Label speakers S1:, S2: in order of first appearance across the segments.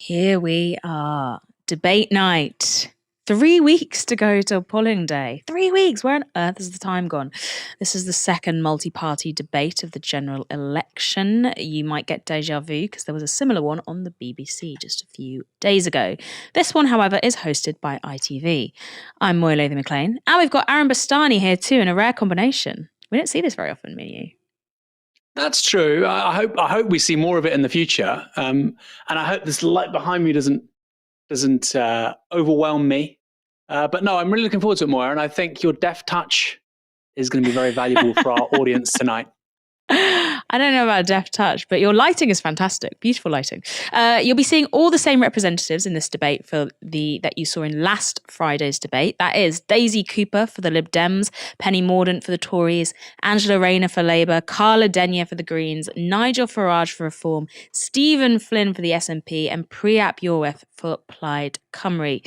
S1: Here we are, debate night. 3 weeks to go till polling day. 3 weeks, where on earth has the time gone? This is the second multi-party debate of the general election. You might get deja vu because there was a similar one on the BBC just a few days ago. This one, however, is hosted by ITV. I'm Moya Lothian-McLean, and we've got Aaron Bastani here too in a rare combination. We don't see this very often, me and you.
S2: That's true. I hope we see more of it in the future, and I hope this light behind me doesn't overwhelm me. But no, I'm really looking forward to it, Moya, and I think your deft touch is going to be very valuable for our audience tonight.
S1: I don't know about deft touch, but your lighting is fantastic. Beautiful lighting. You'll be seeing all the same representatives in this debate that you saw in last Friday's debate. That is Daisy Cooper for the Lib Dems, Penny Mordaunt for the Tories, Angela Rayner for Labour, Carla Denyer for the Greens, Nigel Farage for Reform, Stephen Flynn for the SNP, and Priyap Yorweth for Plaid Cymru.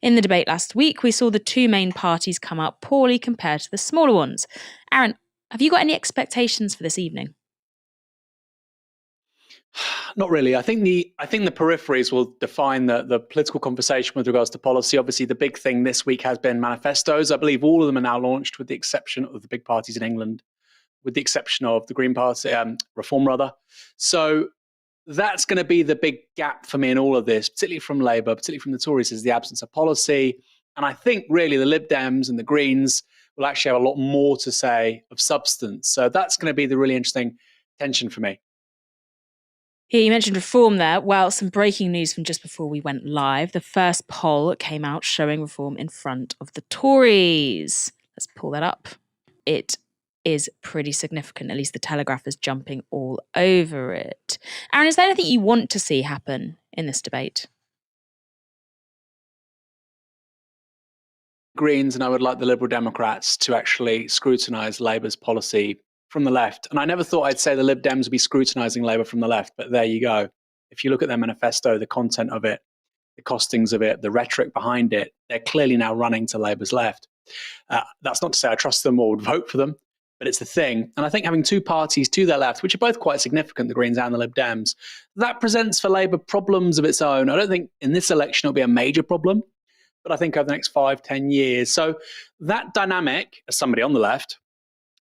S1: In the debate last week, we saw the two main parties come out poorly compared to the smaller ones. Aaron, have you got any expectations for this evening?
S2: Not really. I think the peripheries will define the political conversation with regards to policy. Obviously, the big thing this week has been manifestos. I believe all of them are now launched, with the exception of the big parties in England, with the exception of the Green Party, Reform rather. So that's going to be the big gap for me in all of this, particularly from Labour, particularly from the Tories, is the absence of policy. And I think really the Lib Dems and the Greens will actually have a lot more to say of substance. So that's going to be the really interesting tension for me.
S1: Here, you mentioned Reform there. Well, some breaking news from just before we went live. The first poll came out showing Reform in front of the Tories. Let's pull that up. It is pretty significant. At least the Telegraph is jumping all over it. Aaron, is there anything you want to see happen in this debate?
S2: Greens, and I would like the Liberal Democrats to actually scrutinise Labour's policy from the left. And I never thought I'd say the Lib Dems would be scrutinising Labour from the left, but there you go. If you look at their manifesto, the content of it, the costings of it, the rhetoric behind it, they're clearly now running to Labour's left. That's not to say I trust them or would vote for them, but it's the thing. And I think having two parties to their left, which are both quite significant, the Greens and the Lib Dems, that presents for Labour problems of its own. I don't think in this election it'll be a major problem, but I think over the next 5-10 years. So that dynamic, as somebody on the left,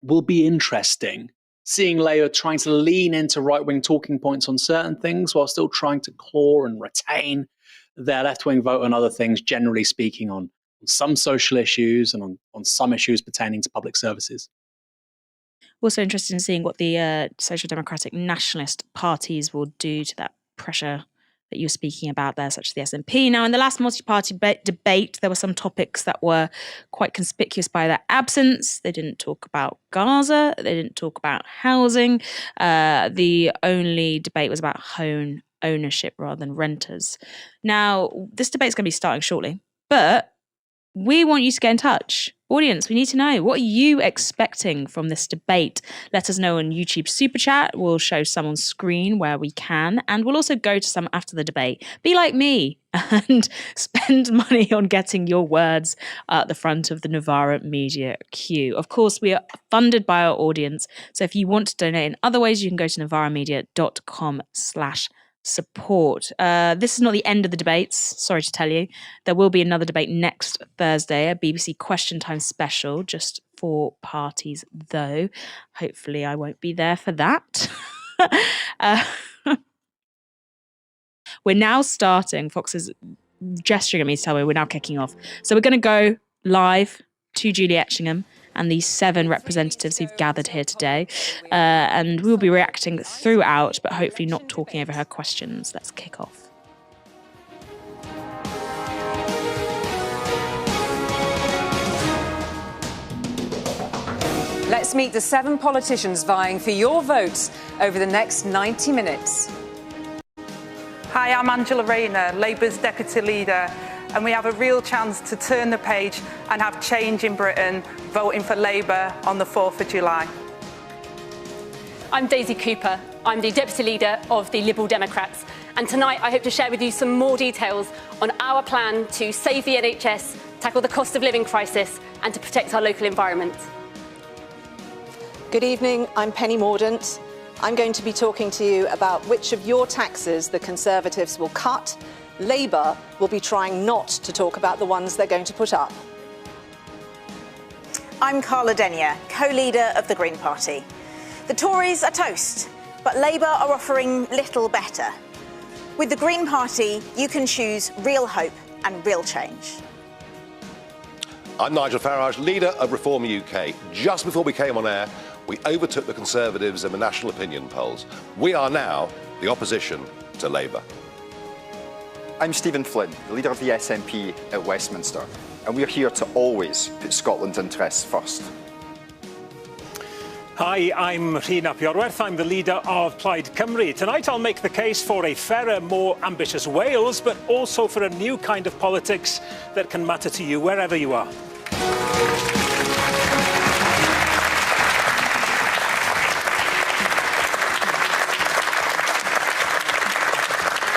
S2: will be interesting, seeing Labour trying to lean into right-wing talking points on certain things while still trying to claw and retain their left-wing vote on other things, generally speaking, on some social issues and on some issues pertaining to public services.
S1: Also interested in seeing what the Social Democratic Nationalist parties will do to that pressure that you were speaking about there, such as the SNP. Now, in the last multi-party debate, there were some topics that were quite conspicuous by their absence. They didn't talk about Gaza. They didn't talk about housing. The only debate was about home ownership rather than renters. Now, this debate's going to be starting shortly, but we want you to get in touch. Audience, we need to know, what are you expecting from this debate? Let us know on YouTube Super Chat. We'll show some on screen where we can, and we'll also go to some after the debate. Be like me and spend money on getting your words at the front of the Novara media queue. Of course, we are funded by our audience, so if you want to donate in other ways, you can go to novaramedia.com/support. This is not the end of the debates, sorry to tell you. There will be another debate next Thursday, a BBC Question Time special, just for parties though. Hopefully I won't be there for that. We're now starting. Fox is gesturing at me to tell me we're now kicking off. So we're going to go live to Julie Etchingham and these 7 representatives who've gathered here today. And we'll be reacting throughout, but hopefully not talking over her questions. Let's kick off.
S3: Let's meet the 7 politicians vying for your votes over the next 90 minutes.
S4: Hi, I'm Angela Rayner, Labour's Deputy Leader, and we have a real chance to turn the page and have change in Britain, voting for Labour on the 4th of July.
S5: I'm Daisy Cooper. I'm the Deputy Leader of the Liberal Democrats, and tonight I hope to share with you some more details on our plan to save the NHS, tackle the cost of living crisis, and to protect our local environment.
S6: Good evening, I'm Penny Mordaunt. I'm going to be talking to you about which of your taxes the Conservatives will cut. Labour will be trying not to talk about the ones they're going to put up.
S7: I'm Carla Denyer, co-leader of the Green Party. The Tories are toast, but Labour are offering little better. With the Green Party, you can choose real hope and real change.
S8: I'm Nigel Farage, leader of Reform UK. Just before we came on air, we overtook the Conservatives in the national opinion polls. We are now the opposition to Labour.
S9: I'm Stephen Flynn, the leader of the SNP at Westminster, and we're here to always put Scotland's interests first.
S10: Hi, I'm Rhyn ap Iorwerth. I'm the leader of Plaid Cymru. Tonight I'll make the case for a fairer, more ambitious Wales, but also for a new kind of politics that can matter to you wherever you are.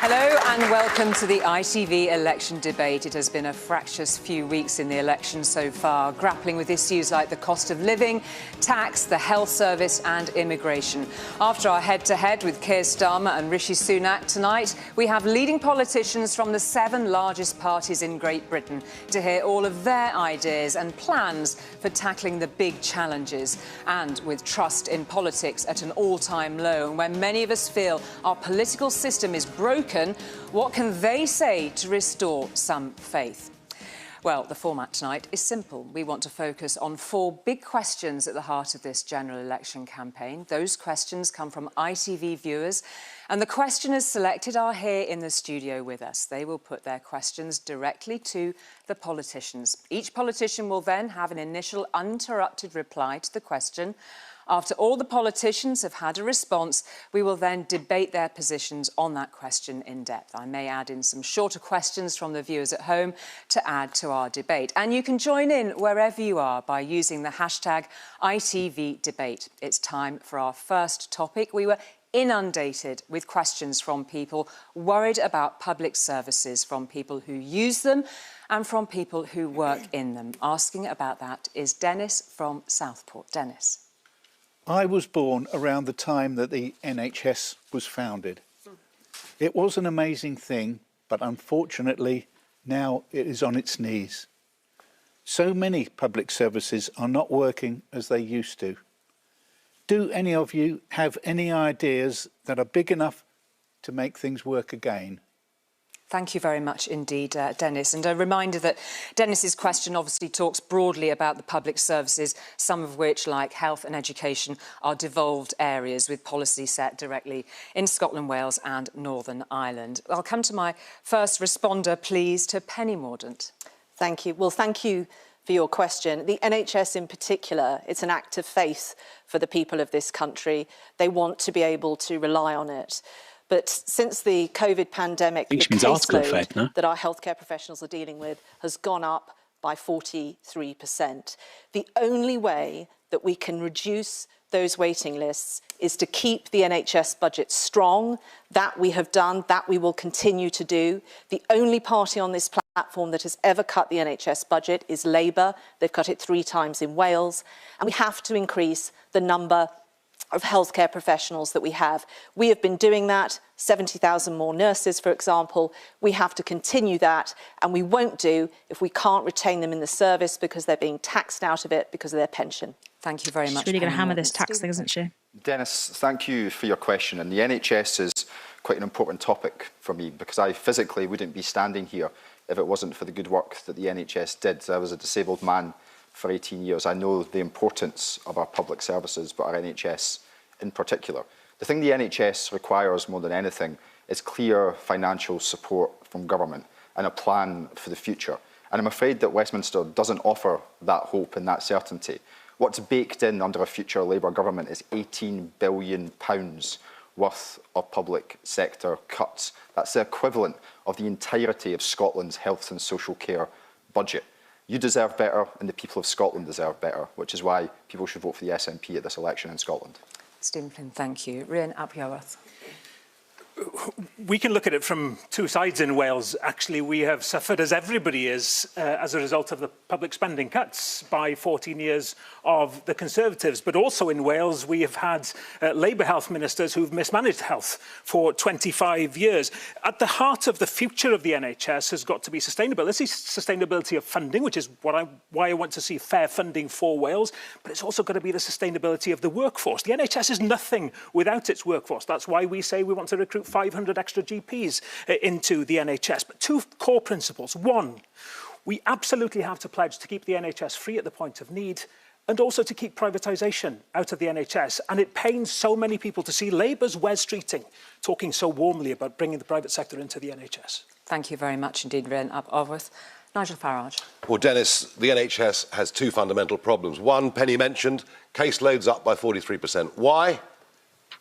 S3: Hello and welcome to the ITV election debate. It has been a fractious few weeks in the election so far, grappling with issues like the cost of living, tax, the health service and immigration. After our head-to-head with Keir Starmer and Rishi Sunak tonight, we have leading politicians from the 7 largest parties in Great Britain to hear all of their ideas and plans for tackling the big challenges. And with trust in politics at an all-time low, and where many of us feel our political system is broken, what can they say to restore some faith? Well, the format tonight is simple. We want to focus on 4 big questions at the heart of this general election campaign. Those questions come from ITV viewers, and the questioners selected are here in the studio with us. They will put their questions directly to the politicians. Each politician will then have an initial uninterrupted reply to the question. After all the politicians have had a response, we will then debate their positions on that question in depth. I may add in some shorter questions from the viewers at home to add to our debate. And you can join in wherever you are by using the hashtag ITVDebate. It's time for our first topic. We were inundated with questions from people worried about public services, from people who use them and from people who work in them. Asking about that is Dennis from Southport. Dennis.
S11: I was born around the time that the NHS was founded. It was an amazing thing, but unfortunately, now it is on its knees. So many public services are not working as they used to. Do any of you have any ideas that are big enough to make things work again?
S3: Thank you very much indeed, Dennis. And a reminder that Dennis's question obviously talks broadly about the public services, some of which, like health and education, are devolved areas with policy set directly in Scotland, Wales and Northern Ireland. I'll come to my first responder, please, to Penny Mordaunt.
S6: Thank you. Well, thank you for your question. The NHS in particular, it's an act of faith for the people of this country. They want to be able to rely on it. But since the COVID pandemic, the caseload that our healthcare professionals are dealing with has gone up by 43%. The only way that we can reduce those waiting lists is to keep the NHS budget strong. That we have done, that we will continue to do. The only party on this platform that has ever cut the NHS budget is Labour. They've cut it 3 times in Wales. And we have to increase the number of healthcare professionals that we have. We have been doing that, 70,000 more nurses, for example. We have to continue that, and we won't do if we can't retain them in the service because they're being taxed out of it because of their pension.
S3: Thank you very much.
S1: She's really going to hammer this tax thing, isn't she?
S9: Dennis, thank you for your question. And the NHS is quite an important topic for me because I physically wouldn't be standing here if it wasn't for the good work that the NHS did. I was a disabled man for 18 years. I know the importance of our public services, but our NHS in particular. The thing the NHS requires more than anything is clear financial support from government and a plan for the future. And I'm afraid that Westminster doesn't offer that hope and that certainty. What's baked in under a future Labour government is £18 billion worth of public sector cuts. That's the equivalent of the entirety of Scotland's health and social care budget. You deserve better, and the people of Scotland deserve better, which is why people should vote for the SNP at this election in Scotland.
S3: Stephen Flynn, thank you. Rhyn ap Iorwerth.
S10: we can look at it from two sides in Wales. Actually, we have suffered, as everybody is, as a result of the public spending cuts by 14 years of the Conservatives. But also in Wales, we have had Labour health ministers who've mismanaged health for 25 years. At the heart of the future of the NHS has got to be sustainable. This is sustainability of funding, which is why I want to see fair funding for Wales. But it's also got to be the sustainability of the workforce. The NHS is nothing without its workforce. That's why we say we want to recruit 500 extra GPs into the NHS. But two core principles. One, we absolutely have to pledge to keep the NHS free at the point of need, and also to keep privatisation out of the NHS. And it pains so many people to see Labour's Wes Streeting talking so warmly about bringing the private sector into the NHS.
S3: Thank you very much indeed, Ren Upworth. Nigel Farage.
S8: Well, Dennis, the NHS has two fundamental problems. One, Penny mentioned, caseloads up by 43%. Why?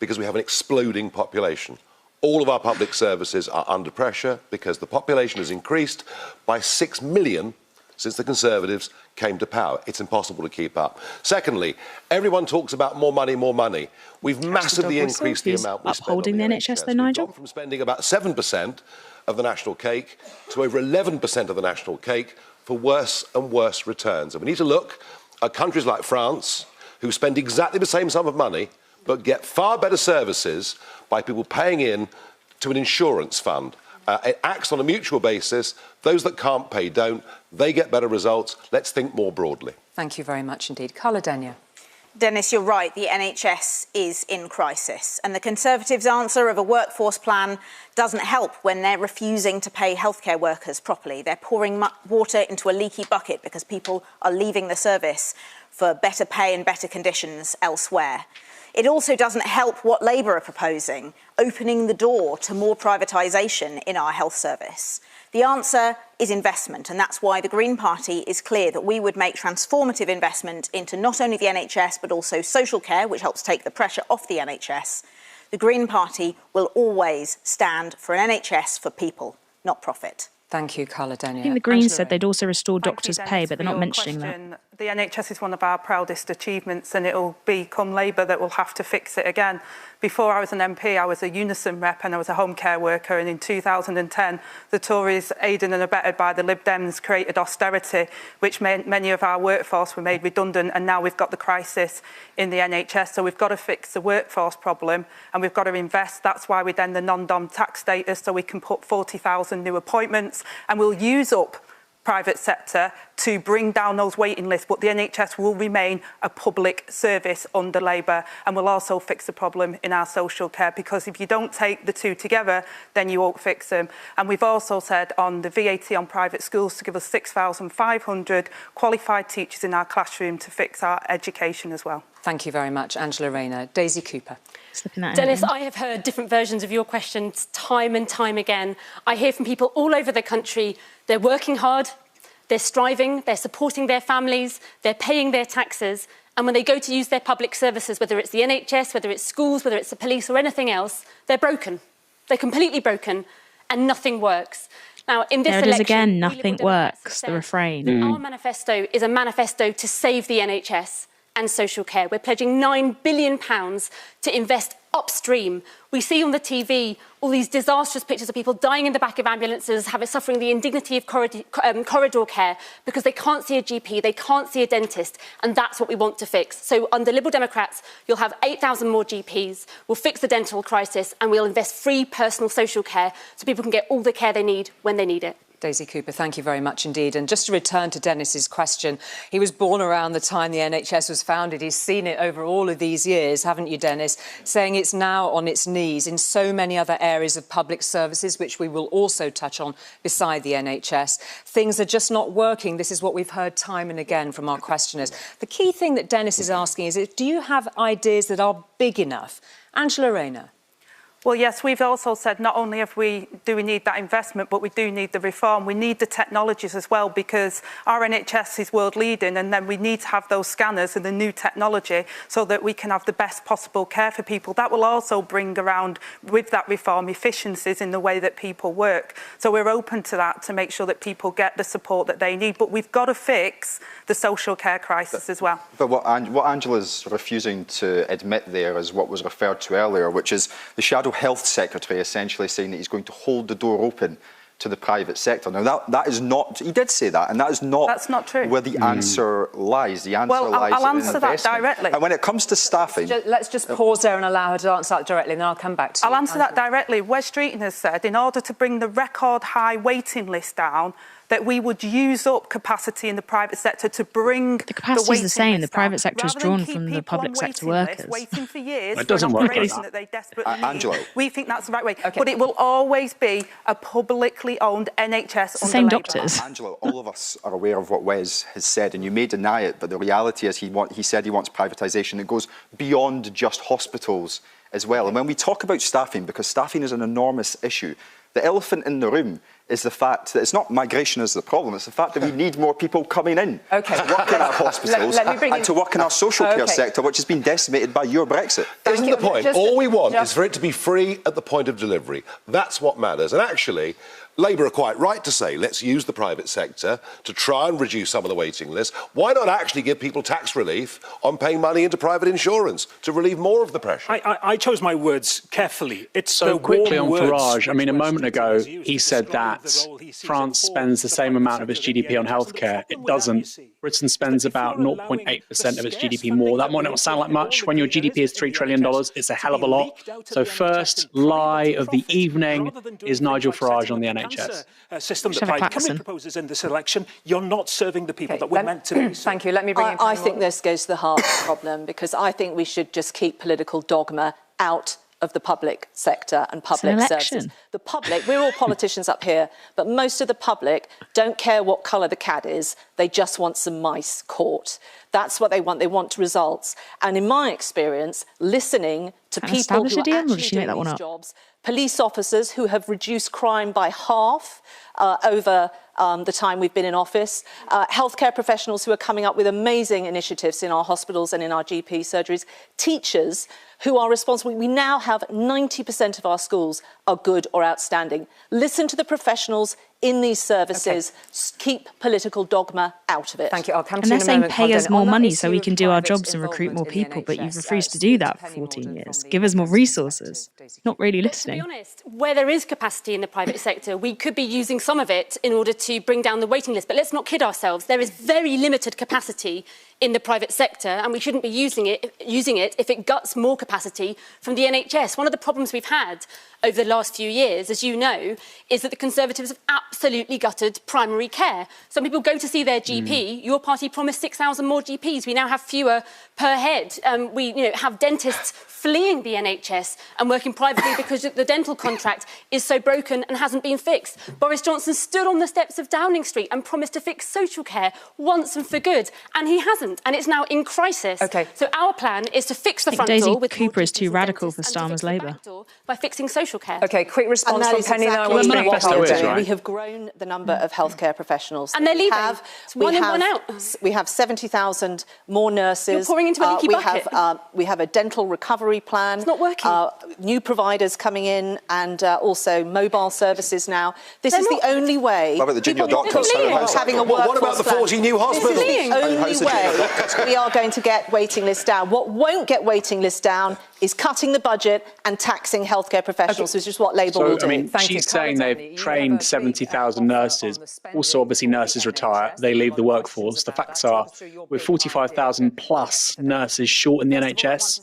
S8: Because we have an exploding population. All of our public services are under pressure because the population has increased by 6 million since the Conservatives came to power. It's impossible to keep up. Secondly, everyone talks about more money, more money. We've massively increased the amount we spend on the NHS.
S1: Though, Nigel?
S8: We've gone from spending about 7% of the national cake to over 11% of the national cake for worse and worse returns. And we need to look at countries like France, who spend exactly the same sum of money but get far better services by people paying in to an insurance fund. It acts on a mutual basis. Those that can't pay don't. They get better results. Let's think more broadly.
S3: Thank you very much indeed. Carla Denyer.
S7: Dennis, you're right. The NHS is in crisis. And the Conservatives' answer of a workforce plan doesn't help when they're refusing to pay healthcare workers properly. They're pouring water into a leaky bucket because people are leaving the service for better pay and better conditions elsewhere. It also doesn't help what Labour are proposing, opening the door to more privatisation in our health service. The answer is investment, and that's why the Green Party is clear that we would make transformative investment into not only the NHS but also social care, which helps take the pressure off the NHS. The Green Party will always stand for an NHS for people, not profit.
S3: Thank you, Carla Denyer.
S1: I think the Greens said they'd also restore doctors' pay, but they're not mentioning that.
S4: The NHS is one of our proudest achievements, and it'll become Labour that will have to fix it again. Before I was an MP, I was a Unison rep and I was a home care worker, and in 2010, the Tories, aided and abetted by the Lib Dems, created austerity, which meant many of our workforce were made redundant, and now we've got the crisis in the NHS. So we've got to fix the workforce problem and we've got to invest. That's why we then the non-dom tax status, so we can put 40,000 new appointments, and we'll use up private sector to bring down those waiting lists, but the NHS will remain a public service under Labour, and will also fix the problem in our social care, because if you don't take the two together, then you won't fix them. And we've also said on the VAT on private schools to give us 6,500 qualified teachers in our classroom to fix our education as well.
S3: Thank you very much, Angela Rayner. Daisy Cooper.
S5: Dennis, I have heard different versions of your questions time and time again. I hear from people all over the country. They're working hard, they're striving, they're supporting their families, they're paying their taxes, and when they go to use their public services, whether it's the NHS, whether it's schools, whether it's the police or anything else, they're broken. They're completely broken, and nothing works. Now, in this election,
S1: it is again, nothing works, the refrain.
S5: Our manifesto is a manifesto to save the NHS and social care. We're pledging £9 billion to invest upstream. We see on the TV all these disastrous pictures of people dying in the back of ambulances, suffering the indignity of corridor care because they can't see a GP, they can't see a dentist, and that's what we want to fix. So under Liberal Democrats, you'll have 8,000 more GPs, we'll fix the dental crisis, and we'll invest free personal social care so people can get all the care they need when they need it.
S3: Daisy Cooper, thank you very much indeed. And just to return to Dennis's question, he was born around the time the NHS was founded. He's seen it over all of these years, haven't you, Dennis? Saying it's now on its knees in so many other areas of public services, which we will also touch on beside the NHS. Things are just not working. This is what we've heard time and again from our questioners. The key thing that Dennis is asking is, do you have ideas that are big enough? Angela Rayner.
S4: Well, yes, we've also said not only do we need that investment, but we do need the reform. We need the technologies as well, because our NHS is world leading, and then we need to have those scanners and the new technology so that we can have the best possible care for people. That will also bring around, with that reform, efficiencies in the way that people work. So we're open to that to make sure that people get the support that they need. But we've got to fix the social care crisis as well.
S9: But what Angela's refusing to admit there is what was referred to earlier, which is the shadow shadow health secretary essentially saying that he's going to hold the door open to the private sector. Now, that is not, he did say that, and that is not,
S4: that's not true.
S9: Where the answer lies. The answer lies
S4: I'll
S9: in
S4: answer that
S9: investment.
S4: directly.
S9: And when it comes to staffing...
S3: Let's just pause there and allow her to answer that directly, and then I'll come back to you.
S4: I'll answer that directly. Wes Streeton has said, in order to bring the record high waiting list down, that we would use up capacity in the private sector to bring the
S1: capacity is the same. The private
S4: down,
S1: sector is drawn from the public sector workers.
S4: Waiting for years.
S2: It doesn't work like
S4: that they desperately need.
S9: Angelo.
S4: We think that's the right way. Okay. But it will always be a publicly owned NHS.
S1: It's the same doctors.
S9: Angelo, all of us are aware of what Wes has said, and you may deny it, but the reality is he said he wants privatisation. It goes beyond just hospitals as well. And when we talk about staffing, because staffing is an enormous issue, the elephant in the room is the fact that it's not migration is the problem, it's the fact that we need more people coming in to work in our hospitals and to work in our social care sector, which has been decimated by your Brexit.
S8: Isn't the point? All we want is for it to be free at the point of delivery. That's what matters. And actually, Labour are quite right to say, let's use the private sector to try and reduce some of the waiting lists. Why not actually give people tax relief on paying money into private insurance to relieve more of the pressure?
S10: I chose my words carefully. It's
S2: so
S10: the
S2: quickly on
S10: warm words
S2: Farage. I mean, a
S10: which
S2: moment ago,
S10: Wes Streeton
S2: he
S10: has
S2: said
S10: used
S2: that
S10: to describe the role he sees
S2: France
S10: it
S2: spends the
S10: for
S2: same
S10: the
S2: amount of its
S10: private
S2: GDP on
S10: sector.
S2: healthcare.
S10: The
S2: It
S10: problem
S2: doesn't.
S10: with that, you see,
S2: Britain spends about 0.8% of its GDP more. That might not sound like much. When your GDP is $3 trillion, it's a hell of a lot. So first lie of the evening is Nigel Farage on the NHS.
S10: System that Plaid Cymru proposes in this election, you're not serving the people that we're meant to be.
S3: Thank you. Let me bring in
S6: I think this goes to the heart of the problem, because I think we should just keep political dogma out of the public sector and public services. The public, we're all politicians up here, but most of the public don't care what colour the cat is. They just want some mice caught. That's what they want. They want results. And in my experience, listening to people who are actually doing these jobs, police officers who have reduced crime by half over the time we've been in office, healthcare professionals who are coming up with amazing initiatives in our hospitals and in our GP surgeries, teachers who are responsible. We now have 90% of our schools are good or outstanding. Listen to the professionals in these services. Keep political dogma out of it.
S3: Thank you. I'll come to
S1: and
S3: you
S1: they're
S3: in a
S1: saying
S3: moment.
S1: pay us more money so we can do our
S3: private
S1: jobs and recruit more
S3: involvement in the
S1: people, but you've
S3: NHS.
S1: refused to do that for 14 years. Give us more resources. Not really listening.
S5: To be honest, where there is capacity in the private sector, we could be using some of it in order to bring down the waiting list. But let's not kid ourselves. There is very limited capacity in the private sector, and we shouldn't be using it if it guts more capacity from the NHS. One of the problems we've had over the last few years, as you know, is that the Conservatives have absolutely gutted primary care. Some people go to see their GP. Your party promised 6,000 more GPs. We now have fewer per head. We have dentists fleeing the NHS and working privately because the dental contract is so broken and hasn't been fixed. Boris Johnson stood on the steps of Downing Street and promised to fix social care once and for good, and he hasn't, and it's now in crisis. So our plan is to fix the front door with
S1: Cooper is too radical for Starmer's Labour.
S5: By fixing social care.
S3: Okay, quick response from Penny.
S6: We have grown the number of healthcare professionals.
S5: And they're leaving.
S6: It's
S5: one in, one out.
S6: We have 70,000 more nurses.
S5: You're pouring into a leaky bucket.
S6: We have a dental recovery plan.
S5: It's not working.
S6: New providers coming in, and also mobile services now. This is the only way.
S8: What about the junior doctors?
S6: Having a
S8: what about the 40 new hospitals?
S6: This is the only way we are going to get waiting lists down. What won't get waiting lists down is cutting the budget and taxing healthcare professionals, which is what Labour will do.
S2: I mean, she's saying they've trained 70,000 nurses. Also, obviously, nurses retire. They leave the workforce. The facts are we're 45,000 plus nurses short in the NHS.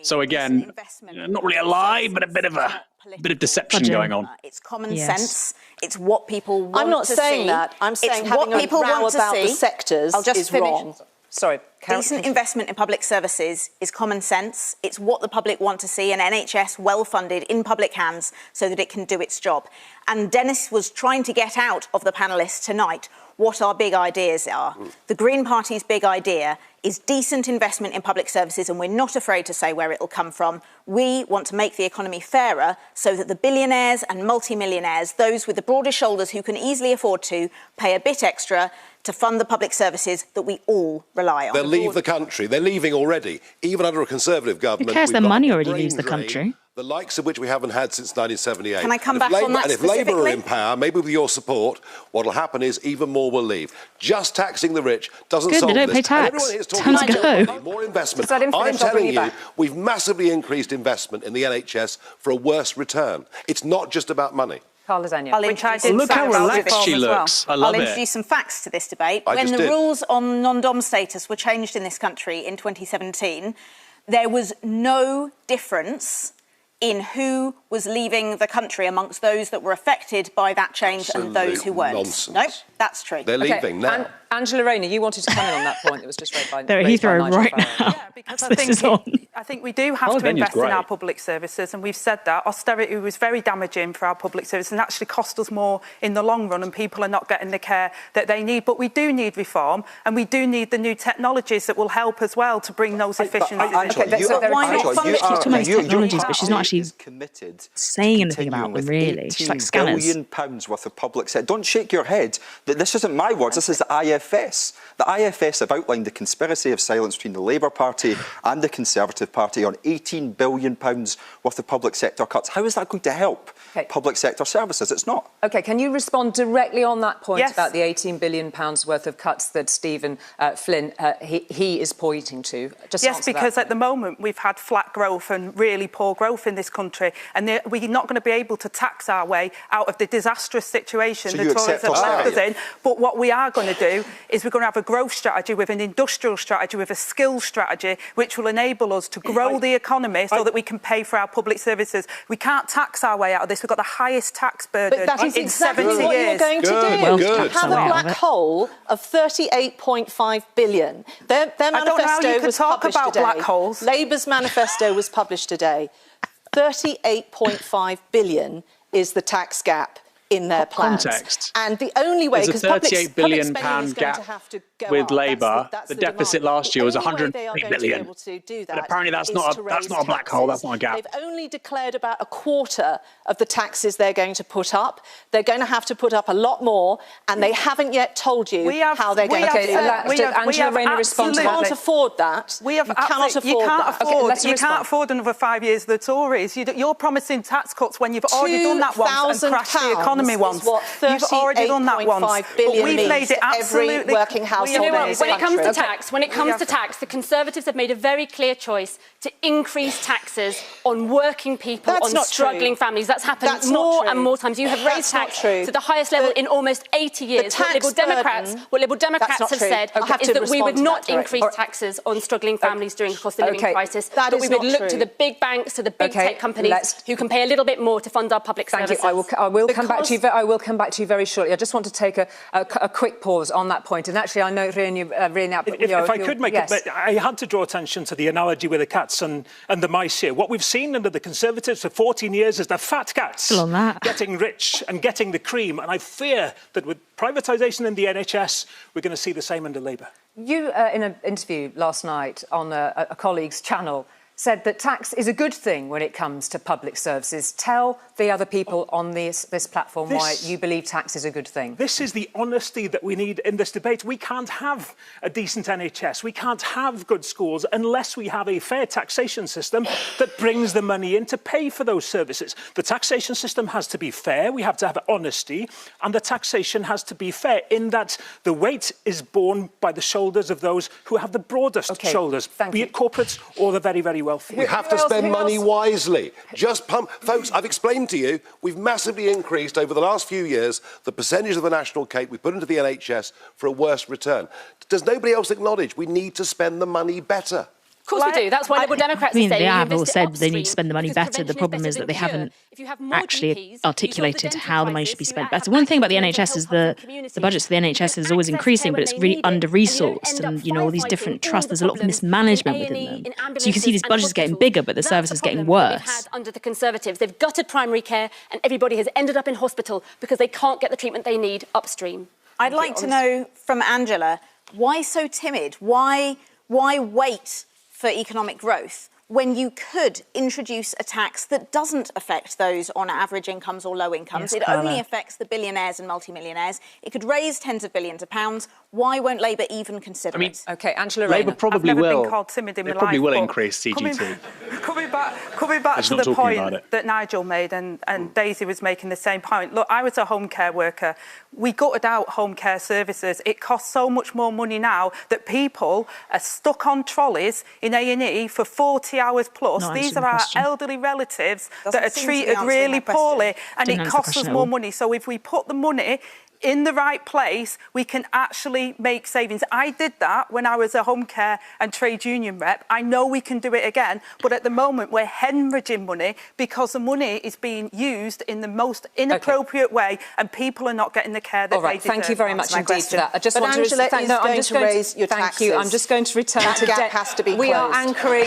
S2: So again, not really a lie, but a bit of deception going on.
S7: It's common sense. It's what people want to see.
S6: I'm not saying that. I'm saying having a row about the sectors is wrong.
S3: Sorry,
S7: decent investment in public services is common sense. It's what the public want to see, an NHS well-funded in public hands so that it can do its job. And Dennis was trying to get out of the panellists tonight what our big ideas are. The Green Party's big idea is decent investment in public services, and we're not afraid to say where it'll come from. We want to make the economy fairer so that the billionaires and multimillionaires, those with the broadest shoulders who can easily afford to, pay a bit extra to fund the public services that we all rely on.
S8: They'll leave the country. They're leaving already. Even under a Conservative government.
S1: Who cares? Their money already leaves the country.
S8: the likes of which we haven't had since 1978.
S7: Can I come back on that
S8: And if Labour are
S7: specifically?
S8: in power, maybe with your support, what will happen is even more will leave. Just taxing the rich doesn't
S1: Good,
S8: solve
S1: they don't
S8: this.
S1: pay
S8: And
S1: tax.
S8: everyone here is talking
S1: Time to
S8: about
S1: go.
S8: more money, more investment.
S3: Just let him finish,
S8: I'm
S3: I'll bring
S8: telling
S3: you
S8: you,
S3: back.
S8: we've massively increased investment in the NHS for a worse return. It's not just about money.
S3: Carl Lasagna.
S4: I'll introduce
S2: Look how
S4: facts to
S2: relaxed
S4: this
S2: she
S4: as well.
S2: looks. I love
S7: I'll
S2: it.
S7: introduce some facts to this debate.
S8: I
S7: When
S8: just
S7: the
S8: did.
S7: rules on non-dom status were changed in this country in 2017, there was no difference in who was leaving the country amongst those that were affected by that change and those who weren't.
S8: Nonsense.
S7: Nope, that's true.
S8: They're leaving now.
S3: Angela Rayner, you wanted to comment on that point that was just raised by
S1: They're at
S3: raised by
S1: Heathrow
S3: Nigel
S1: right
S3: Farage.
S1: now.
S4: Yeah, because
S1: This is on.
S4: I think we do have
S2: Oh,
S4: to
S2: venue's
S4: invest in
S2: great.
S4: our public services, and we've said that. Austerity was very damaging for our public service and actually cost us more in the long run, and people are not getting the care that they need. But we do need reform, and we do need the new technologies that will help as well to bring those efficiencies in.
S1: She's talking about these technologies, but she's not actually saying anything about them, really. She's like scanners.
S12: £18 billion worth of public sector. Don't shake your head. This isn't my words, this is the IFS. The IFS have outlined the conspiracy of silence between the Labour Party and the Conservative Party on £18 billion worth of public sector cuts. How is that going to help public sector services? It's not.
S3: OK, can you respond directly on that point
S4: Yes.
S3: about the £18 billion worth of cuts that Stephen Flynn, he is pointing to? Just
S4: Yes,
S3: answer
S4: because
S3: that.
S4: at the moment we've had flat growth and really poor growth in this country, and we're not going to be able to tax our way out of the disastrous situation
S12: So
S4: the
S12: you
S4: Tories
S12: accept
S4: have left us
S12: austerity?
S4: in. But what we are going to do is we're going to have a growth strategy with an industrial strategy, with a skills strategy, which will enable us to grow the economy so that we can pay for our public services. We can't tax our way out of this. We've got the highest tax burden
S6: But that is
S4: in
S6: exactly
S4: 70
S6: what
S4: years.
S6: you're going to
S8: Good,
S6: do.
S8: good.
S6: Have a black hole of 38.5 billion. Their
S4: I don't know how
S6: manifesto
S4: you could
S6: was
S4: talk
S6: published
S4: about
S6: today.
S4: black holes.
S6: Labour's manifesto was published today. 38.5 billion is the tax gap in their plans.
S2: Context.
S6: And the only way,
S2: There's a
S6: because
S2: £38 billion gap with Labour. The deficit last year was 103 billion.
S6: But
S2: apparently that's not a black hole, that's not a gap.
S6: They've only declared about a quarter of the taxes they're going to put up. They're going to have to put up a lot more, and they haven't yet told you how they're going to do it.
S3: Angela Rayner respond to
S6: You
S3: that.
S6: can't afford that.
S4: We have
S6: you cannot afford
S4: you can't
S6: that.
S4: afford,
S3: let's
S4: you
S3: respond.
S4: can't afford another 5 years of the Tories. You're promising tax cuts when you've already done that once and crashed the economy once. You've already done that once. But we've made it absolutely...
S6: Every working household
S5: You know
S6: in
S5: what?
S6: this
S5: When it comes to
S6: country.
S5: tax, the Conservatives have made a very clear choice to increase taxes on working people,
S6: That's
S5: on
S6: not
S5: struggling
S6: true.
S5: families. That's happened
S6: That's not
S5: more
S6: true.
S5: and more times. You have raised
S6: That's not
S5: tax
S6: true.
S5: to the highest level in almost 80 years.
S6: tax
S5: What Liberal Democrats
S6: not
S5: have
S6: true.
S5: said
S6: I'll have
S5: is
S6: to
S5: that we would
S6: respond to
S5: not
S6: that
S5: increase
S6: directly.
S5: taxes on struggling families during the cost of living crisis.
S6: That
S5: but
S6: is
S5: we would
S6: not
S5: look
S6: true.
S5: to the big banks, to the big tech companies who can pay a little bit more to fund our public
S3: Thank
S5: services.
S3: you. I will come back to you. I will come back to you very shortly. I just want to take a quick pause on that point. And actually, I know
S10: If I could make it, but I had to draw attention to the analogy with the cats and the mice here. What we've seen under the Conservatives for 14 years is the fat cats
S1: Still on that.
S10: getting rich and getting the cream. And I fear that with privatisation in the NHS, we're going to see the same under Labour.
S3: You, in an interview last night on a colleague's channel, said that tax is a good thing when it comes to public services. Tell the other people on this platform why you believe tax is a good thing.
S10: This is the honesty that we need in this debate. We can't have a decent NHS. We can't have good schools unless we have a fair taxation system that brings the money in to pay for those services. The taxation system has to be fair. We have to have honesty. And the taxation has to be fair in that the weight is borne by the shoulders of those who have the broadest shoulders, be it corporates or the very, very wealthy.
S8: We have to spend money wisely. Just pump. Folks, I've explained to you, we've massively increased over the last few years the percentage of the national cake we put into the NHS for a worse return. Does nobody else acknowledge we need to spend the money better?
S5: Of course we do. That's why Liberal Democrats
S1: I mean,
S5: are saying
S1: they have all
S5: invest it
S1: said they need
S5: upstream
S1: to spend the money
S5: because
S1: better. The
S5: prevention
S1: problem is
S5: better
S1: that they
S5: than cure.
S1: haven't
S5: If you have more
S1: actually
S5: GPs,
S1: articulated
S5: you solve the
S1: how the
S5: dental
S1: money should be
S5: crisis,
S1: spent
S5: you
S1: better.
S5: have
S1: One thing about the
S5: access to
S1: NHS is
S5: mental health
S1: the
S5: community.
S1: budgets for the NHS is always
S5: Access to
S1: increasing,
S5: care
S1: but it's
S5: when
S1: really
S5: they need it, and you
S1: under-resourced
S5: end up
S1: and, you know, all these
S5: firefighting
S1: different
S5: all
S1: trusts,
S5: the
S1: there's a lot of
S5: problems
S1: mismanagement
S5: in
S1: within
S5: A&E,
S1: them.
S5: in
S1: So you can see these
S5: ambulances
S1: budgets
S5: and
S1: getting
S5: hospitals.
S1: bigger, but the
S5: That's
S1: service is getting
S5: problem that
S1: worse.
S5: We've had under the Conservatives. They've gutted primary care and everybody has ended up in hospital because they can't get the treatment they need upstream.
S7: I'd like to know from Angela, why so timid? Why wait for economic growth? when you could introduce a tax that doesn't affect those on average incomes or low incomes.
S1: Yes,
S7: it only affects the billionaires and multimillionaires. It could raise tens of billions of pounds. Why won't Labour even consider it?
S3: OK, Angela
S2: Labour
S3: Rayner.
S2: probably
S4: I've never
S2: will.
S4: been called timid in
S2: They
S4: my
S2: probably
S4: life,
S2: will
S4: but
S2: increase CGT.
S4: Coming back
S2: Just
S4: to
S2: not
S4: the
S2: talking about
S4: point
S2: it.
S4: that Nigel made and Daisy was making the same point. Look, I was a home care worker. We gutted out home care services. It costs so much more money now that people are stuck on trolleys in A&E for 40 hours plus.
S1: Not
S4: These
S1: answering
S4: are
S1: the
S4: our
S1: question.
S4: elderly relatives
S7: Doesn't
S4: that are
S7: seem to be
S4: treated
S7: answering
S4: really
S7: my question.
S4: poorly, and
S1: Didn't
S4: it
S1: answer the
S4: costs us
S1: question at
S4: more
S1: all.
S4: money. So if we put the money in the right place, we can actually make savings. I did that when I was a home care and trade union rep. I know we can do it again, but at the moment we're hemorrhaging money because the money is being used in the most inappropriate way and people are not getting the care that
S3: All right,
S4: they deserve.
S3: thank you very much
S7: my
S3: indeed for
S7: question.
S3: that. I just
S6: But
S3: want
S6: Angela
S3: to...
S6: is going to raise your
S3: Thank you. I'm
S6: taxes.
S3: just going to return
S6: That
S3: to...
S6: gap has to be
S3: We are
S6: closed.
S3: anchoring...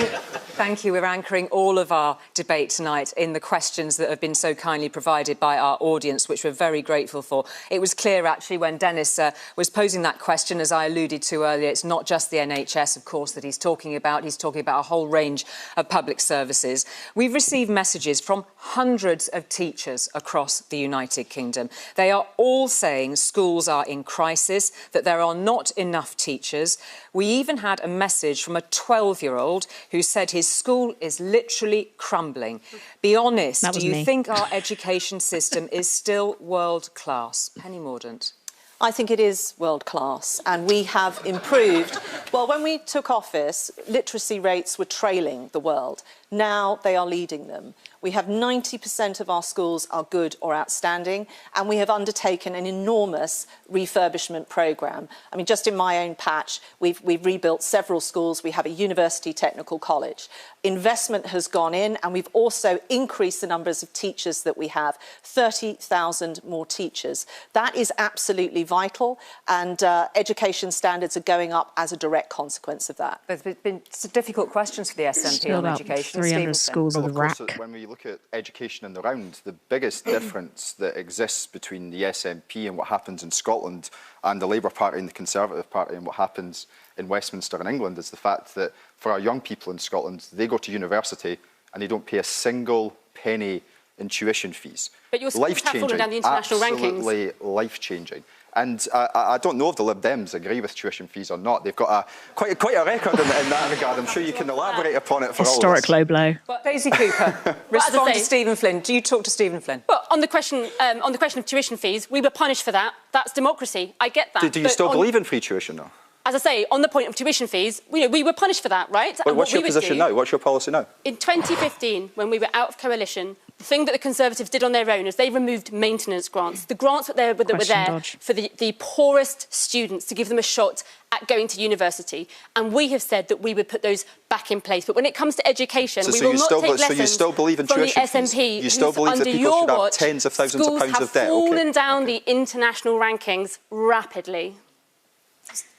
S3: Thank you. We're anchoring all of our debate tonight in the questions that have been so kindly provided by our audience, which we're very grateful for. It was clear, actually, when Dennis was posing that question, as I alluded to earlier, it's not just the NHS, of course, that he's talking about. He's talking about a whole range of public services. We've received messages from hundreds of teachers across the United Kingdom. They are all saying schools are in crisis, that there are not enough teachers. We even had a message from a 12-year-old who said his school is literally crumbling. Be honest, do you think our education system is still world-class? Penny Mordaunt.
S6: I think it is world-class, and we have improved. Well, when we took office, literacy rates were trailing the world. Now they are leading them. We have 90% of our schools are good or outstanding, and we have undertaken an enormous refurbishment programme. I mean, just in my own patch, we've rebuilt several schools. We have a university technical college. Investment has gone in, and we've also increased the numbers of teachers that we have, 30,000 more teachers. That is absolutely vital, and education standards are going up as a direct consequence of that.
S3: There's been some difficult questions for the SNP on education.
S1: 300 schools of the rack.
S9: When we look at education in the round, the biggest difference that exists between the SNP and what happens in Scotland and the Labour Party and the Conservative Party and what happens in Westminster and England is the fact that for our young people in Scotland, they go to university and they don't pay a single penny in tuition fees.
S5: But your schools have fallen down the international rankings.
S9: Absolutely life-changing. And I don't know if the Lib Dems agree with tuition fees or not. They've got quite a record in that regard. I'm sure you can elaborate upon it for
S1: Historic
S9: all of us.
S1: low blow.
S3: But Daisy Cooper, respond to Stephen Flynn. Do you talk to Stephen Flynn?
S5: Well, on the question of tuition fees, we were punished for that. That's democracy. I get that.
S9: Do you still believe in free tuition now?
S5: As I say, on the point of tuition fees, we were punished for that, right?
S9: But what's your position now? What's your policy now?
S5: In 2015, when we were out of coalition, the thing that the Conservatives did on their own is they removed maintenance grants, the grants that were there for the poorest students to give them a shot at going to university. And we have said that we would put those back in place. But when it comes to education, we will not take lessons
S9: so you still believe in
S5: from the
S9: tuition
S5: SNP.
S9: fees? You still believe that people should have tens of thousands of pounds of debt?
S5: Schools have fallen down the international rankings rapidly.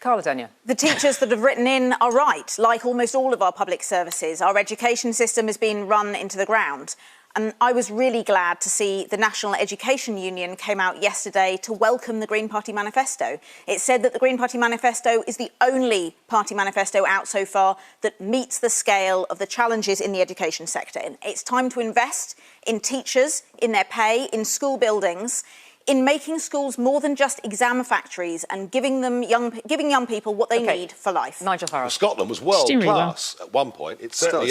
S3: Carla Denyer.
S7: The teachers that have written in are right. Like almost all of our public services, our education system has been run into the ground. And I was really glad to see the National Education Union came out yesterday to welcome the Green Party manifesto. It said that the Green Party manifesto is the only party manifesto out so far that meets the scale of the challenges in the education sector. And it's time to invest in teachers, in their pay, in school buildings, in making schools more than just exam factories and giving young people what they need for life.
S3: Nigel Farage.
S8: Scotland was world class at one point. It certainly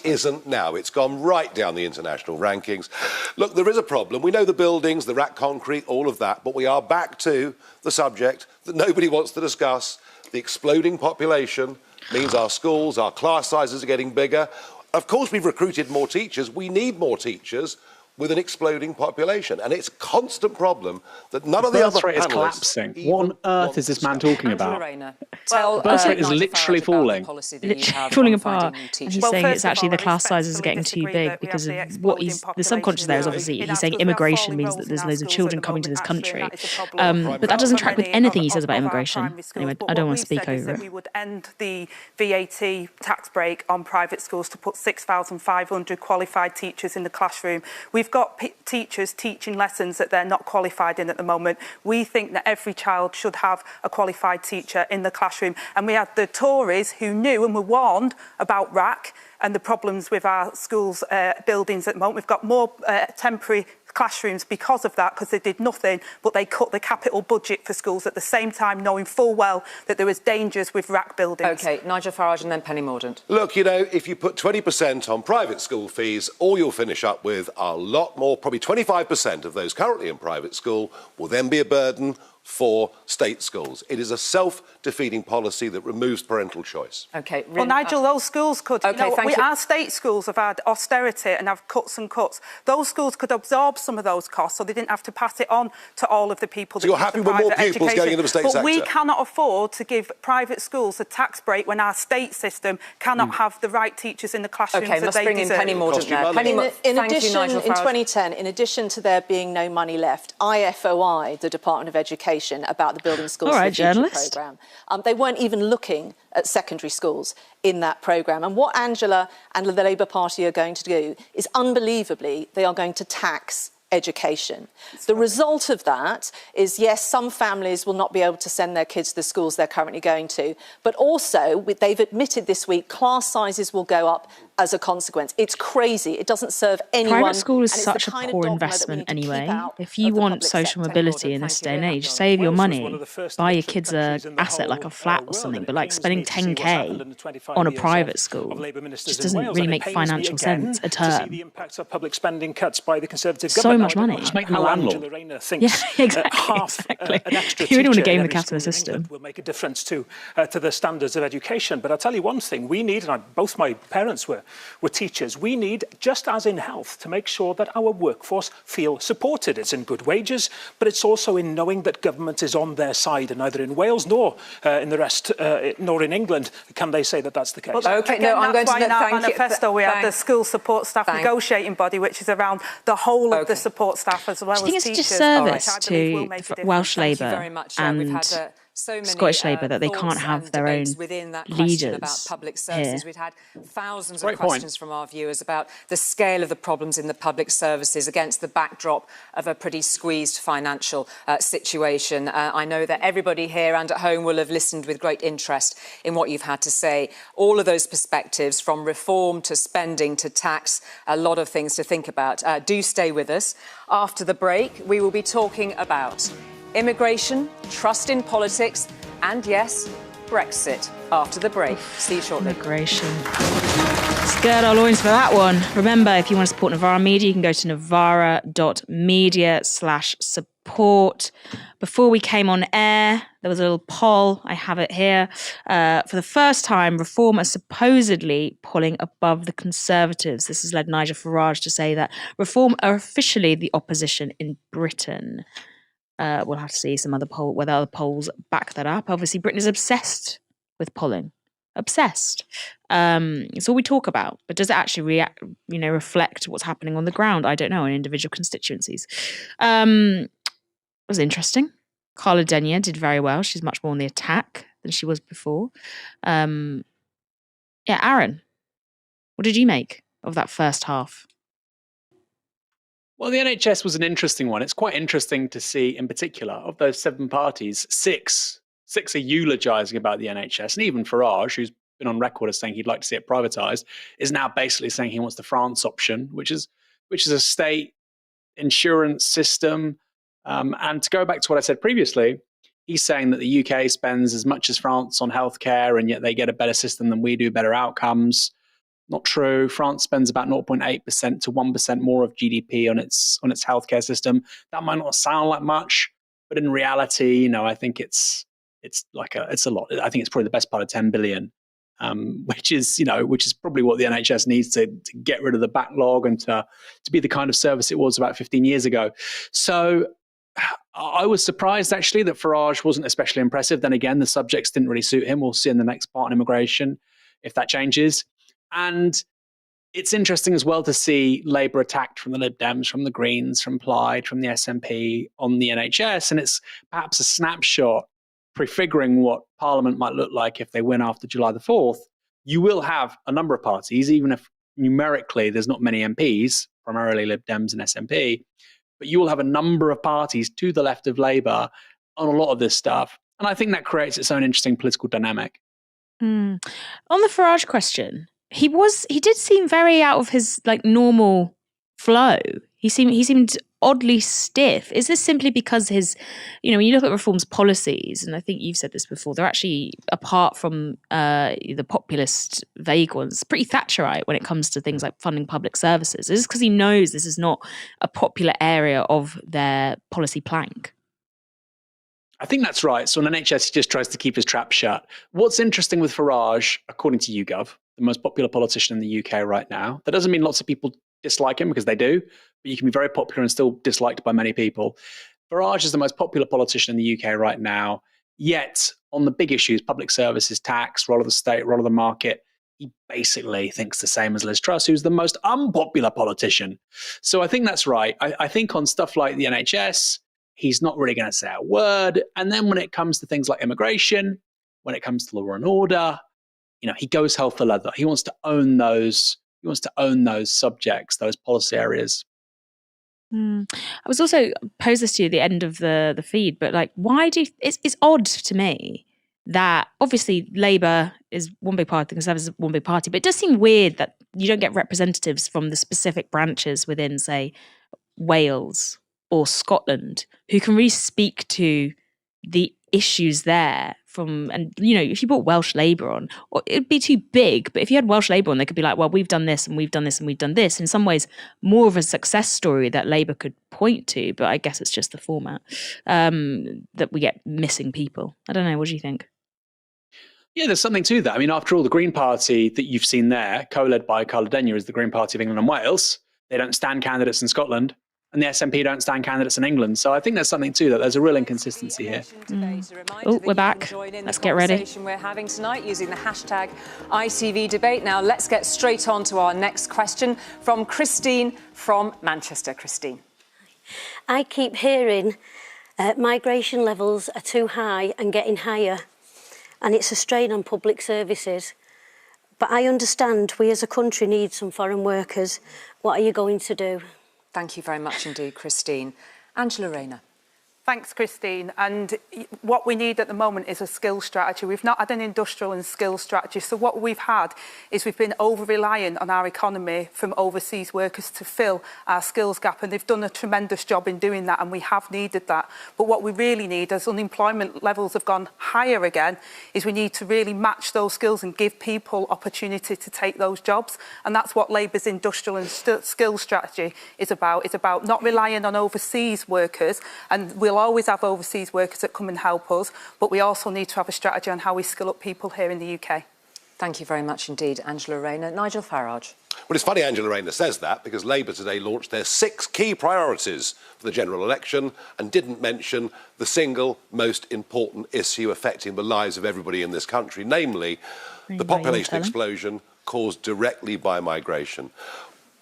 S8: isn't now. It's gone right down the international rankings. Look, there is a problem. We know the buildings, the rack concrete, all of that, but we are back to the subject that nobody wants to discuss. The exploding population means our schools, our class sizes are getting bigger. Of course, we've recruited more teachers. We need more teachers with an exploding population. And it's a constant problem that none of the other
S2: birth rate is
S8: panellists
S2: collapsing. What on earth is this man talking about?
S3: Tell
S2: birth rate is literally falling.
S1: Literally falling apart. And he's saying it's actually the class sizes are getting too big because of what the subconscious there is obviously he's saying immigration means that there's loads of children coming to this country. But that doesn't track with anything he says about immigration. Anyway, I don't want to speak over it.
S4: We would end the VAT tax break on private schools to put 6,500 qualified teachers in the classroom. We've we've got teachers teaching lessons that they're not qualified in at the moment. We think that every child should have a qualified teacher in the classroom. And we had the Tories who knew and were warned about RAC and the problems with our schools' buildings at the moment. We've got more temporary classrooms because of that, because they did nothing, but they cut the capital budget for schools at the same time, knowing full well that there was dangers with RAC buildings.
S3: OK, Nigel Farage and then Penny Mordaunt.
S8: Look, you know, if you put 20% on private school fees, all you'll finish up with a lot more, probably 25% of those currently in private school will then be a burden for state schools. It is a self-defeating policy that removes parental choice.
S3: OK.
S4: Well, Nigel, those schools could...
S3: OK, thank you.
S4: Our state schools have had austerity and have cuts and cuts. Those schools could absorb some of those costs so they didn't have to pass it on to all of the people.
S8: So you're happy with more pupils going into the state sector?
S4: But we cannot afford to give private schools a tax break when our state system cannot have the right teachers in the classrooms that they deserve.
S3: OK, let's bring in Penny Mordaunt now.
S6: In addition, 2010, in addition to there being no money left, IFOI, the Department of Education, about the Building Schools for the Future programme. They weren't even looking at secondary schools in that programme. And what Angela and the Labour Party are going to do is, unbelievably, they are going to tax education. The result of that is, yes, some families will not be able to send their kids to the schools they're currently going to, but also, they've admitted this week, class sizes will go up as a consequence. It's crazy. It doesn't serve anyone.
S1: Private school is such a poor investment anyway. If you want social mobility in this day and age, save your money, buy your kids an asset like a flat or something, but like spending 10k on a private school just doesn't really make financial sense a term.
S10: The impacts of public spending cuts by the Conservative
S1: So
S10: government.
S1: much money.
S2: Just make them a landlord.
S1: Yeah, exactly.
S10: An extra
S1: You really want to
S10: teacher
S1: game
S10: in
S1: the
S10: every
S1: capitalist
S10: school in
S1: system.
S10: England will make a difference to the standards of education. But I'll tell you one thing, we need, and both my parents were teachers, we need, just as in health, to make sure that our workforce feel supported. It's in good wages, but it's also in knowing that government is on their side, and neither in Wales nor in the rest, nor in England, can they say that that's the case.
S4: Well, OK, no, I'm going to... in our manifesto, we have the school support staff negotiating body, which is around the whole of the support staff as well as teachers.
S1: I think it's a disservice to Welsh Labour and Scottish Labour that they can't have their own leaders
S3: about public services.
S1: here.
S3: We've had thousands of questions from our viewers about the scale of the problems in the public services against the backdrop of a pretty squeezed financial situation. I know that everybody here and at home will have listened with great interest in what you've had to say. All of those perspectives, from reform to spending to tax, a lot of things to think about. Do stay with us. After the break, we will be talking about immigration, trust in politics, and yes, Brexit. After the break. See you shortly.
S1: Immigration. Let's gird our loins for that one. Remember, if you want to support Novara Media, you can go to novara.media/support. Before we came on air, there was a little poll. I have it here. For the first time, Reform are supposedly pulling above the Conservatives. This has led Nigel Farage to say that Reform are officially the opposition in Britain. We'll have to see whether other polls back that up. Obviously, Britain is obsessed with polling. Obsessed. It's all we talk about. But does it actually reflect what's happening on the ground? I don't know, in individual constituencies. It was interesting. Carla Denyer did very well. She's much more on the attack than she was before. Aaron, what did you make of that first half?
S2: Well, the NHS was an interesting one. It's quite interesting to see, in particular, of those 7 parties, six are eulogising about the NHS. And even Farage, who's been on record as saying he'd like to see it privatised, is now basically saying he wants the France option, which is a state insurance system. And to go back to what I said previously, he's saying that the UK spends as much as France on healthcare, and yet they get a better system than we do, better outcomes. Not true. France spends about 0.8% to 1% more of GDP on its healthcare system. That might not sound like much, but in reality, I think it's a lot. I think it's probably the best part of 10 billion, which is probably what the NHS needs to get rid of the backlog and to be the kind of service it was about 15 years ago. So I was surprised actually that Farage wasn't especially impressive. Then again, the subjects didn't really suit him. We'll see in the next part on immigration if that changes. And it's interesting as well to see Labour attacked from the Lib Dems, from the Greens, from Plaid, from the SNP on the NHS. And it's perhaps a snapshot prefiguring what Parliament might look like if they win after July the 4th. You will have a number of parties, even if numerically there's not many MPs primarily Lib Dems and SNP, but you will have a number of parties to the left of Labour on a lot of this stuff. And I think that creates its own interesting political dynamic.
S1: On the Farage question, he did seem very out of his normal flow. He seemed oddly stiff. Is this simply because his, when you look at Reform's policies, and I think you've said this before, they're actually, apart from the populist vague ones, pretty Thatcherite when it comes to things like funding public services. Is this because he knows this is not a popular area of their policy plank?
S2: I think that's right. So on NHS, he just tries to keep his trap shut. What's interesting with Farage, according to YouGov, the most popular politician in the UK right now, that doesn't mean lots of people dislike him, because they do, but you can be very popular and still disliked by many people. Farage is the most popular politician in the UK right now, yet on the big issues, public services, tax, role of the state, role of the market, he basically thinks the same as Liz Truss, who's the most unpopular politician. So I think that's right. I think on stuff like the NHS, he's not really going to say a word. And then when it comes to things like immigration, when it comes to law and order, he goes hell for leather. He wants to own those. He wants to own those subjects, those policy areas.
S1: I was also posed this to you at the end of the feed, but why do you, it's odd to me that obviously Labour is one big party, the Conservatives is one big party, but it does seem weird that you don't get representatives from the specific branches within, say, Wales or Scotland who can really speak to the issues there if you brought Welsh Labour on, it'd be too big, but if you had Welsh Labour on, they could be like, well, we've done this and we've done this and we've done this. In some ways, more of a success story that Labour could point to, but I guess it's just the format that we get missing people. I don't know, what do you think?
S2: Yeah, there's something to that. I mean, after all, the Green Party that you've seen there, co-led by Carla Denyer, is the Green Party of England and Wales. They don't stand candidates in Scotland. And the SNP don't stand candidates in England. So I think there's something to that. There's a real inconsistency here.
S1: Oh, we're back. Let's get ready.
S3: We're having tonight using the hashtag ITV debate. Now let's get straight on to our next question from Christine from Manchester. Christine.
S13: I keep hearing migration levels are too high and getting higher, and it's a strain on public services. But I understand we as a country need some foreign workers. What are you going to do?
S3: Thank you very much indeed, Christine. Angela Rayner.
S4: Thanks, Christine. And what we need at the moment is a skills strategy. We've not had an industrial and skills strategy. So what we've had is we've been over-reliant on our economy from overseas workers to fill our skills gap. And they've done a tremendous job in doing that, and we have needed that. But what we really need, as unemployment levels have gone higher again, is we need to really match those skills and give people opportunity to take those jobs. And that's what Labour's industrial and skills strategy is about. It's about not relying on overseas workers, and we'll always have overseas workers that come and help us, but we also need to have a strategy on how we skill up people here in the UK.
S3: Thank you very much indeed, Angela Rayner. Nigel Farage.
S8: Well, it's funny Angela Rayner says that, because Labour today launched their 6 key priorities for the general election and didn't mention the single most important issue affecting the lives of everybody in this country, namely the population explosion caused directly by migration.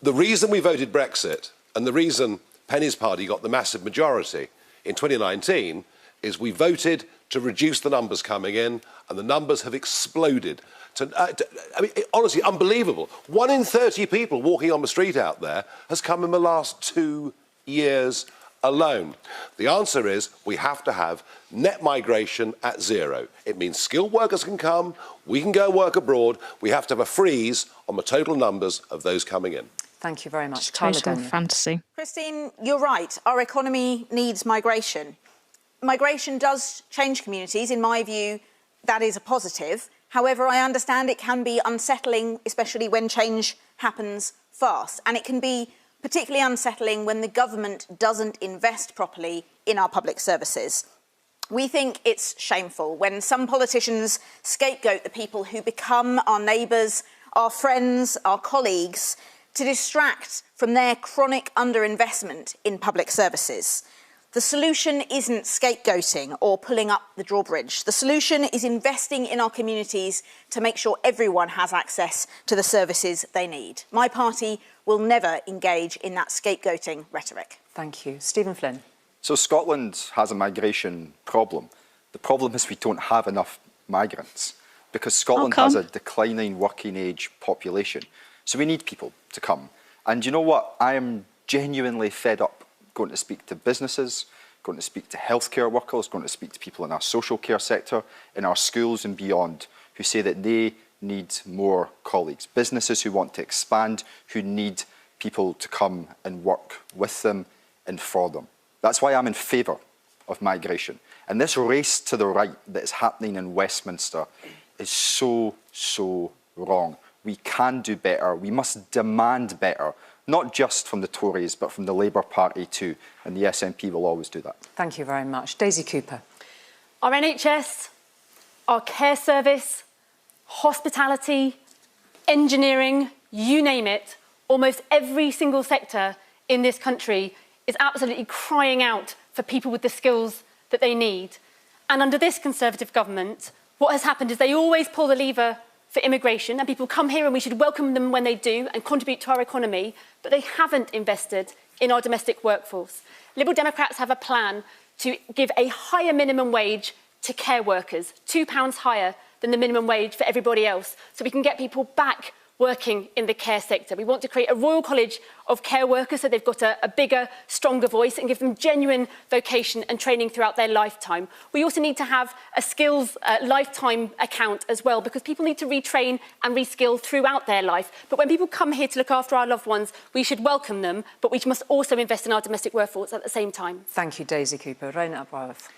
S8: The reason we voted Brexit and the reason Penny's party got the massive majority in 2019 is we voted to reduce the numbers coming in, and the numbers have exploded. I mean, honestly, unbelievable. 1 in 30 people walking on the street out there has come in the last 2 years alone. The answer is we have to have net migration at 0. It means skilled workers can come, we can go work abroad, we have to have a freeze on the total numbers of those coming in.
S3: Thank you very much.
S1: Total fantasy.
S7: Christine, you're right. Our economy needs migration. Migration does change communities. In my view, that is a positive. However, I understand it can be unsettling, especially when change happens fast. And it can be particularly unsettling when the government doesn't invest properly in our public services. We think it's shameful when some politicians scapegoat the people who become our neighbours, our friends, our colleagues, to distract from their chronic underinvestment in public services. The solution isn't scapegoating or pulling up the drawbridge. The solution is investing in our communities to make sure everyone has access to the services they need. My party will never engage in that scapegoating rhetoric.
S3: Thank you. Stephen Flynn.
S9: So Scotland has a migration problem. The problem is we don't have enough migrants because Scotland has a declining working age population. So we need people to come. And you know what? I am genuinely fed up going to speak to businesses, going to speak to healthcare workers, going to speak to people in our social care sector, in our schools and beyond, who say that they need more colleagues. Businesses who want to expand, who need people to come and work with them and for them. That's why I'm in favour of migration. And this race to the right that is happening in Westminster is so, so wrong. We can do better. We must demand better, not just from the Tories, but from the Labour Party too. And the SNP will always do that.
S3: Thank you very much. Daisy Cooper.
S5: Our NHS, our care service, hospitality, engineering, you name it, almost every single sector in this country is absolutely crying out for people with the skills that they need. And under this Conservative government, what has happened is they always pull the lever for immigration, and people come here and we should welcome them when they do and contribute to our economy, but they haven't invested in our domestic workforce. Liberal Democrats have a plan to give a higher minimum wage to care workers, £2 higher than the minimum wage for everybody else, so we can get people back working in the care sector. We want to create a Royal College of Care Workers so they've got a bigger, stronger voice and give them genuine vocation and training throughout their lifetime. We also need to have a skills lifetime account as well, because people need to retrain and reskill throughout their life. But when people come here to look after our loved ones, we should welcome them, but we must also invest in our domestic workforce at the same time.
S3: Thank you, Daisy Cooper. Raina Abraworth.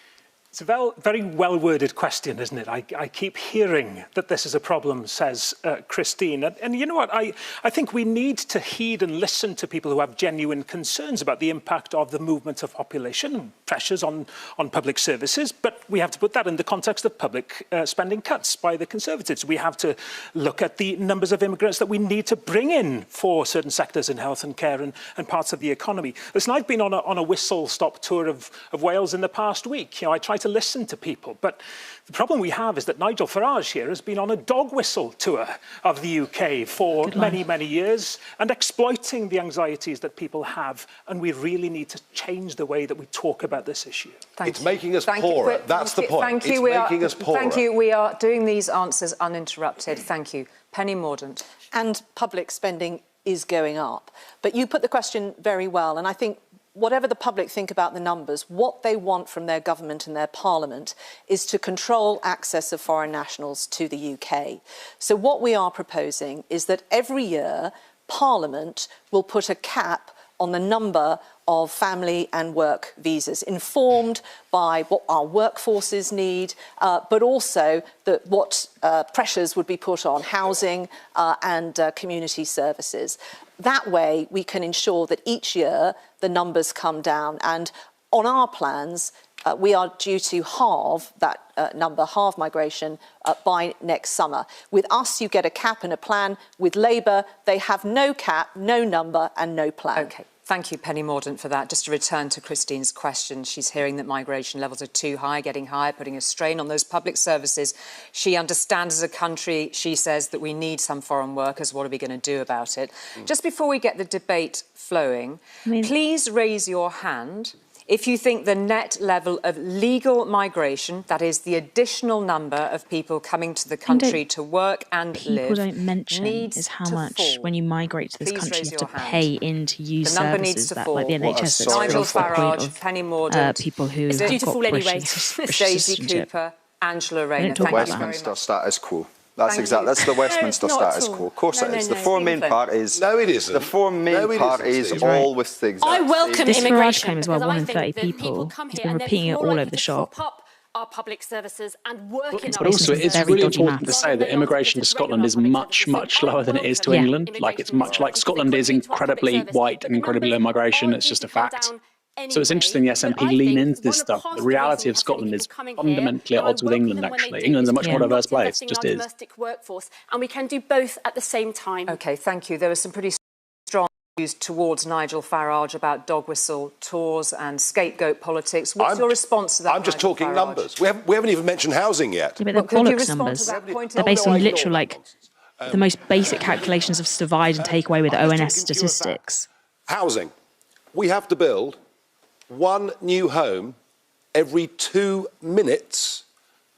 S10: It's a very well-worded question, isn't it? I keep hearing that this is a problem, says Christine. And you know what? I think we need to heed and listen to people who have genuine concerns about the impact of the movement of population and pressures on public services. But we have to put that in the context of public spending cuts by the Conservatives. We have to look at the numbers of immigrants that we need to bring in for certain sectors in health and care and parts of the economy. Listen, I've been on a whistle-stop tour of Wales in the past week. You know, I try to listen to people, but the problem we have is that Nigel Farage here has been on a dog whistle tour of the UK for many years and exploiting the anxieties that people have, and we really need to change the way that we talk about this issue.
S8: It's making us poorer. That's the point.
S3: Thank you.
S8: It's making us poorer.
S3: Thank you. We are doing these answers uninterrupted. Thank you. Penny Mordaunt.
S6: And public spending is going up. But you put the question very well, and I think whatever the public think about the numbers, what they want from their government and their parliament is to control access of foreign nationals to the UK. So what we are proposing is that every year Parliament will put a cap on the number of family and work visas, informed by what our workforces need, but also what pressures would be put on housing and community services. That way, we can ensure that each year the numbers come down. And on our plans, we are due to halve that number, halve migration, by next summer. With us, you get a cap and a plan. With Labour, they have no cap, no number and no plan.
S3: OK. Thank you, Penny Mordaunt, for that. Just to return to Christine's question, she's hearing that migration levels are too high, getting higher, putting a strain on those public services. She understands as a country, she says, that we need some foreign workers. What are we going to do about it? Just before we get the debate flowing, please raise your hand if you think the net level of legal migration, that is the additional number of people coming to the country to work and live,
S1: people don't mention is how much, when you migrate to this country, you have to pay in to use services that, like the NHS, that's
S3: Nigel
S1: free.
S3: Farage, Penny Mordaunt,
S1: people who
S3: it's
S1: have
S3: due to
S1: got
S3: fall anyway.
S1: British
S3: Daisy
S1: citizenship.
S3: Cooper, Angela Rayner. Thank
S9: Westminster status quo. That's exactly. That's the Westminster status quo. Of course it is. The four main parties.
S8: No, it isn't.
S9: The four main parties all with the exact.
S5: I welcome
S1: this
S5: immigration.
S1: Farage claim as well, 1 in 30
S5: people
S1: people.
S5: come
S1: He's
S5: here
S1: been
S5: and
S1: repeating it all over the shop.
S5: Our public services and work in
S2: but also, it's really important to say that immigration to Scotland is much lower than it is to England. Like, it's much like Scotland is incredibly white and incredibly low migration. It's just a fact. So it's interesting the SNP lean into this stuff. The reality of Scotland is fundamentally at odds with England, actually. England's a much more diverse place, it just is.
S5: And we can do both at the same time.
S3: OK, thank you. There was some pretty strong views towards Nigel Farage about dog whistle tours and scapegoat politics. What's your response to that?
S8: I'm just talking numbers. We haven't even mentioned housing yet.
S1: Yeah, but they're bollocks numbers. They're based on literal, like, the most basic calculations of divide and take away with ONS statistics.
S8: Housing. We have to build one new home every 2 minutes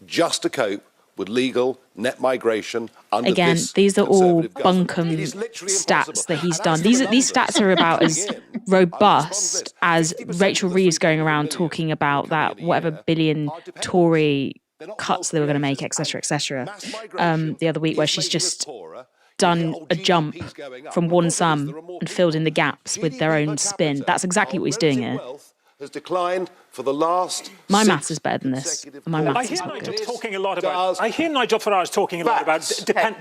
S8: just to cope with legal net migration under
S1: Again,
S8: this
S1: these are all
S8: Conservative government.
S1: bunkum
S8: It is literally
S1: stats
S8: impossible.
S1: that he's
S8: And
S1: done.
S8: as for
S1: These
S8: the
S1: these
S8: numbers,
S1: stats are about as
S8: again,
S1: robust as
S8: 50%
S1: Rachel
S8: of the
S1: Reeves going
S8: 3.4
S1: around
S8: billion
S1: talking about
S8: coming
S1: that
S8: in a
S1: whatever
S8: year
S1: billion
S8: are dependent
S1: Tory
S8: They're not
S1: cuts they were going to make,
S8: wealth
S1: etc., etc.
S8: mass migration
S1: The other week, where
S8: is
S1: she's
S8: making us
S1: just
S8: poorer.
S1: done a
S8: GDP's
S1: jump
S8: going up.
S1: from
S8: Of
S1: one
S8: course it is,
S1: sum
S8: there are more
S1: and filled in the
S8: people.
S1: gaps with their
S8: GDP per
S1: own spin.
S8: capita,
S1: That's exactly
S8: our
S1: what he's doing
S8: relative
S1: here.
S8: wealth has declined for the last
S1: My
S8: 6
S1: maths is better than this.
S8: consecutive
S1: My
S8: quarters.
S1: maths
S10: I
S1: is
S10: hear
S1: not
S10: Nigel
S1: good.
S10: talking a lot about. I hear Nigel Farage talking a lot about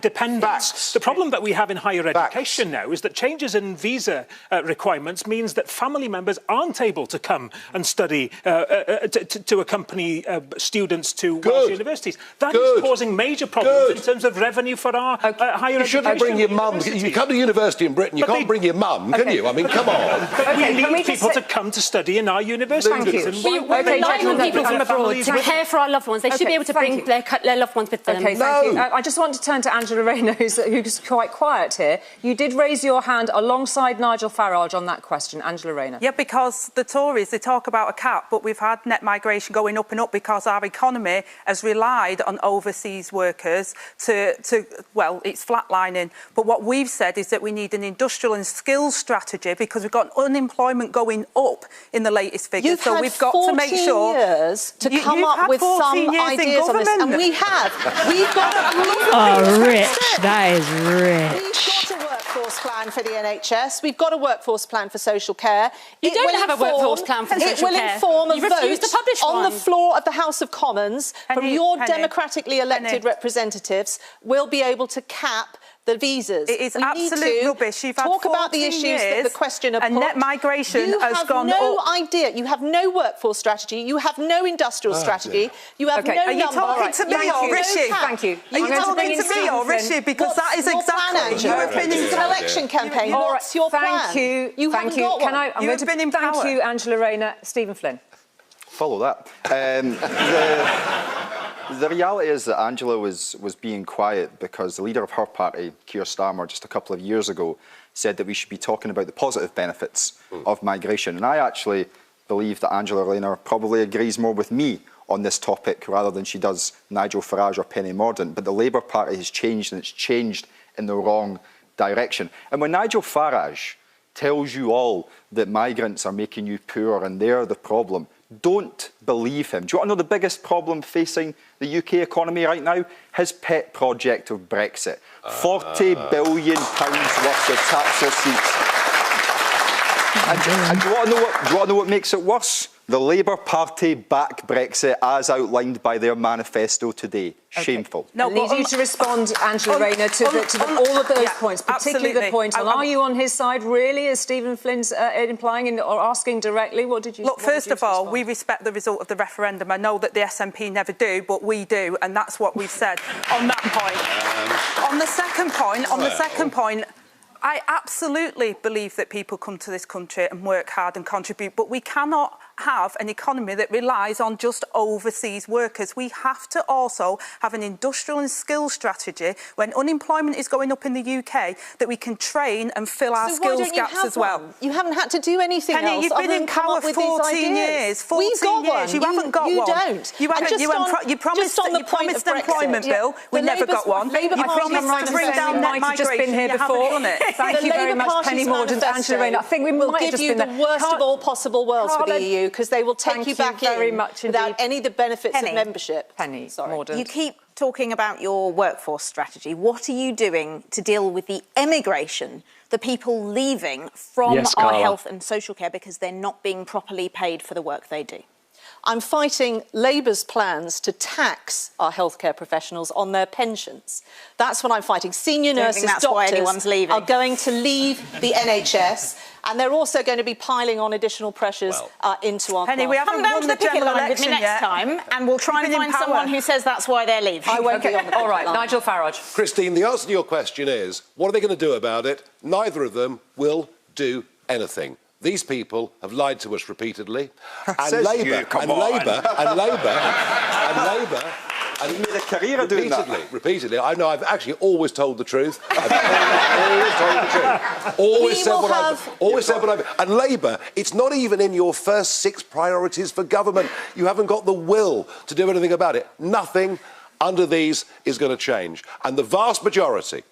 S10: dependence.
S8: Facts.
S10: The problem that we have in higher education now is that changes in visa requirements means that family members aren't able to come and study to accompany students to Welsh universities. That is causing major problems in terms of revenue for our higher education.
S8: You shouldn't bring your mum. You come to university in Britain. You can't bring your mum, can you? I mean, come on.
S10: But we need people to come to study in our universities.
S5: Thank you. We're relying on people from abroad to care for our loved ones. They should be able to bring their loved ones with them.
S3: Okay, thank you. I just want to turn to Angela Rayner, who's quite quiet here. You did raise your hand alongside Nigel Farage on that question. Angela Rayner.
S4: Yeah, because the Tories, they talk about a cap, but we've had net migration going up and up because our economy has relied on overseas workers well, it's flatlining. But what we've said is that we need an industrial and skills strategy because we've got unemployment going up in the latest figures.
S6: You've
S4: so
S6: had
S4: we've got to make sure
S6: years to come up with some ideas on this, and we have. We've got
S1: Oh, rich. That is rich.
S6: We've got a workforce plan for the NHS. We've got a workforce plan for social care.
S5: You don't have a workforce plan for social care.
S6: It will inform a
S5: You refuse
S6: vote
S5: to publish
S6: on
S5: one.
S6: the floor of the House of Commons from your democratically elected representatives. Will be able to cap the visas.
S4: It is absolute rubbish. You've had
S6: talk about the issues that the questioner put.
S4: and net migration has gone up.
S6: You have no idea. You have no workforce strategy. You have no industrial strategy. You have no
S4: Are you talking to me or Rishi?
S3: Thank you.
S4: Are you talking to me or Rishi? Because that is exactly your opinion.
S6: It's an election campaign. What's your plan?
S3: Thank you.
S6: You haven't got one.
S3: I'm going to thank you, Angela Rayner. Stephen Flynn.
S9: Follow that. The reality is that Angela was being quiet because the leader of her party, Keir Starmer, just a couple of years ago, said that we should be talking about the positive benefits of migration. And I actually believe that Angela Rayner probably agrees more with me on this topic rather than she does Nigel Farage or Penny Mordaunt. But the Labour Party has changed, and it's changed in the wrong direction. And when Nigel Farage tells you all that migrants are making you poor and they're the problem, don't believe him. Do you want to know the biggest problem facing the UK economy right now? His pet project of Brexit. £40 billion worth of tax receipts. And do you want to know what makes it worse? The Labour Party back Brexit as outlined by their manifesto today. Shameful.
S3: I need you to respond, Angela Rayner, to all of those points, particularly the point on are you on his side, really, as Stephen Flynn's implying or asking directly? What did you
S4: Look, first of all, we respect the result of the referendum. I know that the SNP never do, but we do, and that's what we've said on that point. On the second point, I absolutely believe that people come to this country and work hard and contribute, but we cannot have an economy that relies on just overseas workers. We have to also have an industrial and skills strategy when unemployment is going up in the UK that we can train and fill our skills gaps as well.
S6: You haven't had to do anything else.
S4: Penny, you've been in power 14 years. 14
S6: We've got
S4: years.
S6: one.
S4: You haven't got one.
S6: You don't.
S4: You haven't. You promised employment bill. We never got one. You promised to bring down net migration.
S3: Just been here before. Thank you very much, Penny Mordaunt, Angela Rayner. I think we might have just been
S6: the worst of all possible worlds for the EU because they will take you back in without any of the benefits of membership.
S3: Penny Mordaunt.
S7: You keep talking about your workforce strategy. What are you doing to deal with the emigration, the people leaving from our health and social care because they're not being properly paid for the work they do?
S6: I'm fighting Labour's plans to tax our healthcare professionals on their pensions. That's what I'm fighting. Senior nurses, doctors are going to leave the NHS, and they're also going to be piling on additional pressures into our
S7: Penny, we haven't won the general election next time, and we'll try and find someone who says that's why they're leaving.
S6: I won't be on the
S3: All right, Nigel Farage.
S8: Christine, the answer to your question is, what are they going to do about it? Neither of them will do anything. These people have lied to us repeatedly, and Labour,
S9: and he made a career doing that.
S8: Repeatedly. I know. I've actually always told the truth. Always told the truth. Always said what I've. And Labour, it's not even in your first 6 priorities for government. You haven't got the will to do anything about it. Nothing. under these is going to change. And the vast majority,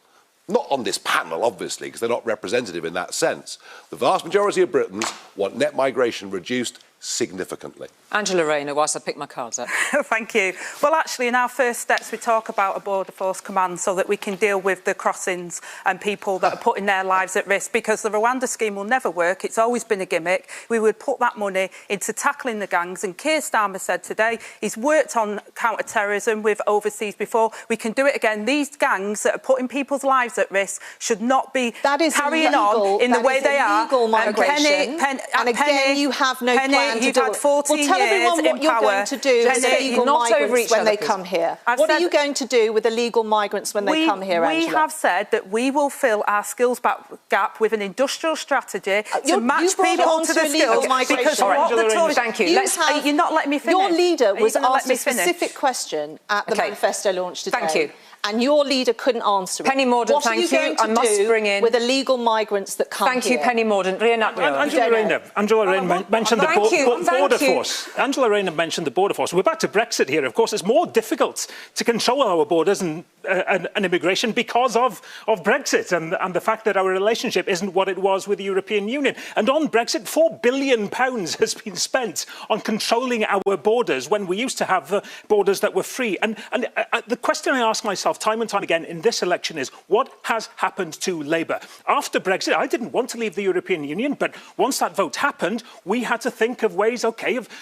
S8: not on this panel, obviously, because they're not representative in that sense, the vast majority of Britons want net migration reduced significantly.
S3: Angela Rayner, whilst I pick my cards up.
S4: Thank you. Well, actually, in our first steps, we talk about a border force command so that we can deal with the crossings and people that are putting their lives at risk, because the Rwanda scheme will never work. It's always been a gimmick. We would put that money into tackling the gangs. And Keir Starmer said today he's worked on counter-terrorism with overseas before. We can do it again. These gangs that are putting people's lives at risk should not be carrying on in the way they are.
S6: Migration. And again, you have no plan to
S4: you've
S6: do
S4: had
S6: it.
S4: 14
S6: well, tell
S4: years
S6: everyone what
S4: in
S6: you're
S4: power.
S6: going to do with illegal migrants when they come here. What are you going to do with illegal migrants when they come here, Angela?
S4: We have said that we will fill our skills gap with an industrial strategy to match people to the skills. Because what the Tories...
S3: Thank you.
S4: You're not letting me finish.
S6: Your leader was asked a specific question at the manifesto launch today.
S3: Thank you.
S6: And your leader couldn't answer it.
S3: Penny Mordaunt, thank you.
S6: What are you going to do with illegal migrants that come here?
S3: Thank you, Penny Mordaunt.
S10: Angela Rayner mentioned the border force. Angela Rayner mentioned the border force. We're back to Brexit here. Of course, it's more difficult to control our borders and immigration because of Brexit and the fact that our relationship isn't what it was with the European Union. And on Brexit, £4 billion has been spent on controlling our borders when we used to have borders that were free. And the question I ask myself time and time again in this election is, what has happened to Labour? After Brexit, I didn't want to leave the European Union, but once that vote happened, we had to think of ways, of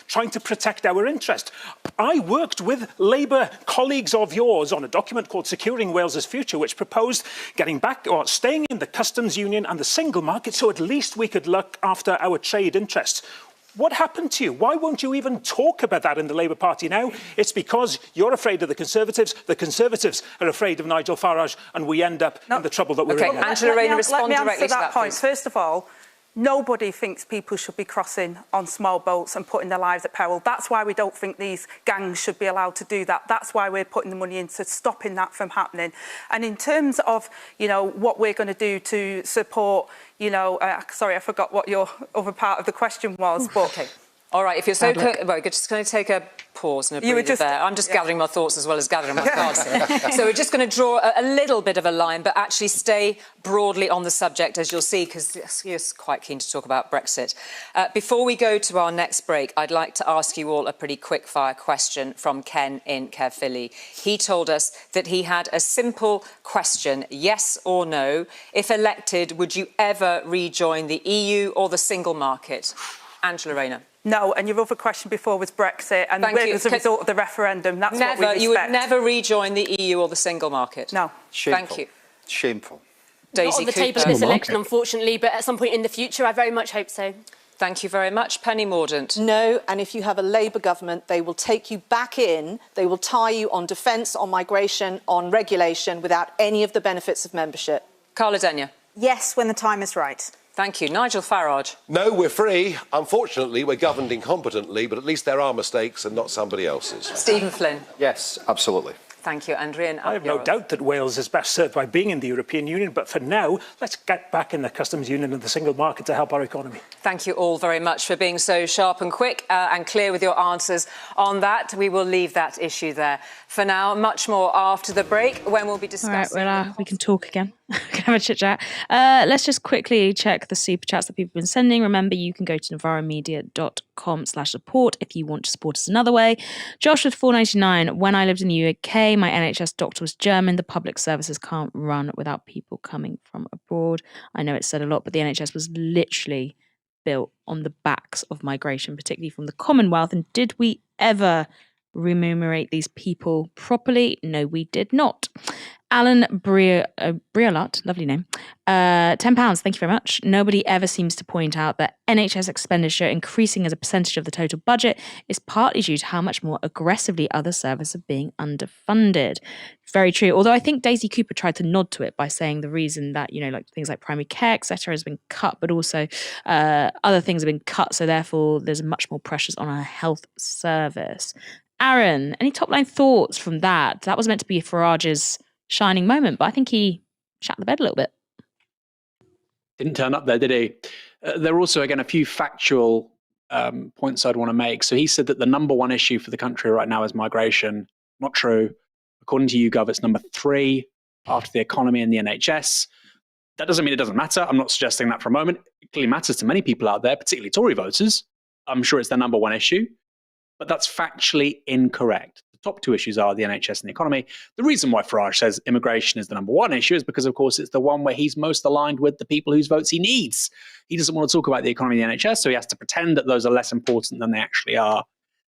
S10: trying to protect our interest. I worked with Labour colleagues of yours on a document called Securing Wales's Future, which proposed getting back or staying in the customs union and the single market so at least we could look after our trade interests. What happened to you? Why won't you even talk about that in the Labour Party now? It's because you're afraid of the Conservatives are afraid of Nigel Farage, and we end up in the trouble that we're in.
S3: Angela Rayner, respond directly to that
S4: point.
S3: Please.
S4: First of all, nobody thinks people should be crossing on small boats and putting their lives at peril. That's why we don't think these gangs should be allowed to do that. That's why we're putting the money into stopping that from happening. And in terms of, what we're going to do to support, sorry, I forgot what your other part of the question was. But
S3: okay. All right, if you're so... Well, just going to take a pause and a breather there. I'm just gathering my thoughts as well as gathering my cards here. So we're just going to draw a little bit of a line, but actually stay broadly on the subject, as you'll see, because you're quite keen to talk about Brexit. Before we go to our next break, I'd like to ask you all a pretty quick-fire question from Ken in Caerphilly. He told us that he had a simple question, yes or no. If elected, would you ever rejoin the EU or the single market? Angela Rayner.
S4: No, and your other question before was Brexit, and as a result of the referendum, that's what we respect.
S3: You would never rejoin the EU or the single market?
S4: No.
S3: Thank you.
S9: Shameful.
S5: Not on the table of this election, unfortunately, but at some point in the future, I very much hope so.
S3: Thank you very much. Penny Mordaunt.
S6: No, and if you have a Labour government, they will take you back in, they will tie you on defence, on migration, on regulation, without any of the benefits of membership.
S3: Carla Denyer.
S7: Yes, when the time is right.
S3: Thank you. Nigel Farage.
S8: No, we're free. Unfortunately, we're governed incompetently, but at least there are mistakes and not somebody else's.
S3: Stephen Flynn.
S9: Yes, absolutely.
S3: Thank you, Andrea.
S10: I have no doubt that Wales is best served by being in the European Union, but for now, let's get back in the customs union and the single market to help our economy.
S3: Thank you all very much for being so sharp and quick and clear with your answers on that. We will leave that issue there. For now, much more after the break, when we'll be discussing...
S1: All right, well, we can talk again. We can have a chit-chat. Let's just quickly check the super chats that people have been sending. Remember, you can go to novaramedia.com/support if you want to support us another way. Josh with $4.99. When I lived in the UK, my NHS doctor was German. The public services can't run without people coming from abroad. I know it's said a lot, but the NHS was literally built on the backs of migration, particularly from the Commonwealth. And did we ever remunerate these people properly? No, we did not. Alan Brialat, lovely name, £10, thank you very much. Nobody ever seems to point out that NHS expenditure increasing as a percentage of the total budget is partly due to how much more aggressively other services are being underfunded. Very true. Although I think Daisy Cooper tried to nod to it by saying the reason that, like things like primary care, etc., has been cut, but also other things have been cut. So therefore, there's much more pressures on our health service. Aaron, any top line thoughts from that? That was meant to be Farage's shining moment, but I think he shat the bed a little bit.
S2: Didn't turn up there, did he? There are also, again, a few factual points I'd want to make. So he said that the number one issue for the country right now is migration. Not true. According to YouGov, it's number 3 after the economy and the NHS. That doesn't mean it doesn't matter. I'm not suggesting that for a moment. It clearly matters to many people out there, particularly Tory voters. I'm sure it's their number 1 issue, but that's factually incorrect. The top 2 issues are the NHS and the economy. The reason why Farage says immigration is the number 1 issue is because, of course, it's the one where he's most aligned with the people whose votes he needs. He doesn't want to talk about the economy and the NHS, so he has to pretend that those are less important than they actually are.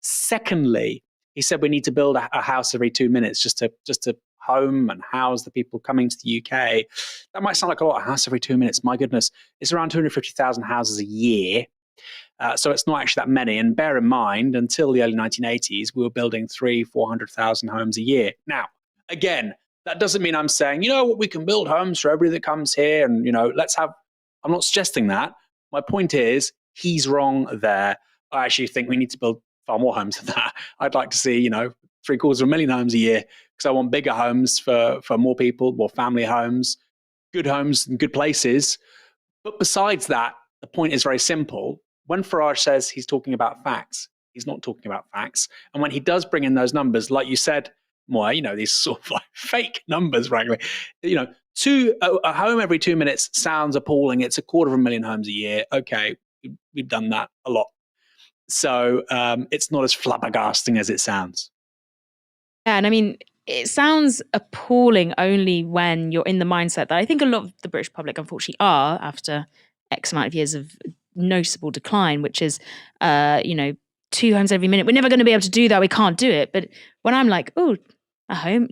S2: Secondly, he said we need to build a house every 2 minutes just to home and house the people coming to the UK. That might sound like a lot, a house every 2 minutes. My goodness, it's around 250,000 houses a year. So it's not actually that many. And bear in mind, until the early 1980s, we were building 300,000-400,000 homes a year. Now, again, that doesn't mean I'm saying, you know what, we can build homes for everybody that comes here and, you know, I'm not suggesting that. My point is, he's wrong there. I actually think we need to build far more homes than that. I'd like to see, 750,000 homes a year, because I want bigger homes for more people, more family homes and good places. But besides that, the point is very simple. When Farage says he's talking about facts, he's not talking about facts. And when he does bring in those numbers, like you said, Moya, these sort of like fake numbers, frankly, a home every 2 minutes sounds appalling. It's 250,000 homes a year. Okay, we've done that a lot. So it's not as flabbergasting as it sounds.
S1: Yeah, and I mean, it sounds appalling only when you're in the mindset that I think a lot of the British public, unfortunately, are after X amount of years of noticeable decline, which is, 2 homes every minute. We're never going to be able to do that. We can't do it. But when I'm like, oh, a home,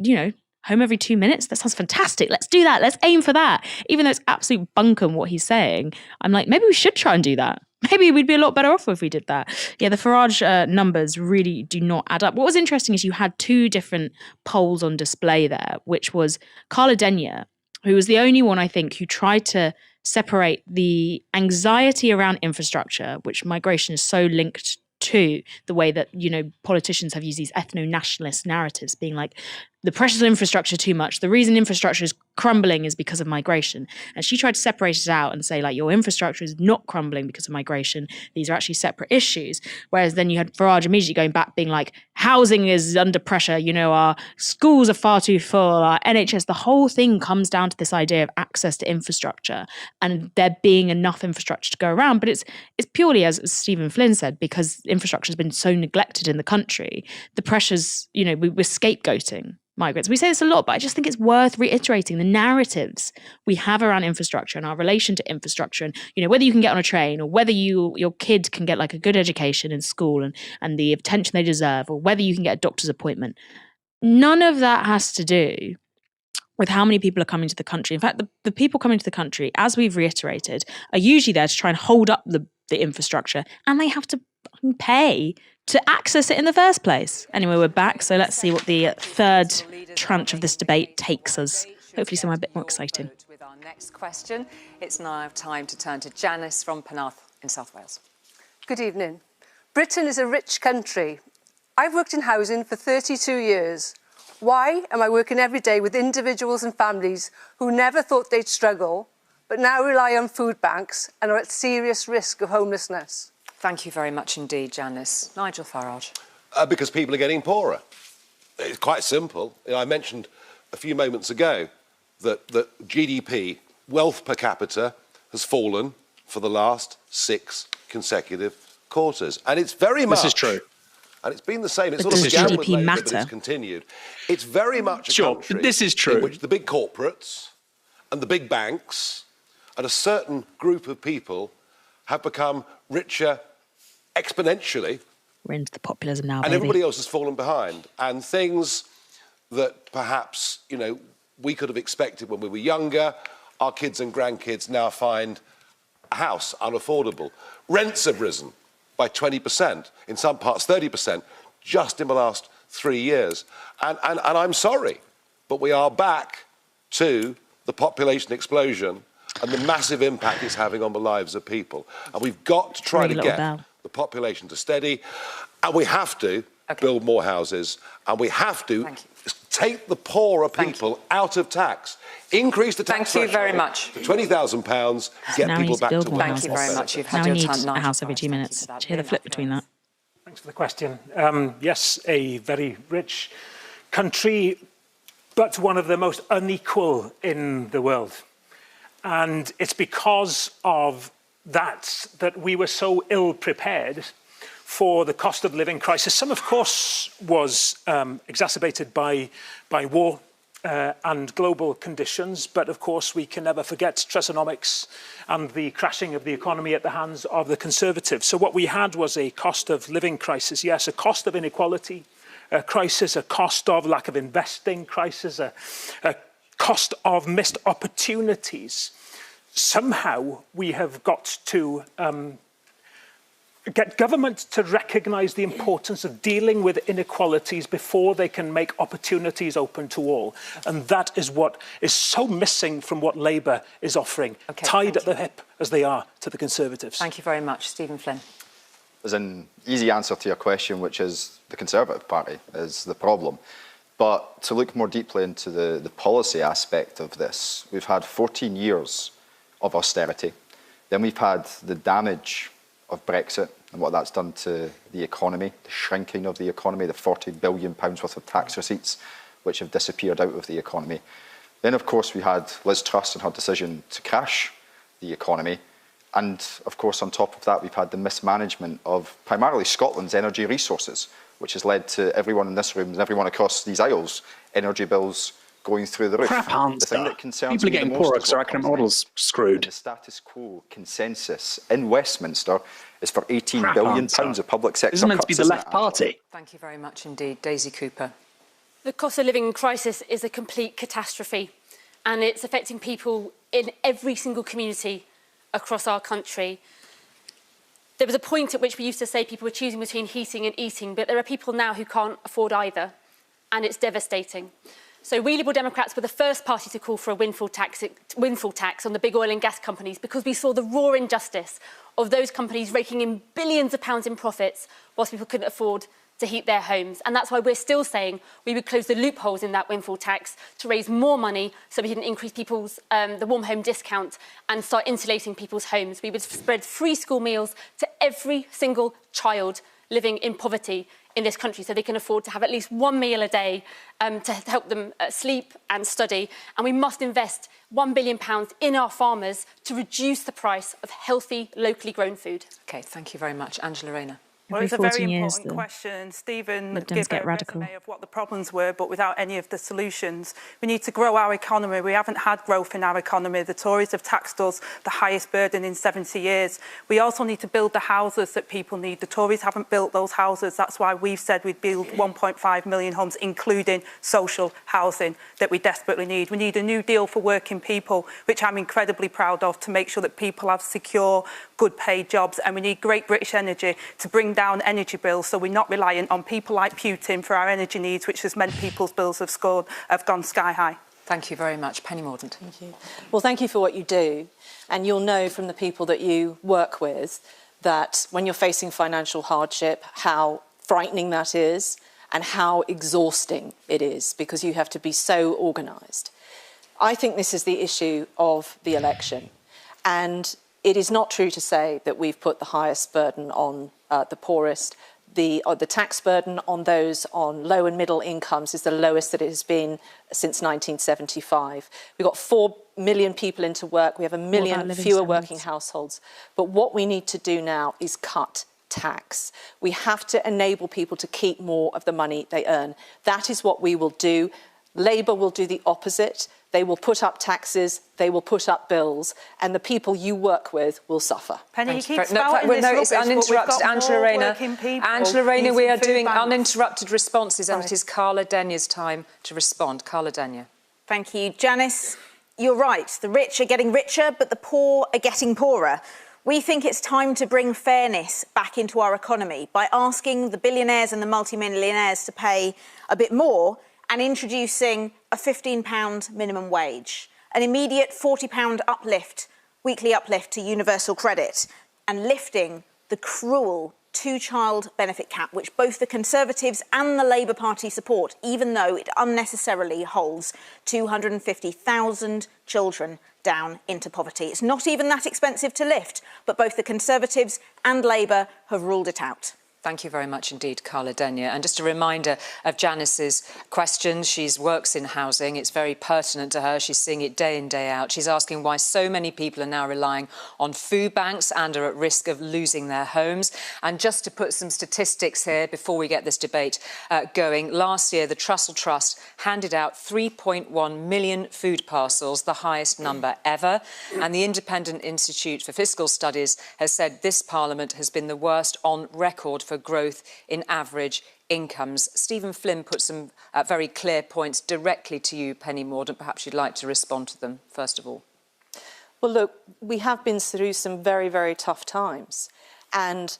S1: home every 2 minutes, that sounds fantastic. Let's do that. Let's aim for that. Even though it's absolute bunkum what he's saying, I'm like, maybe we should try and do that. Maybe we'd be a lot better off if we did that. Yeah, the Farage numbers really do not add up. What was interesting is you had 2 different polls on display there, which was Carla Denyer, who was the only one, I think, who tried to separate the anxiety around infrastructure, which migration is so linked to the way that, politicians have used these ethno-nationalist narratives, being like, the pressures on infrastructure too much. The reason infrastructure is crumbling is because of migration. And she tried to separate it out and say, like, your infrastructure is not crumbling because of migration. These are actually separate issues. Whereas then you had Farage immediately going back being like, housing is under pressure. Our schools are far too full. Our NHS, the whole thing comes down to this idea of access to infrastructure and there being enough infrastructure to go around. But it's purely, as Stephen Flynn said, because infrastructure has been so neglected in the country, the pressures, we're scapegoating migrants. We say this a lot, but I just think it's worth reiterating the narratives we have around infrastructure and our relation to infrastructure, and whether you can get on a train or whether your kid can get like a good education in school and the attention they deserve, or whether you can get a doctor's appointment. None of that has to do with how many people are coming to the country. In fact, the people coming to the country, as we've reiterated, are usually there to try and hold up the infrastructure, and they have to pay to access it in the first place. Anyway, we're back, so let's see what the third tranche of this debate takes us. Hopefully somewhere a bit more exciting.
S3: With our next question, it's now time to turn to Janice from Penarth in South Wales.
S14: Good evening. Britain is a rich country. I've worked in housing for 32 years. Why am I working every day with individuals and families who never thought they'd struggle, but now rely on food banks and are at serious risk of homelessness?
S3: Thank you very much indeed, Janice. Nigel Farage.
S8: Because people are getting poorer. It's quite simple. I mentioned a few moments ago that GDP, wealth per capita, has fallen for the last 6 consecutive quarters. And it's very much...
S2: This is true.
S8: And it's been the same. It's
S1: But
S8: sort of
S1: does
S8: began with
S1: GDP
S8: Labour,
S1: matter?
S8: but it's continued. It's very much a
S2: Sure,
S8: country
S2: but this is true.
S8: in which the big corporates and the big banks and a certain group of people have become richer exponentially.
S1: We're into the populism now,
S8: and
S1: baby.
S8: everybody else has fallen behind. And things that perhaps, we could have expected when we were younger, our kids and grandkids now find a house unaffordable. Rents have risen by 20%, in some parts 30%, just in the last 3 years. And I'm sorry, but we are back to the population explosion and the massive impact it's having on the lives of people. And we've got to try to get the population to steady, and we have to build more houses, and we have to take the poorer people out of tax, increase the tax
S3: Thank you very much.
S8: to £20,000, get
S1: Now we
S8: people
S1: need to
S8: back to
S1: build more
S8: work.
S3: Thank you very much. You've had
S1: Now
S3: your
S1: we need
S3: time.
S1: a house every 2 minutes. Do you hear the flip between that?
S10: Thanks for the question. Yes, a very rich country. but one of the most unequal in the world. And it's because of that we were so ill prepared for the cost of living crisis. Some, of course, was exacerbated by war and global conditions, but of course we can never forget Tresonomics and the crashing of the economy at the hands of the Conservatives. So what we had was a cost of living crisis, yes, a cost of inequality crisis, a cost of lack of investing crisis, a cost of missed opportunities. Somehow we have got to get government to recognise the importance of dealing with inequalities before they can make opportunities open to all. And that is what is so missing from what Labour is offering, tied at the hip as they are to the Conservatives.
S3: Thank you very much. Stephen Flynn.
S9: There's an easy answer to your question, which is the Conservative Party is the problem. But to look more deeply into the policy aspect of this, we've had 14 years of austerity. Then we've had the damage of Brexit and what that's done to the economy, the shrinking of the economy, the £40 billion worth of tax receipts which have disappeared out of the economy. Then, of course, we had Liz Truss and her decision to crash the economy. And, of course, on top of that, we've had the mismanagement of primarily Scotland's energy resources, which has led to everyone in this room and everyone across these aisles, energy bills going through the roof.
S2: Crap answer.
S9: The thing that concerns
S2: People are getting
S9: me the most
S2: poorer
S9: is
S2: because our
S9: what
S2: economic
S9: comes
S2: model's
S9: next.
S2: screwed.
S9: And the status quo consensus in Westminster is for £18
S2: Crap
S9: billion
S2: answer.
S9: of public sector
S2: This is meant to be
S9: cuts,
S2: the
S9: isn't
S2: left
S9: it?
S2: party.
S3: Thank you very much indeed. Daisy Cooper.
S5: The cost of living crisis is a complete catastrophe, and it's affecting people in every single community across our country. There was a point at which we used to say people were choosing between heating and eating, but there are people now who can't afford either, and it's devastating. So we Liberal Democrats were the first party to call for a windfall tax on the big oil and gas companies because we saw the raw injustice of those companies raking in billions of pounds in profits whilst people couldn't afford to heat their homes. And that's why we're still saying we would close the loopholes in that windfall tax to raise more money so we can increase people's the warm home discount and start insulating people's homes. We would spread free school meals to every single child living in poverty in this country so they can afford to have at least one meal a day to help them sleep and study. And we must invest £1 billion in our farmers to reduce the price of healthy, locally grown food.
S3: OK, thank you very much. Angela Rayner.
S4: Well, it's a very important question. Stephen gave a resume of what the problems were, but without any of the solutions. We need to grow our economy. We haven't had growth in our economy. The Tories have taxed us the highest burden in 70 years. We also need to build the houses that people need. The Tories haven't built those houses. That's why we've said we'd build 1.5 million homes, including social housing that we desperately need. We need a new deal for working people, which I'm incredibly proud of, to make sure that people have secure, good paid jobs. And we need Great British Energy to bring down energy bills so we're not reliant on people like Putin for our energy needs, which has meant people's bills have gone sky high.
S3: Thank you very much. Penny Mordaunt.
S6: Thank you. Well, thank you for what you do. And you'll know from the people that you work with that when you're facing financial hardship, how frightening that is and how exhausting it is because you have to be so organised. I think this is the issue of the election. And it is not true to say that we've put the highest burden on the poorest. The tax burden on those on low and middle incomes is the lowest that it has been since 1975. We've got 4 million people into work. We have 1 million fewer working households. But what we need to do now is cut tax. We have to enable people to keep more of the money they earn. That is what we will do. Labour will do the opposite. They will put up taxes, they will put up bills, and the people you work with will suffer.
S4: Penny, you keep
S3: it's uninterrupted. Angela Rayner. Angela Rayner, we are doing uninterrupted responses, and it is Carla Denya's time to respond. Carla Denya.
S7: Thank you. Janice, you're right. The rich are getting richer, but the poor are getting poorer. We think it's time to bring fairness back into our economy by asking the billionaires and the multimillionaires to pay a bit more and introducing a £15 minimum wage, an immediate £40 uplift, weekly uplift to universal credit, and lifting the cruel two-child benefit cap, which both the Conservatives and the Labour Party support, even though it unnecessarily holds 250,000 children down into poverty. It's not even that expensive to lift, but both the Conservatives and Labour have ruled it out.
S3: Thank you very much indeed, Carla Denyer. And just a reminder of Janice's questions. She works in housing. It's very pertinent to her. She's seeing it day in, day out. She's asking why so many people are now relying on food banks and are at risk of losing their homes. And just to put some statistics here before we get this debate going, last year the Trussell Trust handed out 3.1 million food parcels, the highest number ever. And the Independent Institute for Fiscal Studies has said this Parliament has been the worst on record for growth in average incomes. Stephen Flynn put some very clear points directly to you, Penny Mordaunt. Perhaps you'd like to respond to them, first of all.
S6: Well, look, we have been through some very, very tough times, and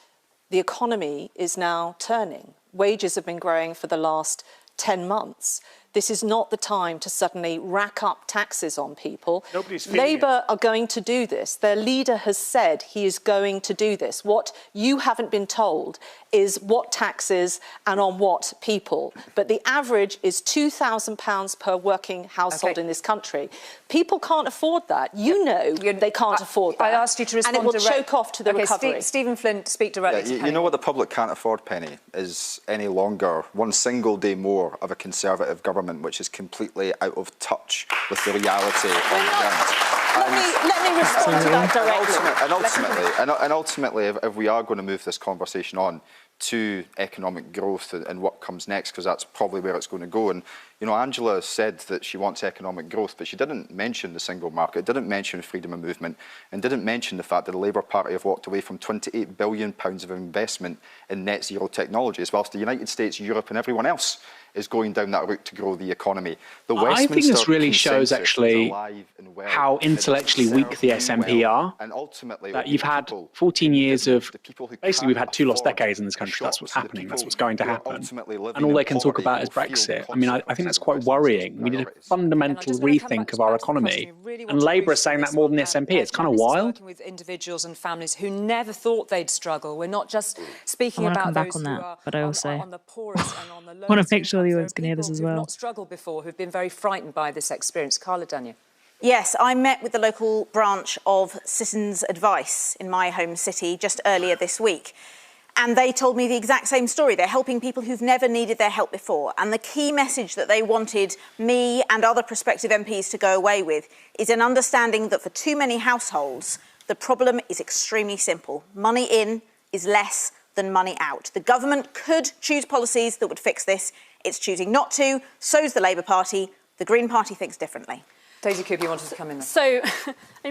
S6: the economy is now turning. Wages have been growing for the last 10 months. This is not the time to suddenly rack up taxes on people. Labour are going to do this. Their leader has said he is going to do this. What you haven't been told is what taxes and on what people. But the average is £2,000 per working household in this country. People can't afford that. You know they can't afford that.
S3: I asked you to respond.
S6: And it will choke off to the recovery.
S3: Stephen Flynn, speak directly to Penny.
S12: You know what the public can't afford, Penny, is any longer one single day more of a Conservative government which is completely out of touch with the reality on the ground.
S6: Let me respond to that directly.
S12: And ultimately, if we are going to move this conversation on to economic growth and what comes next, because that's probably where it's going to go. And, you know, Angela said that she wants economic growth, but she didn't mention the single market, didn't mention freedom of movement, and didn't mention the fact that the Labour Party have walked away from £28 billion of investment in net zero technologies, whilst the United States, Europe and everyone else is going down that route to grow the economy.
S2: I think this really shows actually how intellectually weak the SNP are.
S12: And ultimately,
S2: that you've had 14 years of, basically we've had 2 lost decades in this country. That's what's happening. That's what's going to happen. And all they can talk about is Brexit. I mean, I think that's quite worrying. We need a fundamental rethink of our economy. And Labour is saying that more than the SNP. It's kind of wild.
S3: With individuals and families who never thought they'd struggle. We're not just speaking about those who are on the poorest and on the lowest.
S1: I want to make sure the audience can hear this as well.
S3: Who've not struggled before, who've been very frightened by this experience. Carla Denyer.
S7: Yes, I met with the local branch of Citizens Advice in my home city just earlier this week. And they told me the exact same story. They're helping people who've never needed their help before. And the key message that they wanted me and other prospective MPs to go away with is an understanding that for too many households, the problem is extremely simple. Money in is less than money out. The government could choose policies that would fix this. It's choosing not to. So's the Labour Party. The Green Party thinks differently.
S3: Daisy Cooper, you wanted to come in there.
S5: So,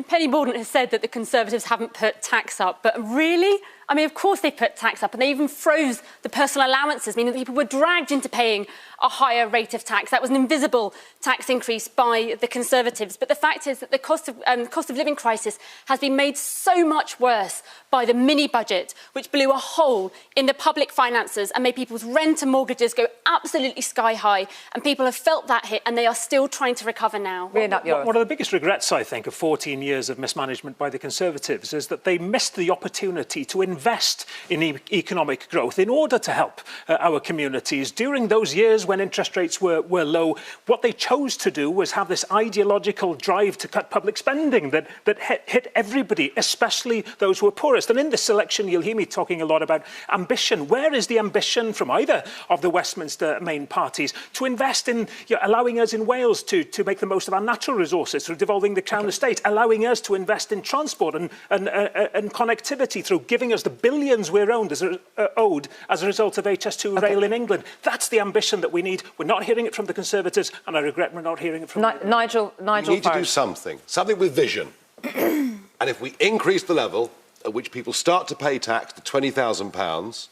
S5: Penny Mordaunt has said that the Conservatives haven't put tax up, but really? I mean, of course they put tax up, and they even froze the personal allowances, meaning that people were dragged into paying a higher rate of tax. That was an invisible tax increase by the Conservatives. But the fact is that the cost of living crisis has been made so much worse by the mini-budget, which blew a hole in the public finances and made people's rent and mortgages go absolutely sky high. And people have felt that hit, and they are still trying to recover now.
S10: One of the biggest regrets, I think, of 14 years of mismanagement by the Conservatives is that they missed the opportunity to invest in economic growth in order to help our communities. During those years when interest rates were low, what they chose to do was have this ideological drive to cut public spending that hit everybody, especially those who are poorest. And in this election, you'll hear me talking a lot about ambition. Where is the ambition from either of the Westminster main parties to invest in allowing us in Wales to make the most of our natural resources through devolving the Crown Estate, allowing us to invest in transport and connectivity through giving us the billions we're owed as a result of HS2 rail in England. That's the ambition that we need. We're not hearing it from the Conservatives, and I regret we're not hearing it from
S3: Nigel.
S8: We need to do something with vision. And if we increase the level at which people start to pay tax to £20,000,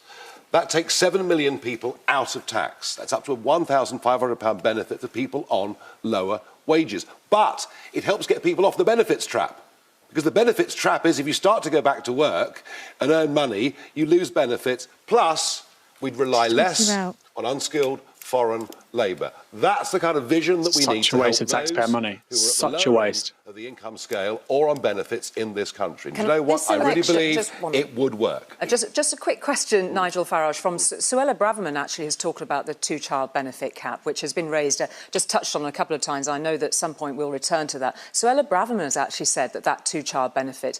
S8: that takes 7 million people out of tax. That's up to a £1,500 benefit for people on lower wages. But it helps get people off the benefits trap. Because the benefits trap is if you start to go back to work and earn money, you lose benefits. Plus, we'd rely less on unskilled foreign Labour. That's the kind of vision that we need to
S2: Such a waste
S8: help
S2: of taxpayer
S8: those
S2: money.
S8: who are at
S2: Such
S8: the
S2: a
S8: lower
S2: waste.
S8: end of the income scale or on benefits in this country. And do
S3: Can
S8: you know what?
S3: this
S8: I really
S3: election-
S8: believe
S3: just one-
S8: it would work.
S3: Just a quick question, Nigel Farage, from Suella Braverman actually has talked about the two-child benefit cap, which has been raised, just touched on a couple of times. I know that at some point we'll return to that. Suella Braverman has actually said that that two-child benefit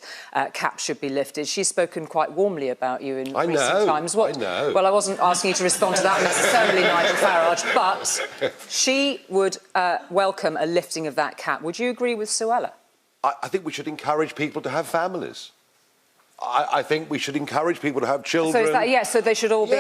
S3: cap should be lifted. She's spoken quite warmly about you in recent times.
S8: I know.
S3: Well, I wasn't asking you to respond to that necessarily, Nigel Farage, but she would welcome a lifting of that cap. Would you agree with Suella?
S8: I think we should encourage people to have families. I think we should encourage people to have children.
S3: So is that, yes, so they should all be,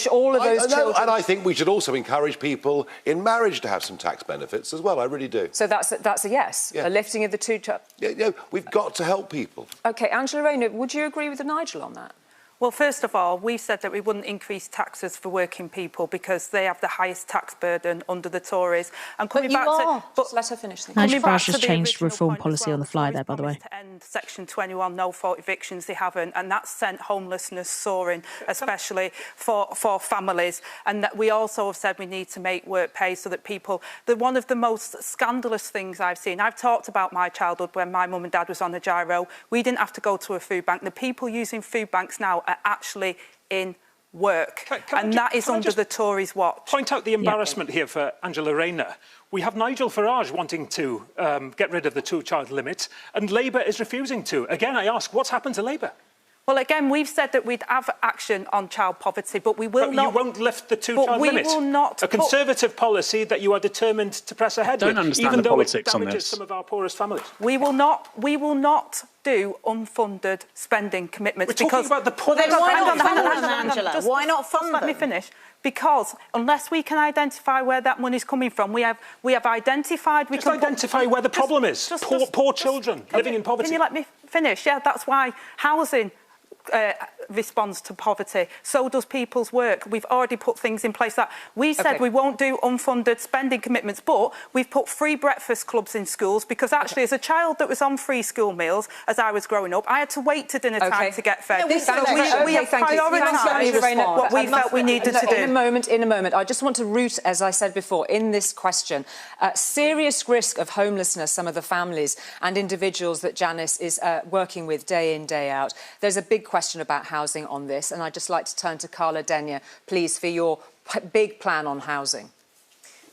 S3: all of those children...
S8: And I think we should also encourage people in marriage to have some tax benefits as well, I really do.
S3: So that's a yes, a lifting of the two-child...
S8: Yeah, we've got to help people.
S3: OK, Angela Rayner, would you agree with Nigel on that?
S4: Well, first of all, we said that we wouldn't increase taxes for working people because they have the highest tax burden under the Tories. And coming back to...
S3: But let her finish.
S1: Nigel Farage has changed reform policy on the fly there, by the way.
S4: To end Section 21 no-fault evictions, they haven't, and that's sent homelessness soaring, especially for families. And that we also have said we need to make work pay so that people... One of the most scandalous things I've seen, I've talked about my childhood when my mum and dad was on a gyro. We didn't have to go to a food bank. The people using food banks now are actually in work, and that is under the Tories' watch.
S10: Point out the embarrassment here for Angela Rayner. We have Nigel Farage wanting to get rid of the two-child limit, and Labour is refusing to. Again, I ask, what's happened to Labour?
S4: Well, again, we've said that we'd have action on child poverty, but we will not...
S10: you won't lift the two-child limit?
S4: We will not...
S10: A Conservative policy that you are determined to press ahead with,
S2: don't understand
S10: even
S2: the
S10: though
S2: politics
S10: it
S2: on
S10: damages
S2: this.
S10: some of our poorest families.
S4: We will not do unfunded spending commitments.
S10: We're talking about the poor.
S7: Well, then why
S4: Hang
S7: not
S4: on,
S7: fund
S4: hang on,
S7: them,
S4: hang on.
S7: Angela?
S4: Just
S7: Why not fund
S4: let
S7: them?
S4: me finish. Because unless we can identify where that money's coming from, we have identified...
S10: Just identify where the problem is. Poor children living in poverty.
S4: Can you let me finish? Yeah, that's why housing... responds to poverty. So does people's work. We've already put things in place that we said we won't do unfunded spending commitments, but we've put free breakfast clubs in schools because actually as a child that was on free school meals as I was growing up, I had to wait to dinner time to get fed.
S3: We have prioritised
S4: what we felt we needed to do.
S3: In a moment. I just want to root, as I said before, in this question, serious risk of homelessness, some of the families and individuals that Janice is working with day in, day out. There's a big question about housing on this, and I'd just like to turn to Carla Denyer, please, for your big plan on housing.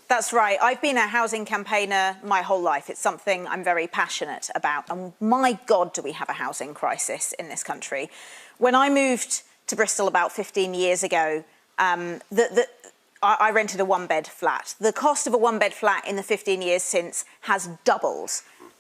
S7: That's right. I've been a housing campaigner my whole life. It's something I'm very passionate about. And my God, do we have a housing crisis in this country. When I moved to Bristol about 15 years ago, I rented a one-bed flat. The cost of a one-bed flat in the 15 years since has doubled.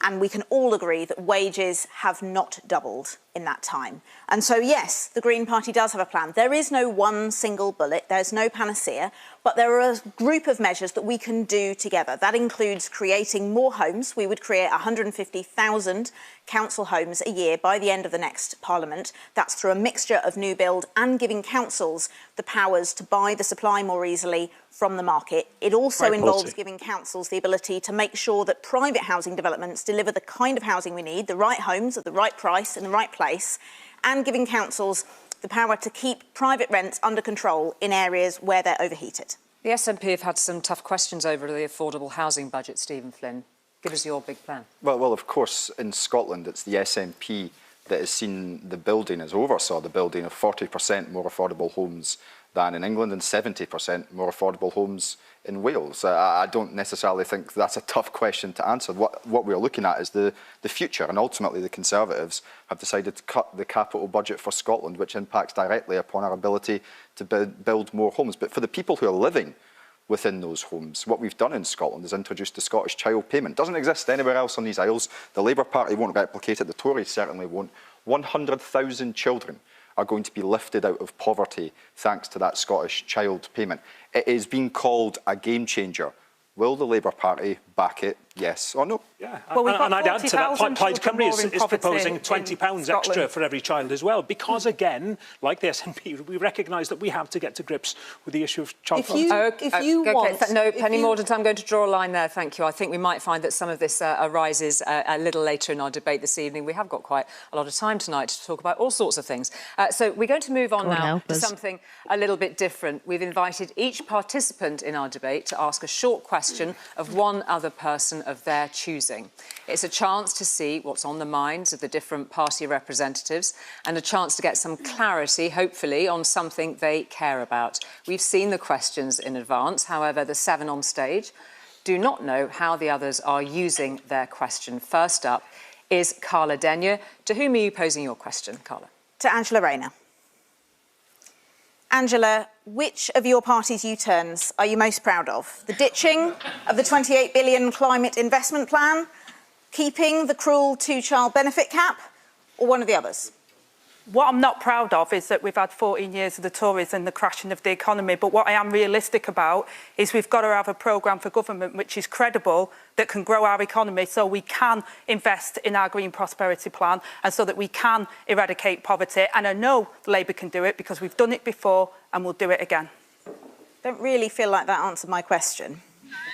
S7: And we can all agree that wages have not doubled in that time. And so, yes, the Green Party does have a plan. There is no one single bullet, there's no panacea, but there are a group of measures that we can do together. That includes creating more homes. We would create 150,000 council homes a year by the end of the next Parliament. That's through a mixture of new build and giving councils the powers to buy the supply more easily from the market. It also involves giving councils the ability to make sure that private housing developments deliver the kind of housing we need, the right homes at the right price in the right place, and giving councils the power to keep private rents under control in areas where they're overheated.
S3: The SNP have had some tough questions over the affordable housing budget, Stephen Flynn. Give us your big plan.
S9: Well, of course, in Scotland, it's the SNP that has seen the building, has oversaw the building of 40% more affordable homes than in England and 70% more affordable homes in Wales. I don't necessarily think that's a tough question to answer. What we're looking at is the future, and ultimately the Conservatives have decided to cut the capital budget for Scotland, which impacts directly upon our ability to build more homes. But for the people who are living within those homes, what we've done in Scotland is introduced the Scottish Child Payment. It doesn't exist anywhere else on these isles. The Labour Party won't replicate it. The Tories certainly won't. 100,000 children are going to be lifted out of poverty thanks to that Scottish Child Payment. It is being called a game changer. Will the Labour Party back it?
S12: Yes or no?
S10: Yeah,
S4: Well, we've got
S10: and I'd add to that,
S4: 40,000
S10: Plaid
S4: children
S10: Cymru
S4: more in
S10: is proposing
S4: poverty
S10: £20
S4: in
S10: extra
S4: Scotland.
S10: for every child as well, because again, like the SNP, we recognise that we have to get to grips with the issue of child poverty.
S3: No, Penny Mordaunt, I'm going to draw a line there, thank you. I think we might find that some of this arises a little later in our debate this evening. We have got quite a lot of time tonight to talk about all sorts of things. So we're going to move on now to something a little bit different. We've invited each participant in our debate to ask a short question of one other person of their choosing. It's a chance to see what's on the minds of the different party representatives and a chance to get some clarity, hopefully, on something they care about. We've seen the questions in advance. However, the 7 on stage do not know how the others are using their question. First up is Carla Denyer. To whom are you posing your question, Carla?
S7: To Angela Rayner. Angela, which of your party's U-turns are you most proud of? The ditching of the £28 billion climate investment plan, keeping the cruel 2-child benefit cap, or one of the others?
S4: What I'm not proud of is that we've had 14 years of the Tories and the crashing of the economy. But what I am realistic about is we've got to have a programme for government which is credible, that can grow our economy so we can invest in our green prosperity plan and so that we can eradicate poverty. And I know Labour can do it because we've done it before and we'll do it again.
S7: Don't really feel like that answered my question.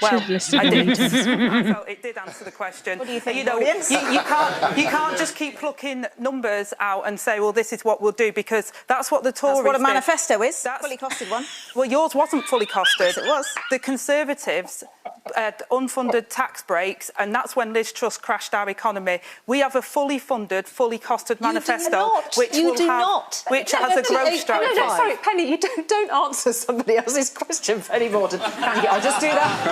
S4: Well, I did. I felt it did answer the question.
S7: What do you think,
S4: you know,
S7: audience?
S4: you can't just keep plucking numbers out and say, well, this is what we'll do, because that's what the Tories
S7: That's what a
S4: did.
S7: manifesto is. That's fully costed one.
S4: Well, yours wasn't fully costed.
S7: Yes, it was.
S4: The Conservatives had unfunded tax breaks, and that's when Liz Truss crashed our economy. We have a fully funded, fully costed manifesto, which has a growth strategy.
S3: No, sorry, Penny, you don't answer somebody else's question, Penny Mordaunt. Thank you. I'll just do that.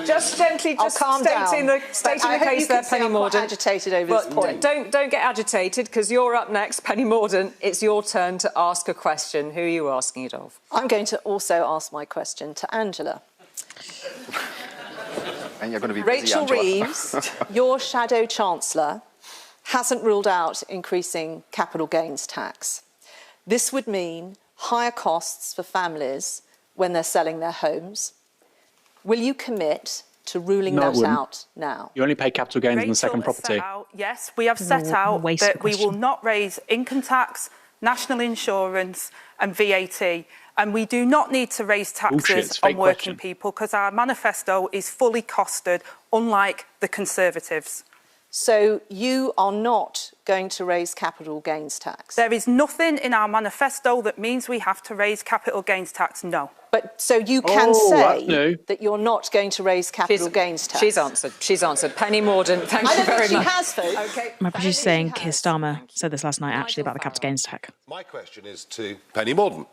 S3: Just gently, stating the case there, Penny Mordaunt.
S6: Agitated over this point.
S3: Don't get agitated, because you're up next, Penny Mordaunt. It's your turn to ask a question. Who are you asking it of?
S6: I'm going to also ask my question to Angela.
S12: And you're going to be busy,
S6: Rachel
S12: Angela.
S6: Reeves, your shadow chancellor, hasn't ruled out increasing capital gains tax. This would mean higher costs for families when they're selling their homes. Will you commit to ruling that out now?
S2: You only pay capital gains on the second property.
S4: Yes, we have set out that we will not raise income tax, national insurance and VAT. And we do not need to raise taxes on working people because our manifesto is fully costed, unlike the Conservatives.
S6: So you are not going to raise capital gains tax?
S4: There is nothing in our manifesto that means we have to raise capital gains tax, no.
S6: But so you can say that you're not going to raise capital gains tax?
S3: She's answered. Penny Mordaunt, thank you very much.
S6: I don't think she has, folks.
S3: Okay.
S1: My producer saying Keir Starmer said this last night, actually, about the capital gains tax.
S8: My question is to Penny Mordaunt.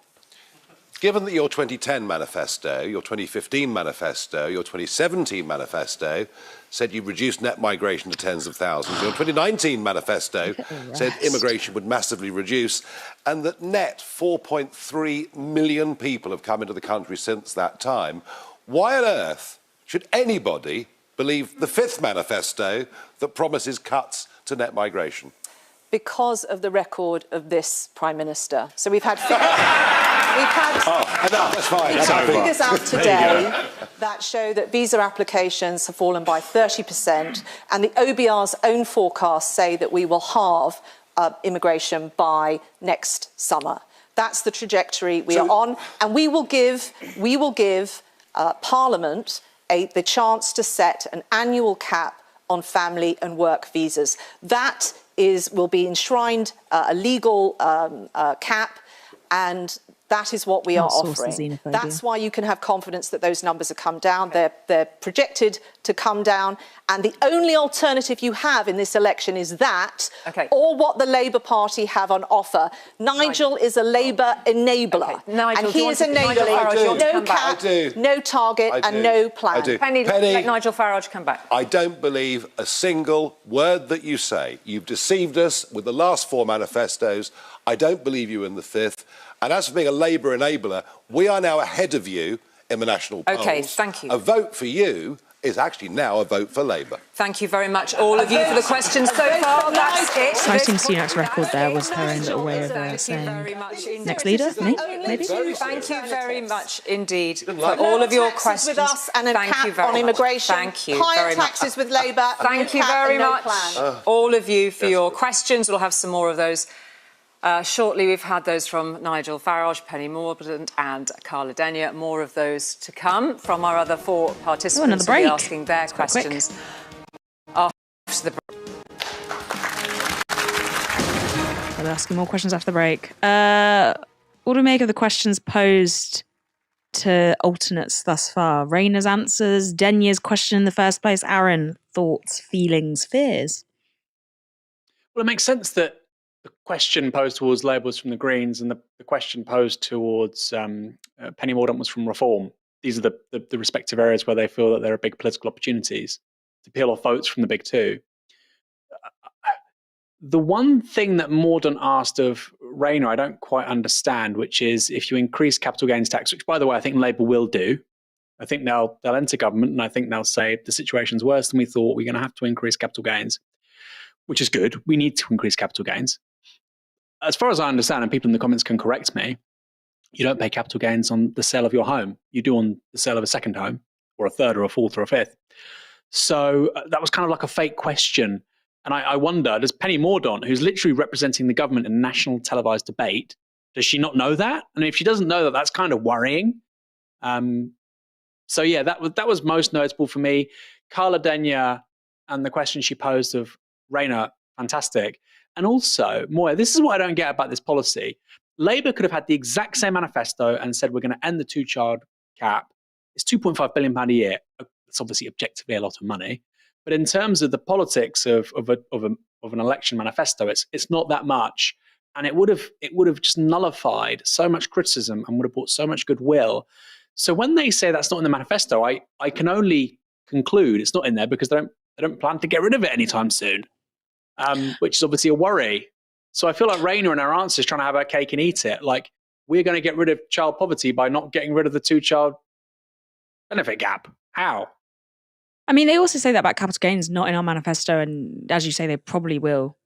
S8: Given that your 2010 manifesto, your 2015 manifesto, your 2017 manifesto said you'd reduce net migration to tens of thousands, your 2019 manifesto said immigration would massively reduce, and that net 4.3 million people have come into the country since that time, why on earth should anybody believe the fifth manifesto that promises cuts to net migration?
S6: Because of the record of this Prime Minister. So we've had...
S8: That's fine.
S6: We've had figures out today that show that visa applications have fallen by 30%, and the OBR's own forecasts say that we will halve immigration by next summer. That's the trajectory we are on, and we will give Parliament the chance to set an annual cap on family and work visas. That will be enshrined a legal cap, and that is what we are offering. That's why you can have confidence that those numbers have come down. They're projected to come down. And the only alternative you have in this election is that, or what the Labour Party have on offer. Nigel is a Labour enabler.
S3: Nigel,
S6: and he is enabling no cap, no target and no plan.
S3: Penny, let Nigel Farage come back.
S8: I don't believe a single word that you say. You've deceived us with the last four manifestos. I don't believe you in the fifth. And as for being a Labour enabler, we are now ahead of you in the national polls.
S3: OK, thank you.
S8: A vote for you is actually now a vote for Labour.
S3: Thank you very much, all of you, for the questions so far. That's it.
S1: Exciting Sunak's record there was her own little way of saying, next leader, me, maybe?
S3: Thank you very much indeed for all of your questions.
S6: With us and a cap on immigration.
S3: Thank you
S6: higher
S3: very much.
S6: taxes with Labour.
S3: Thank you very much, all of you, for your questions. We'll have some more of those shortly. We've had those from Nigel Farage, Penny Mordaunt and Carla Denyer. More of those to come from our other 4 participants who will be asking their questions after the break.
S1: I'll be asking more questions after the break. What do we make of the questions posed to alternates thus far? Rayner's answers, Denyer's question in the first place. Aaron, thoughts, feelings, fears?
S2: Well, it makes sense that the question posed towards Labour was from the Greens and the question posed towards Penny Mordaunt was from Reform. These are the respective areas where they feel that there are big political opportunities to peel off votes from the big two. The one thing that Mordaunt asked of Rayner I don't quite understand, which is if you increase capital gains tax, which, by the way, I think Labour will do. I think they'll enter government and I think they'll say the situation's worse than we thought. We're going to have to increase capital gains, which is good. We need to increase capital gains. As far as I understand, and people in the comments can correct me, you don't pay capital gains on the sale of your home. You do on the sale of a second home, or a third, or a fourth, or a fifth. So that was kind of like a fake question. And I wonder, does Penny Mordaunt, who's literally representing the government in a national televised debate, does she not know that? And if she doesn't know that, that's kind of worrying. So yeah, that was most notable for me. Carla Denyer and the question she posed of Rayner, fantastic. And also, Moya, this is what I don't get about this policy. Labour could have had the exact same manifesto and said we're going to end the 2-child cap. It's £2.5 billion a year. It's obviously objectively a lot of money. But in terms of the politics of an election manifesto, it's not that much. And it would have just nullified so much criticism and would have brought so much goodwill. So when they say that's not in the manifesto, I can only conclude it's not in there because they don't plan to get rid of it anytime soon, which is obviously a worry. So I feel like Rayner in her answer is trying to have her cake and eat it. Like, we're going to get rid of child poverty by not getting rid of the 2-child benefit gap. How?
S1: I mean, they also say that about capital gains, not in our manifesto. And as you say, they probably will,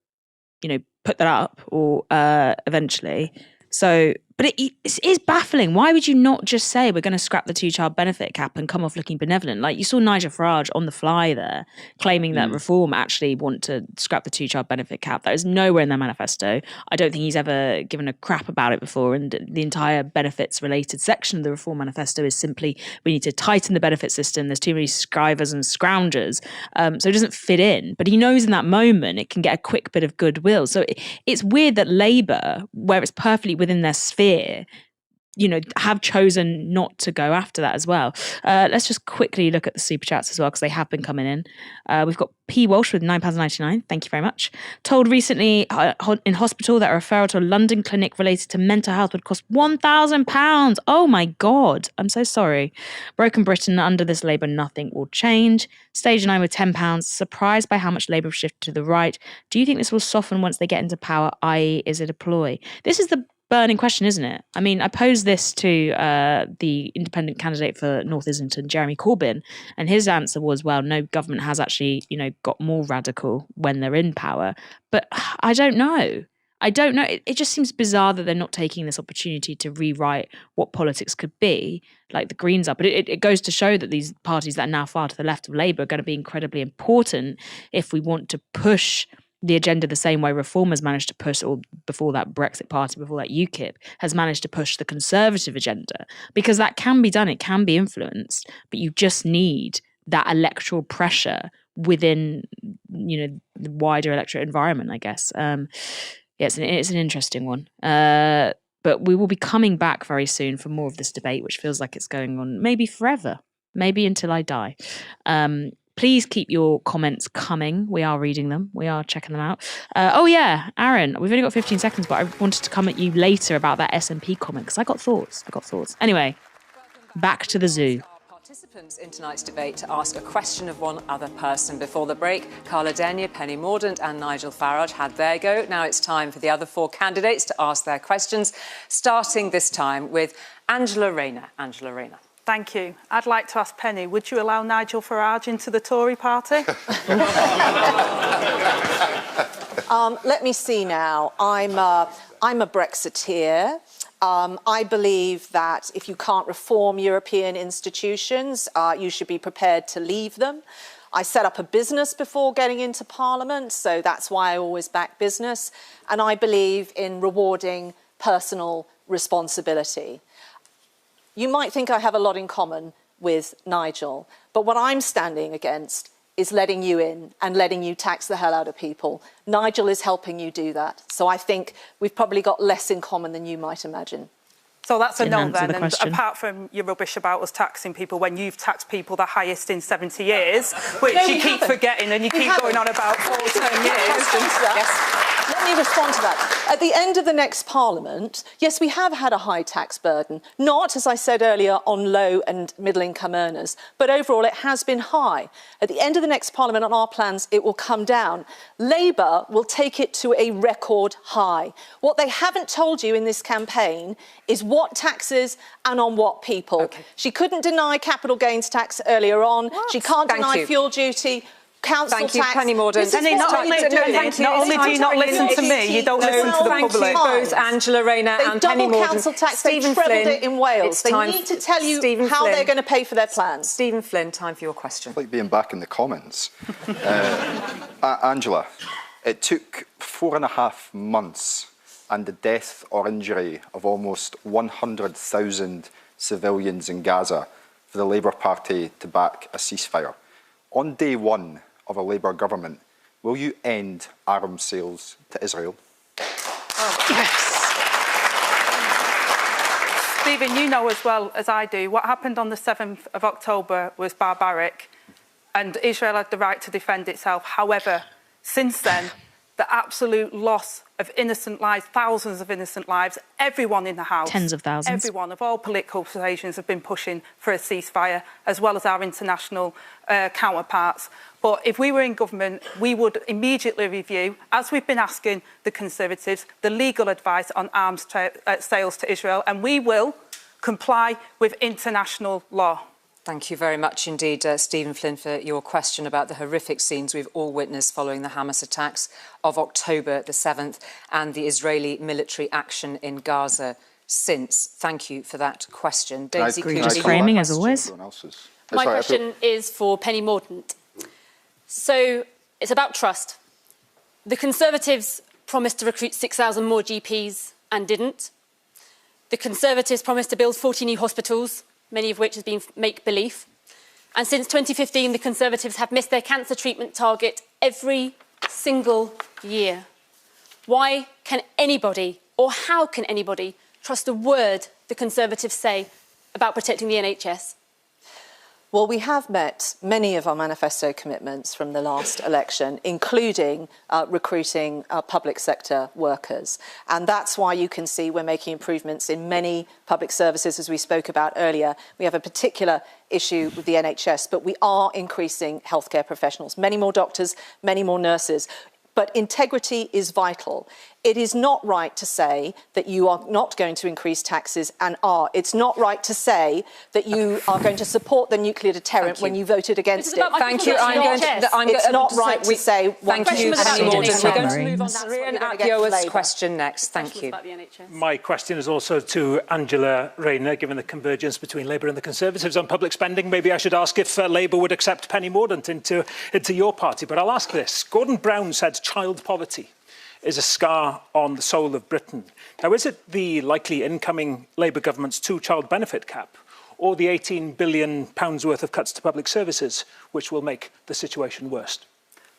S1: put that up or eventually. So, but it is baffling. Why would you not just say we're going to scrap the 2-child benefit cap and come off looking benevolent? Like you saw Nigel Farage on the fly there, claiming that Reform actually want to scrap the 2-child benefit cap. That is nowhere in their manifesto. I don't think he's ever given a crap about it before. And the entire benefits related section of the Reform manifesto is simply we need to tighten the benefit system. There's too many scrivers and scroungers. So it doesn't fit in. But he knows in that moment it can get a quick bit of goodwill. So it's weird that Labour, where it's perfectly within their sphere, have chosen not to go after that as well. Let's just quickly look at the super chats as well, because they have been coming in. We've got P. Walsh with £9.99. Thank you very much. Told recently in hospital that a referral to a London clinic related to mental health would cost £1,000. Oh my God. I'm so sorry. Broken Britain, under this Labour, nothing will change. Stage 9 with £10. Surprised by how much Labour have shifted to the right. Do you think this will soften once they get into power, i.e. is it a ploy? This is the burning question, isn't it? I mean, I posed this to the independent candidate for North Islington, Jeremy Corbyn, and his answer was, well, no, government has actually, got more radical when they're in power. But I don't know. It just seems bizarre that they're not taking this opportunity to rewrite what politics could be, like the Greens are. But it goes to show that these parties that are now far to the left of Labour are going to be incredibly important if we want to push the agenda the same way Reform has managed to push, or before that Brexit Party, before that UKIP, has managed to push the Conservative agenda. Because that can be done, it can be influenced, but you just need that electoral pressure within, the wider electorate environment, I guess. It's an interesting one. But we will be coming back very soon for more of this debate, which feels like it's going on maybe forever, maybe until I die. Please keep your comments coming. We are reading them. We are checking them out. Oh yeah, Aaron, we've only got 15 seconds, but I wanted to come at you later about that SNP comment because I got thoughts. Anyway, back to the zoo.
S3: Participants in tonight's debate to ask a question of one other person. Before the break, Carla Denyer, Penny Mordaunt and Nigel Farage had their go. Now it's time for the other 4 candidates to ask their questions, starting this time with Angela Rayner. Angela Rayner.
S4: Thank you. I'd like to ask Penny, would you allow Nigel Farage into the Tory party?
S6: Let me see now. I'm a Brexiteer. I believe that if you can't reform European institutions, you should be prepared to leave them. I set up a business before getting into Parliament, so that's why I always back business. And I believe in rewarding personal responsibility. You might think I have a lot in common with Nigel, but what I'm standing against is letting you in and letting you tax the hell out of people. Nigel is helping you do that. So I think we've probably got less in common than you might imagine.
S4: So that's a no then, and apart from your rubbish about us taxing people when you've taxed people the highest in 70 years, which
S6: No,
S4: you keep forgetting and you keep going on about 14 years.
S6: Yes. Let me respond to that. At the end of the next Parliament, yes, we have had a high tax burden, not, as I said earlier, on low and middle income earners, but overall it has been high. At the end of the next Parliament, on our plans, it will come down. Labour will take it to a record high. What they haven't told you in this campaign is what taxes and on what people.
S3: Okay.
S6: She couldn't deny capital gains tax earlier on.
S3: What?
S6: She can't
S3: Thank
S6: deny
S3: you.
S6: fuel duty. Council
S3: Thank you,
S6: tax.
S3: Penny Mordaunt.
S4: Penny, not only do you not listen to me, you don't listen to the
S3: Thank
S4: public.
S3: you both, Angela Rayner and Penny
S6: They've doubled
S3: Mordaunt.
S6: council tax, they've
S3: Stephen
S6: trebled
S3: Flynn,
S6: it in Wales.
S3: it's
S6: They
S3: time
S6: need to tell you
S3: Stephen
S6: how
S3: Flynn.
S6: they're going to pay for their plans.
S3: Stephen Flynn, time for your question.
S9: It's like being back in the Commons. Angela, it took 4.5 months and the death or injury of almost 100,000 civilians in Gaza for the Labour Party to back a ceasefire. On day one of a Labour government, will you end arms sales to Israel?
S4: Oh, yes. Stephen, you know as well as I do, what happened on the 7th of October was barbaric and Israel had the right to defend itself. However, since then, the absolute loss of innocent lives, thousands of innocent lives, everyone in the House,
S1: tens of thousands,
S4: everyone of all political persuasions have been pushing for a ceasefire, as well as our international counterparts. But if we were in government, we would immediately review, as we've been asking the Conservatives, the legal advice on arms sales to Israel, and we will comply with international law.
S3: Thank you very much indeed, Stephen Flynn, for your question about the horrific scenes we've all witnessed following the Hamas attacks of October the 7th and the Israeli military action in Gaza since. Thank you for that question. Daisy Cooper,
S1: just framing as always.
S5: My question is for Penny Mordaunt. So it's about trust. The Conservatives promised to recruit 6,000 more GPs and didn't. The Conservatives promised to build 40 new hospitals, many of which has been make-believe. And since 2015, the Conservatives have missed their cancer treatment target every single year. Why can anybody, or how can anybody, trust a word the Conservatives say about protecting the NHS?
S6: Well, we have met many of our manifesto commitments from the last election, including recruiting public sector workers. And that's why you can see we're making improvements in many public services, as we spoke about earlier. We have a particular issue with the NHS, but we are increasing healthcare professionals, many more doctors, many more nurses. But integrity is vital. It is not right to say that you are not going to increase taxes and are. It's not right to say that you are going to support the nuclear deterrent when you voted against it.
S3: Thank you.
S6: It's not right to say one
S3: Thank you, Penny Mordaunt. We're going to move on to
S6: Marion
S3: Rian Atioa's question next. Thank you.
S10: My question is also to Angela Rayner, given the convergence between Labour and the Conservatives on public spending. Maybe I should ask if Labour would accept Penny Mordaunt into your party. But I'll ask this. Gordon Brown said child poverty is a scar on the soul of Britain. Now, is it the likely incoming Labour government's two-child benefit cap or the £18 billion worth of cuts to public services which will make the situation worse?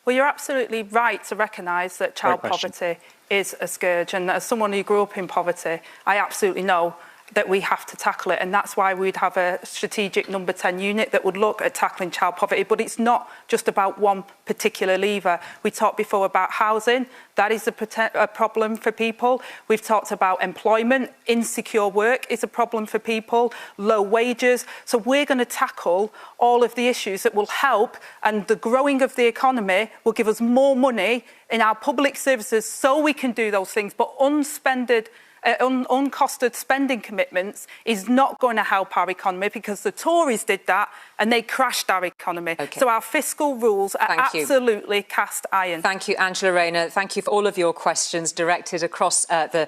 S4: Well, you're absolutely right to recognise that child poverty is a scourge. And as someone who grew up in poverty, I absolutely know that we have to tackle it. And that's why we'd have a strategic number 10 unit that would look at tackling child poverty. But it's not just about one particular lever. We talked before about housing. That is a problem for people. We've talked about employment. Insecure work is a problem for people. Low wages. So we're going to tackle all of the issues that will help. And the growing of the economy will give us more money in our public services so we can do those things. But unspended uncosted spending commitments is not going to help our economy, because the Tories did that and they crashed our economy. So our fiscal rules are absolutely cast iron.
S3: Thank you, Angela Rayner. Thank you for all of your questions directed across the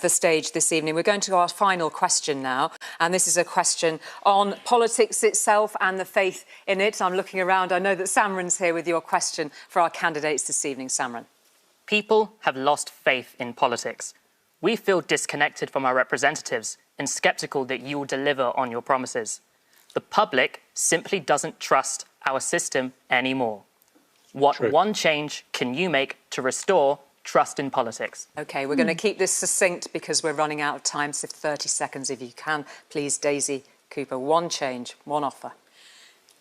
S3: stage this evening. We're going to our final question now, and this is a question on politics itself and the faith in it. I'm looking around. I know that Samran's here with your question for our candidates this evening. Samran.
S15: People have lost faith in politics. We feel disconnected from our representatives and sceptical that you will deliver on your promises. The public simply doesn't trust our system anymore. What one change can you make to restore trust in politics?
S3: OK, we're going to keep this succinct because we're running out of time, so 30 seconds if you can. Please, Daisy Cooper, one change, one offer.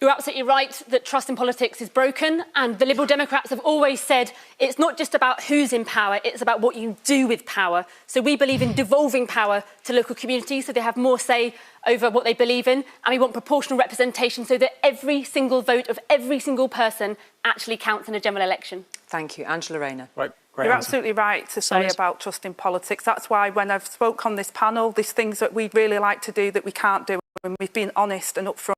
S5: You're absolutely right that trust in politics is broken, and the Liberal Democrats have always said it's not just about who's in power, it's about what you do with power. So we believe in devolving power to local communities so they have more say over what they believe in, and we want proportional representation so that every single vote of every single person actually counts in a general election.
S3: Thank you. Angela Rayner.
S2: Right.
S4: You're absolutely right to say about trust in politics. That's why when I've spoke on this panel, there's things that we'd really like to do that we can't do, and we've been honest and upfront.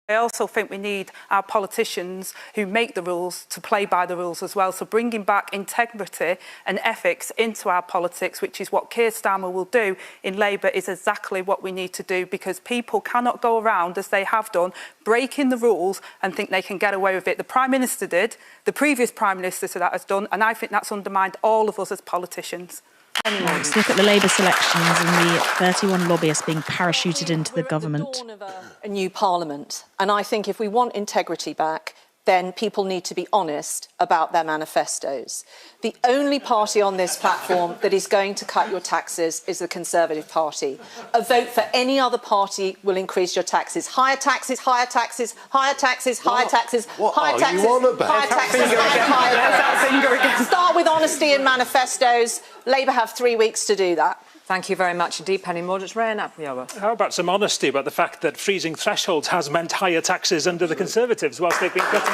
S4: I also think we need our politicians who make the rules to play by the rules as well. So bringing back integrity and ethics into our politics, which is what Keir Starmer will do in Labour, is exactly what we need to do, because people cannot go around, as they have done, breaking the rules and think they can get away with it. The Prime Minister did, the previous Prime Minister that has done, and I think that's undermined all of us as politicians.
S1: Let's look at the Labour selections and the 31 lobbyists being parachuted into the government.
S6: We're at the dawn of a new parliament, and I think if we want integrity back, then people need to be honest about their manifestos. The only party on this platform that is going to cut your taxes is the Conservative Party. A vote for any other party will increase your taxes. Higher taxes, higher taxes, higher taxes, higher taxes, higher taxes, higher taxes, and higher taxes. Start with honesty in manifestos. Labour have 3 weeks to do that.
S3: Thank you very much indeed, Penny Mordaunt.
S10: How about some honesty about the fact that freezing thresholds has meant higher taxes under the Conservatives whilst they've been cutting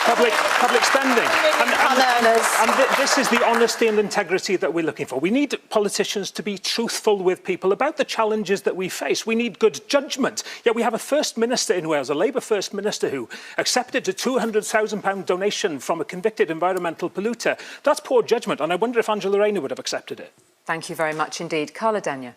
S10: public spending? And this is the honesty and integrity that we're looking for. We need politicians to be truthful with people about the challenges that we face. We need good judgment. Yet we have a First Minister in Wales, a Labour First Minister, who accepted a £200,000 donation from a convicted environmental polluter. That's poor judgment, and I wonder if Angela Rayner would have accepted it.
S3: Thank you very much indeed. Carla Denyer.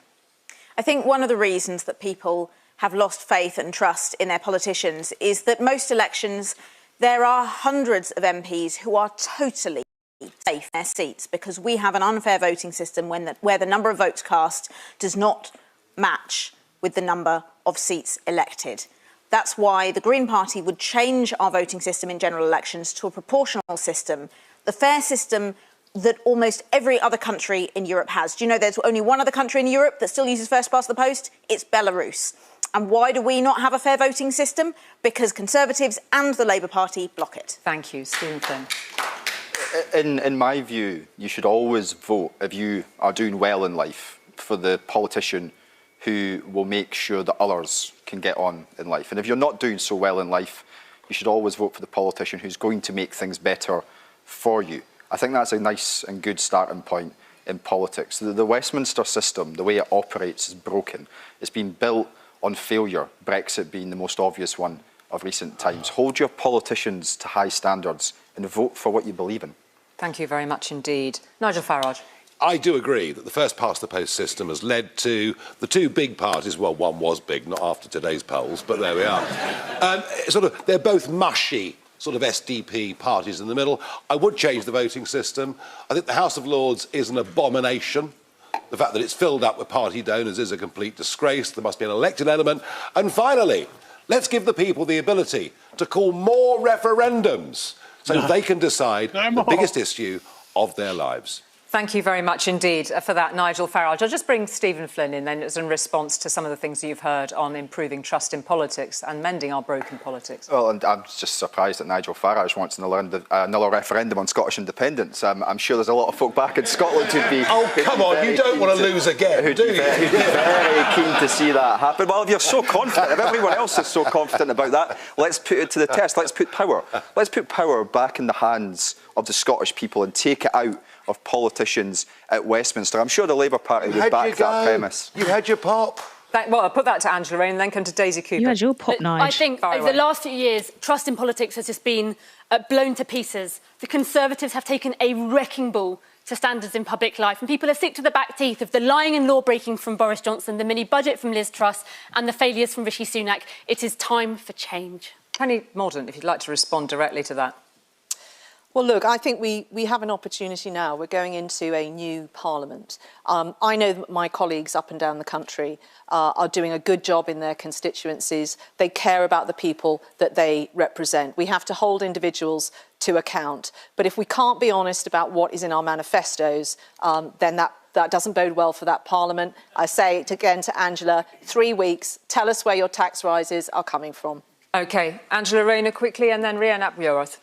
S7: I think one of the reasons that people have lost faith and trust in their politicians is that most elections there are hundreds of MPs who are totally safe in their seats because we have an unfair voting system where the number of votes cast does not match with the number of seats elected. That's why the Green Party would change our voting system in general elections to a proportional system, the fair system that almost every other country in Europe has. Do you know there's only one other country in Europe that still uses first past the post? It's Belarus. And why do we not have a fair voting system? Because Conservatives and the Labour Party block it.
S3: Thank you. Stephen Flynn.
S9: In my view, you should always vote, if you are doing well in life, for the politician who will make sure that others can get on in life. And if you're not doing so well in life, you should always vote for the politician who's going to make things better for you. I think that's a nice and good starting point in politics. The Westminster system, the way it operates, is broken. It's been built on failure, Brexit being the most obvious one of recent times. Hold your politicians to high standards and vote for what you believe in.
S3: Thank you very much indeed. Nigel Farage.
S8: I do agree that the first past the post system has led to the two big parties, well, one was big, not after today's polls, but there we are. They're both mushy sort of SDP parties in the middle. I would change the voting system. I think the House of Lords is an abomination. The fact that it's filled up with party donors is a complete disgrace. There must be an elected element. And finally, let's give the people the ability to call more referendums so they can decide the biggest issue of their lives.
S3: Thank you very much indeed for that, Nigel Farage. I'll just bring Stephen Flynn in then as in response to some of the things you've heard on improving trust in politics and mending our broken politics.
S9: Well, and I'm just surprised that Nigel Farage wants another referendum on Scottish independence. I'm sure there's a lot of folk back in Scotland who'd be...
S8: Oh, come on, you don't want to lose again, do you?
S9: Who'd be very keen to see that happen. Well, if you're so confident, if everyone else is so confident about that, let's put it to the test. Let's put power back in the hands of the Scottish people and take it out
S12: of politicians at Westminster. I'm sure the Labour Party would back that premise.
S8: You had your pop.
S3: Well, I'll put that to Angela Rayner and then come to Daisy Cooper.
S1: You had your pop, Nigel.
S5: I think over the last few years, trust in politics has just been blown to pieces. The Conservatives have taken a wrecking ball to standards in public life, and people are sick to the back teeth of the lying and law-breaking from Boris Johnson, the mini-budget from Liz Truss, and the failures from Rishi Sunak. It is time for change.
S3: Penny Mordaunt, if you'd like to respond directly to that.
S6: Well, look, I think we have an opportunity now. We're going into a new parliament. I know that my colleagues up and down the country are doing a good job in their constituencies. They care about the people that they represent. We have to hold individuals to account. But if we can't be honest about what is in our manifestos, then that doesn't bode well for that parliament. I say it again to Angela, 3 weeks, tell us where your tax rises are coming from.
S3: OK, Angela Rayner quickly and then Rhian Ap-Iorwerth.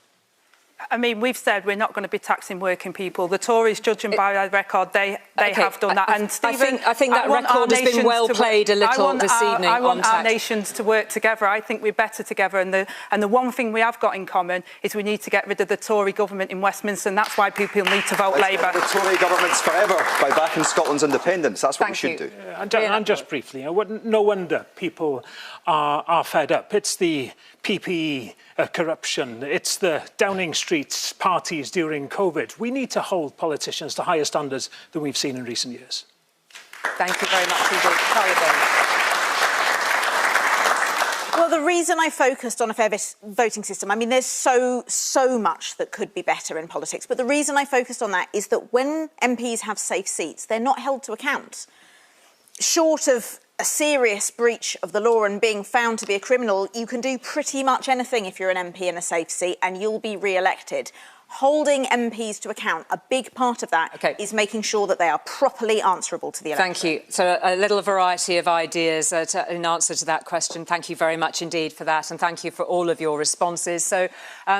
S4: I mean, we've said we're not going to be taxing working people. The Tories, judging by their record, they have done that. And Stephen,
S3: I think that record has been well played a little this evening.
S4: I want our nations to work together. I think we're better together. And the one thing we have got in common is we need to get rid of the Tory government in Westminster, and that's why people need to vote Labour.
S12: The Tory government's forever by backing Scotland's independence. That's what we should do.
S10: And just briefly, no wonder people are fed up. It's the PPE corruption. It's the Downing Street parties during COVID. We need to hold politicians to higher standards than we've seen in recent years.
S3: Thank you very much indeed.
S7: Well, the reason I focused on a fair voting system, I mean, there's so much that could be better in politics, but the reason I focused on that is that when MPs have safe seats, they're not held to account. Short of a serious breach of the law and being found to be a criminal, you can do pretty much anything if you're an MP in a safe seat and you'll be re-elected. Holding MPs to account, a big part of that is making sure that they are properly answerable to the electorate.
S3: Thank you. So a little variety of ideas in answer to that question. Thank you very much indeed for that, and thank you for all of your responses. So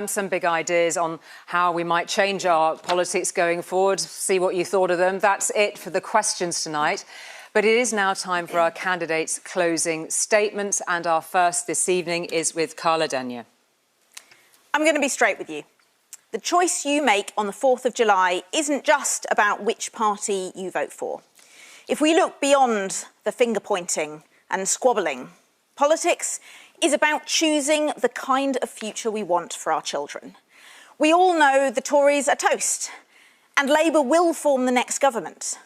S3: some big ideas on how we might change our politics going forward. See what you thought of them. That's it for the questions tonight. But it is now time for our candidates' closing statements, and our first this evening is with Carla Denyer.
S7: I'm going to be straight with you. The choice you make on the 4th of July isn't just about which party you vote for. If we look beyond the finger-pointing and squabbling, politics is about choosing the kind of future we want for our children. We all know the Tories are toast, and Labour will form the next government.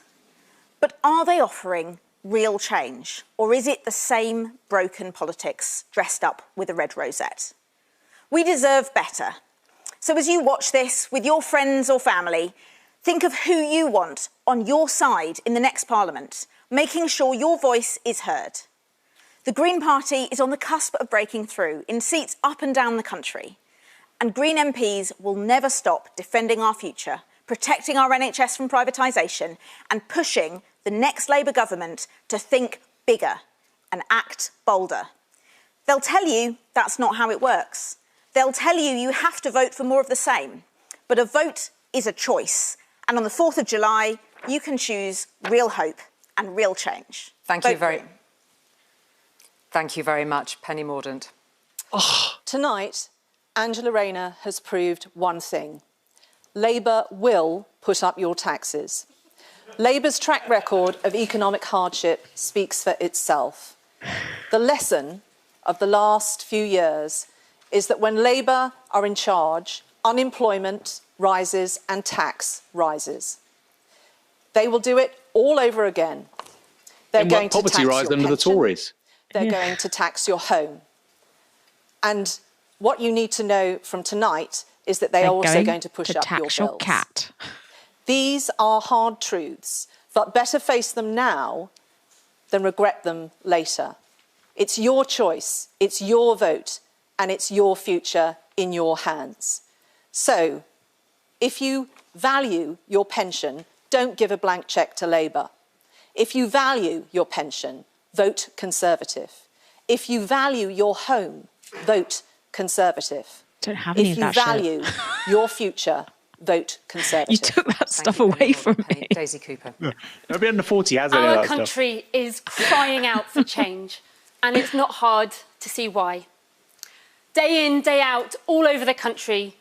S7: But are they offering real change, or is it the same broken politics dressed up with a red rosette? We deserve better. So as you watch this with your friends or family, think of who you want on your side in the next Parliament, making sure your voice is heard. The Green Party is on the cusp of breaking through in seats up and down the country, and Green MPs will never stop defending our future, protecting our NHS from privatisation, and pushing the next Labour government to think bigger and act bolder. They'll tell you that's not how it works. They'll tell you you have to vote for more of the same. But a vote is a choice. And on the 4th of July, you can choose real hope and real change.
S3: Thank you very much, Penny Mordaunt.
S6: Tonight, Angela Rayner has proved one thing. Labour will put up your taxes. Labour's track record of economic hardship speaks for itself. The lesson of the last few years is that when Labour are in charge, unemployment rises and tax rises. They will do it all over again. They're going to tax your pension.
S2: The Tories.
S6: They're going to tax your home. And what you need to know from tonight is that they are also going to push up your bills.
S1: Your cat.
S6: These are hard truths, but better face them now than regret them later. It's your choice, it's your vote, and it's your future in your hands. So, if you value your pension, don't give a blank cheque to Labour. If you value your pension, vote Conservative. If you value your home, vote Conservative.
S1: Don't have any
S6: of
S1: that
S6: shit. If you value your future, vote Conservative.
S1: You took that stuff away from me.
S3: Daisy Cooper.
S2: Nobody under 40 has any of
S5: Our
S2: that
S5: country is crying out for change, and it's not hard to see why. Day in, day out, all over the country,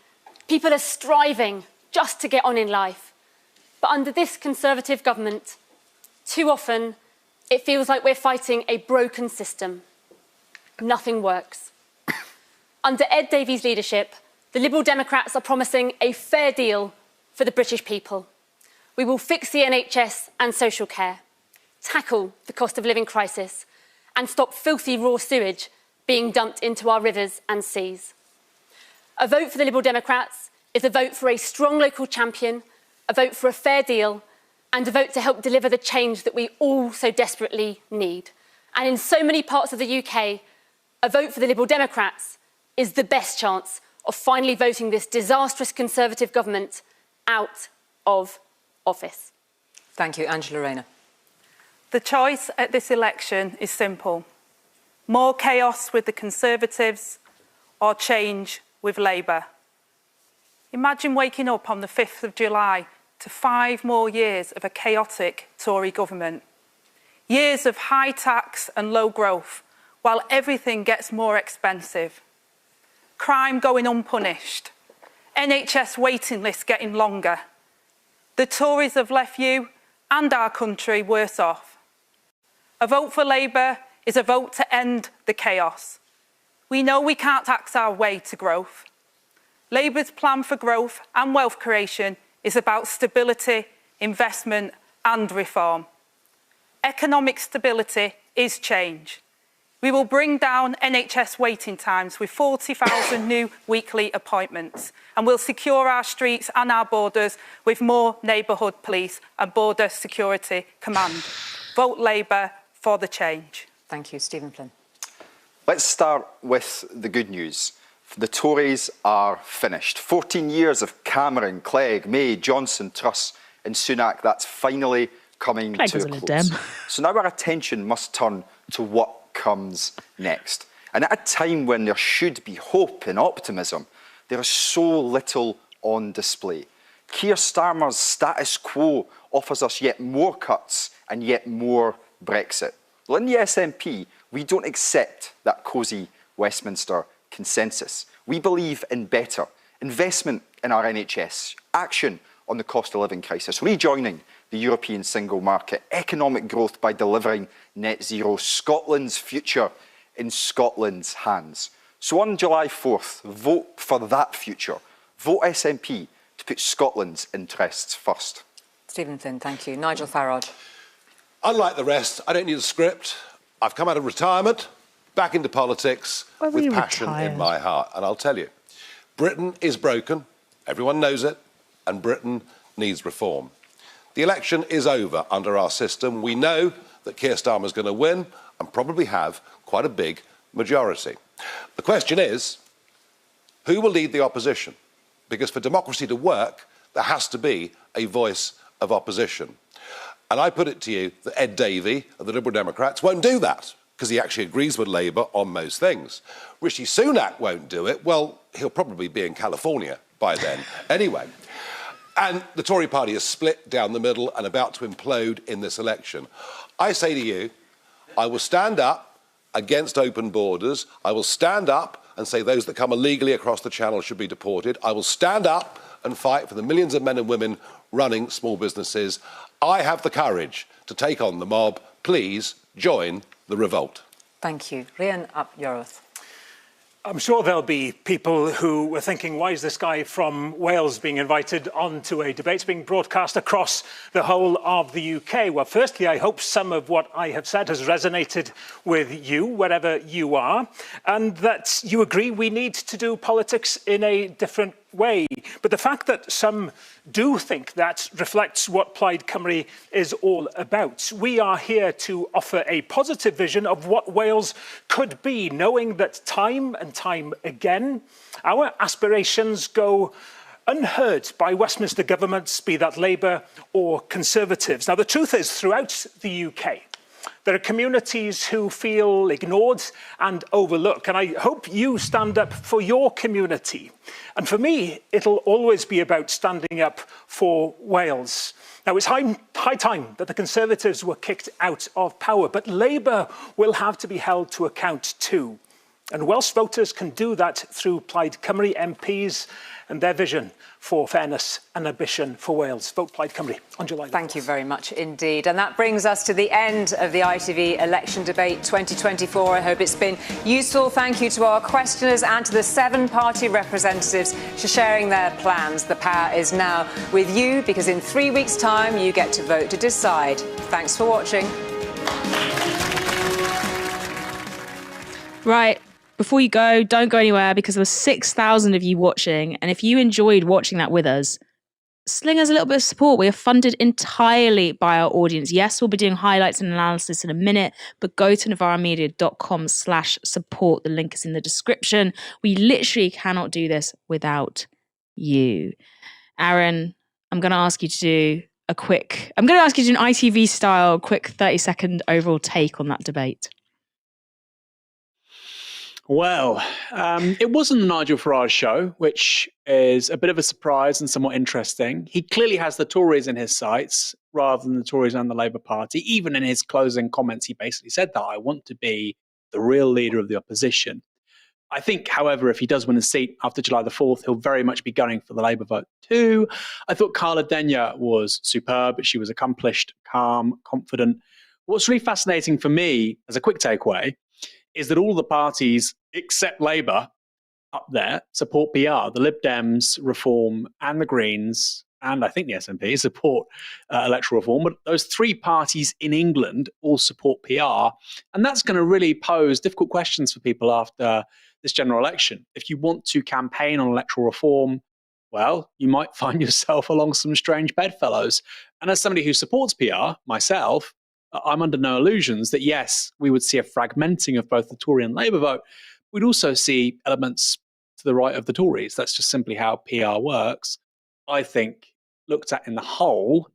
S5: people are striving just to get on in life. But under this Conservative government, too often it feels like we're fighting a broken system. Nothing works. Under Ed Davey's leadership, the Liberal Democrats are promising a fair deal for the British people. We will fix the NHS and social care, tackle the cost of living crisis, and stop filthy raw sewage being dumped into our rivers and seas. A vote for the Liberal Democrats is a vote for a strong local champion, a vote for a fair deal, and a vote to help deliver the change that we all so desperately need. And in so many parts of the UK, a vote for the Liberal Democrats is the best chance of finally voting this disastrous Conservative government out of office.
S3: Thank you. Angela Rayner.
S4: The choice at this election is simple. More chaos with the Conservatives or change with Labour. Imagine waking up on the 5th of July to 5 more years of a chaotic Tory government. Years of high tax and low growth, while everything gets more expensive. Crime going unpunished. NHS waiting lists getting longer. The Tories have left you and our country worse off. A vote for Labour is a vote to end the chaos. We know we can't tax our way to growth. Labour's plan for growth and wealth creation is about stability, investment and reform. Economic stability is change. We will bring down NHS waiting times with 40,000 new weekly appointments, and we'll secure our streets and our borders with more neighbourhood police and border security command. Vote Labour for the change.
S3: Thank you. Stephen Flynn.
S9: Let's start with the good news. The Tories are finished. 14 years of Cameron, Clegg, May, Johnson, Truss and Sunak, that's finally coming to a close. So now our attention must turn to what comes next. And at a time when there should be hope and optimism, there is so little on display. Keir Starmer's status quo offers us yet more cuts and yet more Brexit. Well, in the SNP, we don't accept that cosy Westminster consensus. We believe in better investment in our NHS, action on the cost of living crisis, rejoining the European single market, economic growth by delivering net zero, Scotland's future in Scotland's hands. So on July 4th, vote for that future. Vote SNP to put Scotland's interests first.
S3: Stephen Flynn, thank you. Nigel Farage.
S8: Unlike the rest, I don't need a script. I've come out of retirement, back into politics with passion in my heart. And I'll tell you, Britain is broken, everyone knows it, and Britain needs reform. The election is over under our system. We know that Keir Starmer is going to win and probably have quite a big majority. The question is, who will lead the opposition? Because for democracy to work, there has to be a voice of opposition. And I put it to you that Ed Davey of the Liberal Democrats won't do that, because he actually agrees with Labour on most things. Rishi Sunak won't do it. Well, he'll probably be in California by then anyway. And the Tory party is split down the middle and about to implode in this election. I say to you, I will stand up against open borders. I will stand up and say those that come illegally across the channel should be deported. I will stand up and fight for the millions of men and women running small businesses. I have the courage to take on the mob. Please join the revolt.
S3: Thank you. Rhian ap Iorwerth.
S10: I'm sure there'll be people who were thinking, why is this guy from Wales being invited onto a debate being broadcast across the whole of the UK? Well, firstly, I hope some of what I have said has resonated with you, wherever you are, and that you agree we need to do politics in a different way. But the fact that some do think that reflects what Plaid Cymru is all about. We are here to offer a positive vision of what Wales could be, knowing that time and time again, our aspirations go unheard by Westminster governments, be that Labour or Conservatives. Now, the truth is, throughout the UK, there are communities who feel ignored and overlooked, and I hope you stand up for your community. And for me, it'll always be about standing up for Wales. Now, it's high time that the Conservatives were kicked out of power, but Labour will have to be held to account too. And Welsh voters can do that through Plaid Cymru MPs and their vision for fairness and ambition for Wales. Vote Plaid Cymru on July the 4th.
S3: Thank you very much indeed. And that brings us to the end of the ITV Election Debate 2024. I hope it's been useful. Thank you to our questioners and to the 7 party representatives for sharing their plans. The power is now with you, because in 3 weeks' time you get to vote to decide. Thanks for watching.
S1: Right. Before you go, don't go anywhere, because there were 6,000 of you watching. And if you enjoyed watching that with us, sling us a little bit of support. We are funded entirely by our audience. Yes, we'll be doing highlights and analysis in a minute, but go to novaramedia.com/support. The link is in the description. We literally cannot do this without you. Aaron, I'm going to ask you to do an ITV style, quick 30-second overall take on that debate.
S2: Well, it wasn't the Nigel Farage show, which is a bit of a surprise and somewhat interesting. He clearly has the Tories in his sights rather than the Tories and the Labour Party. Even in his closing comments, he basically said that I want to be the real leader of the opposition. I think, however, if he does win a seat after July the 4th, he'll very much be gunning for the Labour vote too. I thought Carla Denyer was superb. She was accomplished, calm, confident. What's really fascinating for me, as a quick takeaway, is that all the parties except Labour up there support PR. The Lib Dems, Reform and the Greens, and I think the SNP support electoral reform. But those 3 parties in England all support PR. And that's going to really pose difficult questions for people after this general election. If you want to campaign on electoral reform, well, you might find yourself along some strange bedfellows. And as somebody who supports PR, myself, I'm under no illusions that, yes, we would see a fragmenting of both the Tory and Labour vote. We'd also see elements to the right of the Tories. That's just simply how PR works. I think, looked at in the whole,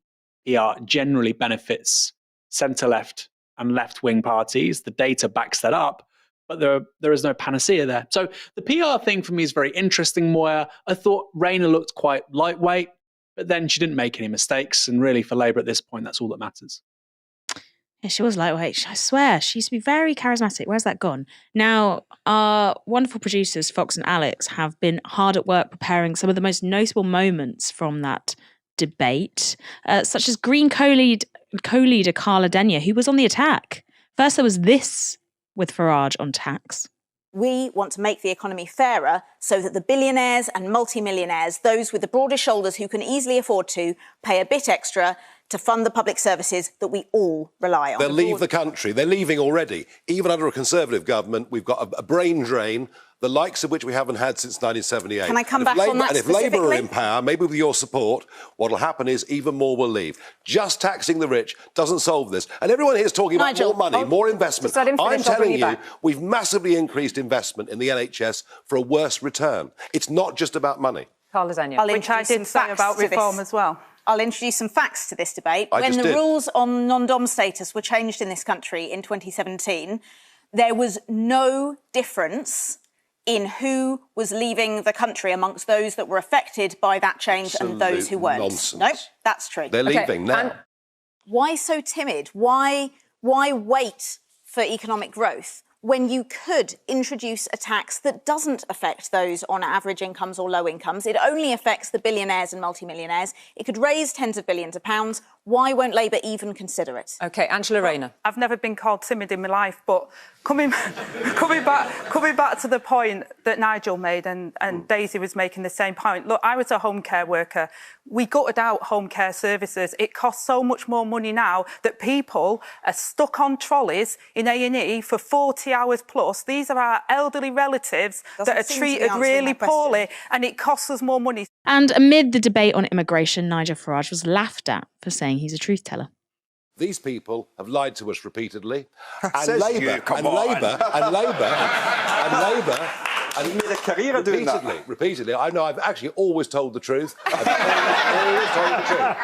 S2: PR generally benefits centre-left and left-wing parties. The data backs that up, but there is no panacea there. So the PR thing for me is very interesting, Moya. I thought Rayner looked quite lightweight, but then she didn't make any mistakes. And really, for Labour at this point, that's all that matters.
S1: Yeah, she was lightweight. I swear, she used to be very charismatic. Where's that gone? Now, our wonderful producers, Fox and Alex, have been hard at work preparing some of the most notable moments from that debate, such as Green co-leader Carla Denyer, who was on the attack. First, there was this with Farage on tax.
S7: We want to make the economy fairer so that the billionaires and multimillionaires, those with the broader shoulders who can easily afford to, pay a bit extra to fund the public services that we all rely on.
S8: They'll leave the country. They're leaving already. Even under a Conservative government, we've got a brain drain, the likes of which we haven't had since 1978.
S7: Can I come back on that
S8: And if Labour are in power, maybe with your support, what will happen is even more will leave. Just taxing the rich doesn't solve this. And everyone here is talking about more money, more investment. I'm telling you, we've massively increased investment in the NHS for a worse return. It's not just about money.
S3: Carla Denyer.
S4: Which I did say about reform as well.
S7: I'll introduce some facts to this debate. When the rules on non-dom status were changed in this country in 2017, there was no difference in who was leaving the country amongst those that were affected by that change and those who weren't.
S8: Nonsense.
S7: No, that's true.
S8: They're leaving now.
S7: Why so timid? Why wait for economic growth when you could introduce a tax that doesn't affect those on average incomes or low incomes? It only affects the billionaires and multimillionaires. It could raise tens of billions of pounds. Why won't Labour even consider it?
S3: OK, Angela Rayner.
S4: I've never been called timid in my life, but coming back to the point that Nigel made and Daisy was making the same point. Look, I was a home care worker. We gutted out home care services. It costs so much more money now that people are stuck on trolleys in A&E for 40 hours plus. These are our elderly relatives that are treated really poorly, and it costs us more money.
S1: And amid the debate on immigration, Nigel Farage was laughed at for saying he's a truth teller.
S8: These people have lied to us repeatedly. And
S12: Says
S8: Labour,
S12: you,
S8: and Labour. And
S12: he made a career of doing that.
S8: Repeatedly. I know I've actually always told the truth. I've always told the truth.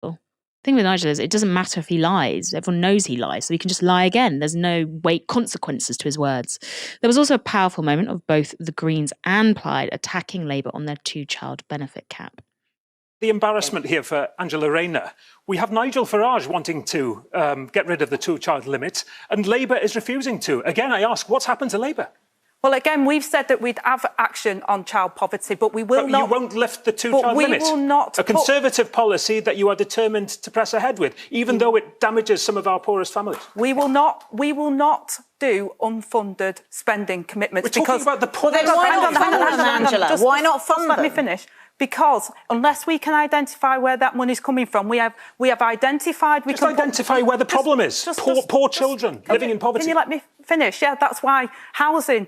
S1: The thing with Nigel is it doesn't matter if he lies. Everyone knows he lies, so he can just lie again. There's no consequences to his words. There was also a powerful moment of both the Greens and Plaid attacking Labour on their 2-child benefit cap.
S10: the embarrassment here for Angela Rayner. We have Nigel Farage wanting to get rid of the two-child limit, and Labour is refusing to. Again, I ask, what's happened to Labour?
S4: Well, again, we've said that we'd have action on child poverty, but we will not...
S10: You won't lift the two-child limit?
S4: We will not...
S10: A Conservative policy that you are determined to press ahead with, even though it damages some of our poorest families.
S4: We will not do unfunded spending commitments.
S10: We're talking about the poor.
S7: Hang on, Angela. Why not fund them?
S4: Let me finish. Because unless we can identify where that money's coming from, we have identified...
S10: Identify where the problem is. Poor children living in poverty.
S4: Can you let me finish? Yeah, that's why housing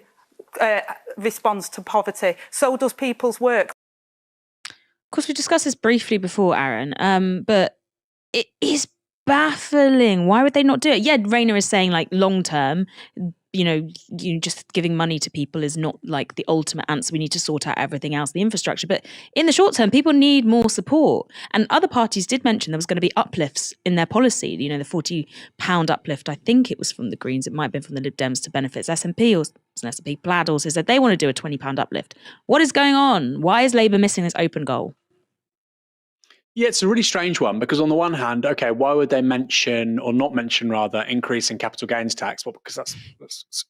S4: responds to poverty. So does people's work.
S1: Of course, we discussed this briefly before, Aaron, but it is baffling. Why would they not do it? Yeah, Rayner is saying, like, long term, just giving money to people is not like the ultimate answer. We need to sort out everything else, the infrastructure. But in the short term, people need more support. And other parties did mention there was going to be uplifts in their policy. The £40 uplift, I think it was from the Greens, it might have been from the Lib Dems to benefits. SNP, or SNP, Plaid also said they want to do a £20 uplift. What is going on? Why is Labour missing this open goal?
S2: Yeah, it's a really strange one because on the one hand, okay, why would they mention, or not mention rather, increasing capital gains tax? Well, because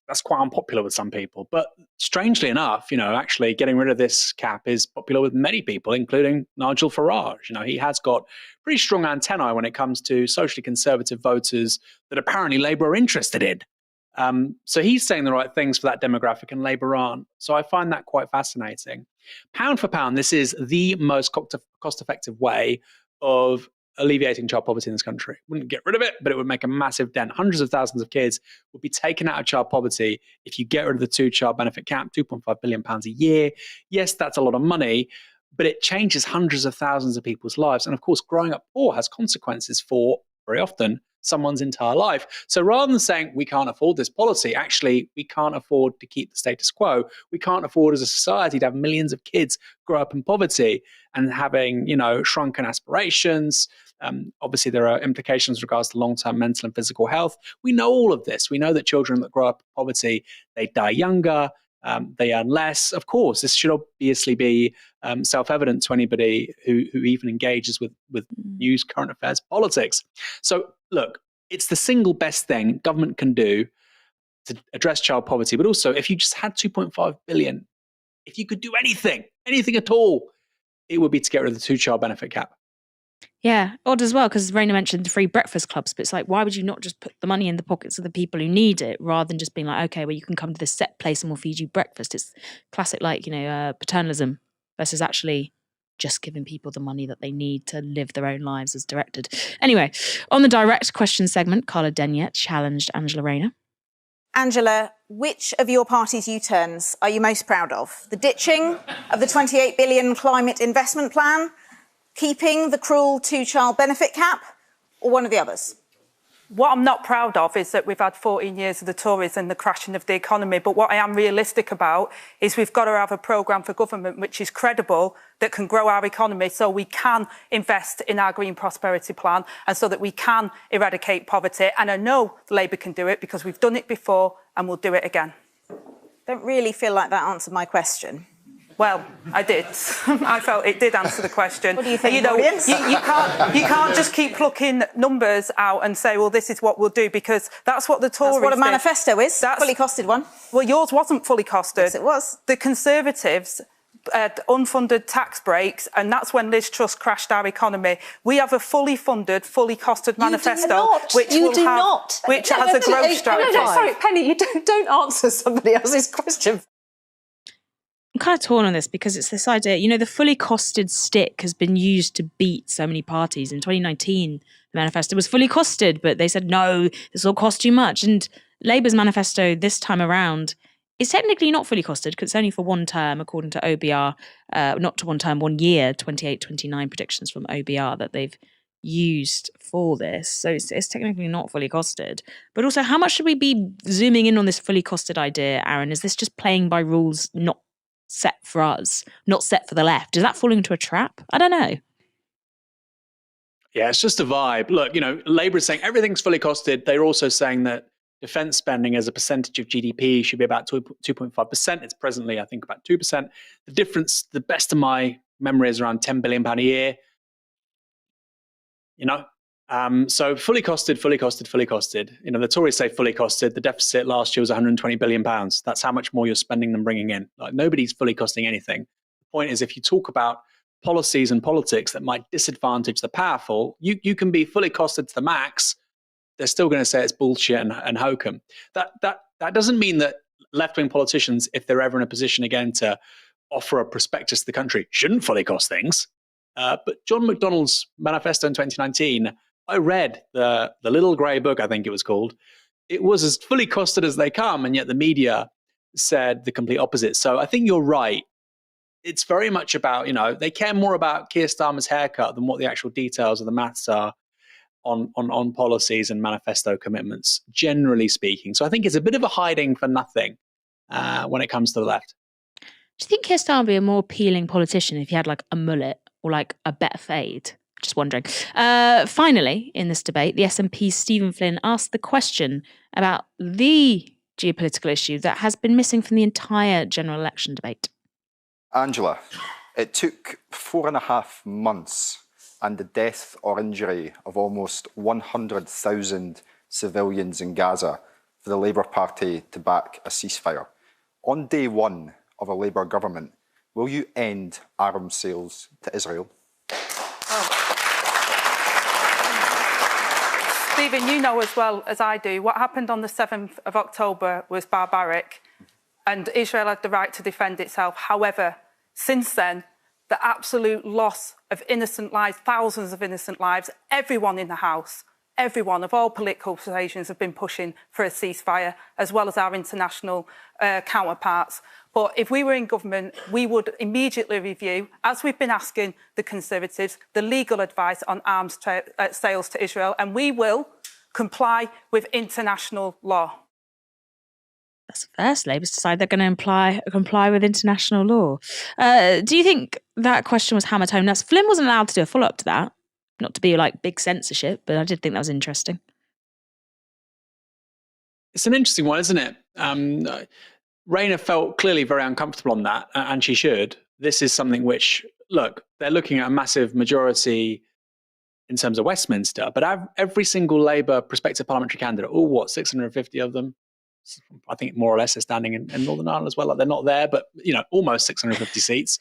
S2: that's quite unpopular with some people. But strangely enough, actually getting rid of this cap is popular with many people, including Nigel Farage. He has got pretty strong antennae when it comes to socially conservative voters that apparently Labour are interested in. So he's saying the right things for that demographic and Labour aren't. So I find that quite fascinating. Pound for pound, this is the most cost-effective way of alleviating child poverty in this country. Wouldn't get rid of it, but it would make a massive dent. Hundreds of thousands of kids would be taken out of child poverty if you get rid of the two-child benefit cap, £2.5 billion a year. Yes, that's a lot of money, but it changes hundreds of thousands of people's lives. And of course, growing up poor has consequences for, very often, someone's entire life. So rather than saying we can't afford this policy, actually, we can't afford to keep the status quo. We can't afford as a society to have millions of kids grow up in poverty and having, shrunken aspirations. Obviously, there are implications with regards to long-term mental and physical health. We know all of this. We know that children that grow up in poverty, they die younger, they earn less. Of course, this should obviously be self-evident to anybody who even engages with news, current affairs, politics. So, look, it's the single best thing government can do to address child poverty. But also, if you just had 2.5 billion, if you could do anything at all, it would be to get rid of the two-child benefit cap.
S1: Yeah, odd as well, because Rayner mentioned the free breakfast clubs, but it's like, why would you not just put the money in the pockets of the people who need it, rather than just being like, okay, well, you can come to this set place and we'll feed you breakfast. It's classic, paternalism versus actually just giving people the money that they need to live their own lives as directed. Anyway, on the direct question segment, Carla Denyer challenged Angela Rayner.
S7: Angela, which of your party's U-turns are you most proud of? The ditching of the 28 billion climate investment plan, keeping the cruel two-child benefit cap, or one of the others?
S4: What I'm not proud of is that we've had 14 years of the Tories and the crashing of the economy. But what I am realistic about is we've got to have a programme for government which is credible, that can grow our economy so we can invest in our green prosperity plan and so that we can eradicate poverty. And I know Labour can do it because we've done it before and we'll do it again.
S7: Don't really feel like that answered my question.
S4: Well, I did. I felt it did answer the question.
S7: What do you think,
S4: you can't just keep plucking numbers out and say, well, this is what we'll do, because that's what the Tories
S7: That's what a
S4: did.
S7: manifesto is, fully costed one.
S4: Well, yours wasn't fully costed.
S7: Yes, it was.
S4: The Conservatives unfunded tax breaks, and that's when Liz Truss crashed our economy. We have a fully funded, fully costed manifesto, which has a growth strategy.
S14: No, sorry, Penny, you don't answer somebody else's question.
S1: I'm kind of torn on this because it's this idea, the fully costed stick has been used to beat so many parties. In 2019, the manifesto was fully costed, but they said, no, this will cost too much. And Labour's manifesto this time around is technically not fully costed because it's only for one term, according to OBR, not to one term, 1 year, 28-29 predictions from OBR that they've used for this. So it's technically not fully costed. But also, how much should we be zooming in on this fully costed idea, Aaron? Is this just playing by rules not set for us, not set for the left? Is that falling into a trap? I don't know.
S2: Yeah, it's just a vibe. Look, Labour is saying everything's fully costed. They're also saying that defence spending as a percentage of GDP should be about 2.5%. It's presently, I think, about 2%. The difference, the best of my memory, is around £10 billion a year. So fully costed. The Tories say fully costed. The deficit last year was £120 billion. That's how much more you're spending than bringing in. Like, nobody's fully costing anything. The point is, if you talk about policies and politics that might disadvantage the powerful, you can be fully costed to the max. They're still going to say it's bullshit and hokum. That doesn't mean that left-wing politicians, if they're ever in a position again to offer a prospectus to the country, shouldn't fully cost things. But John McDonnell's manifesto in 2019, I read the little grey book, I think it was called. It was as fully costed as they come, and yet the media said the complete opposite. So I think you're right. It's very much about, they care more about Keir Starmer's haircut than what the actual details of the maths are on policies and manifesto commitments, generally speaking. So I think it's a bit of a hiding for nothing when it comes to the left.
S1: Do you think Keir Starmer would be a more appealing politician if he had like a mullet or like a better fade? Just wondering. Finally, in this debate, the SNP's Stephen Flynn asked the question about the geopolitical issue that has been missing from the entire general election debate.
S9: Angela, it took 4.5 months and the death or injury of almost 100,000 civilians in Gaza for the Labour Party to back a ceasefire. On day one of a Labour government, will you end arms sales to Israel?
S4: Stephen, you know as well as I do, what happened on the 7th of October was barbaric, and Israel had the right to defend itself. However, since then, the absolute loss of innocent lives, thousands of innocent lives, everyone in the House, everyone of all political persuasions have been pushing for a ceasefire, as well as our international counterparts. But if we were in government, we would immediately review, as we've been asking the Conservatives, the legal advice on arms sales to Israel, and we will comply with international law.
S1: That's first. Labour's decided they're going to comply with international law. Do you think that question was hammered home? Now, Flynn wasn't allowed to do a follow-up to that, not to be like big censorship, but I did think that was interesting.
S2: It's an interesting one, isn't it? Rayner felt clearly very uncomfortable on that, and she should. This is something which, look, they're looking at a massive majority in terms of Westminster, but every single Labour prospective parliamentary candidate, 650 of them, I think more or less are standing in Northern Ireland as well. Like, they're not there, but almost 650 seats.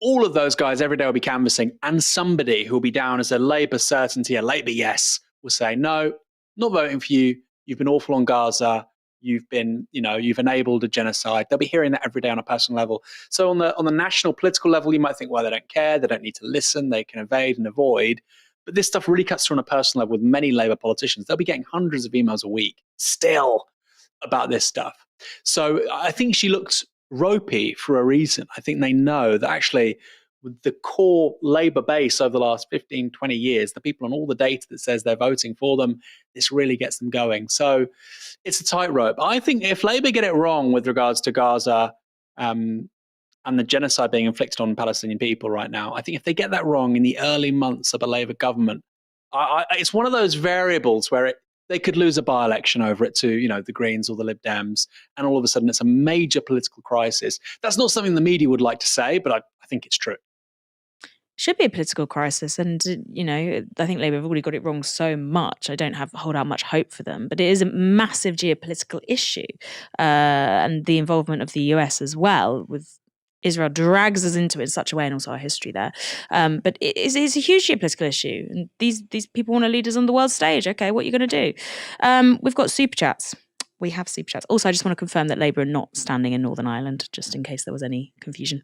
S2: All of those guys every day will be canvassing, and somebody who will be down as a Labour certainty, a Labour yes, will say, no, not voting for you. You've been awful on Gaza. You've been, you've enabled a genocide. They'll be hearing that every day on a personal level. So on the national political level, you might think, well, they don't care. They don't need to listen. They can evade and avoid. But this stuff really cuts through on a personal level with many Labour politicians. They'll be getting hundreds of emails a week still about this stuff. So I think she looked ropey for a reason. I think they know that actually with the core Labour base over the last 15, 20 years, the people on all the data that says they're voting for them, this really gets them going. So it's a tightrope. I think if Labour get it wrong with regards to Gaza and the genocide being inflicted on Palestinian people right now, I think if they get that wrong in the early months of a Labour government, it's one of those variables where they could lose a by-election over it to, the Greens or the Lib Dems, and all of a sudden it's a major political crisis. That's not something the media would like to say, but I think it's true.
S1: Should be a political crisis, and I think Labour have already got it wrong so much. I don't hold out much hope for them, but it is a massive geopolitical issue, and the involvement of the US as well with Israel drags us into it in such a way, and also our history there. But it's a huge geopolitical issue, and these people want to lead us on the world stage. Okay, what are you going to do? We've got super chats. We have super chats. Also, I just want to confirm that Labour are not standing in Northern Ireland, just in case there was any confusion.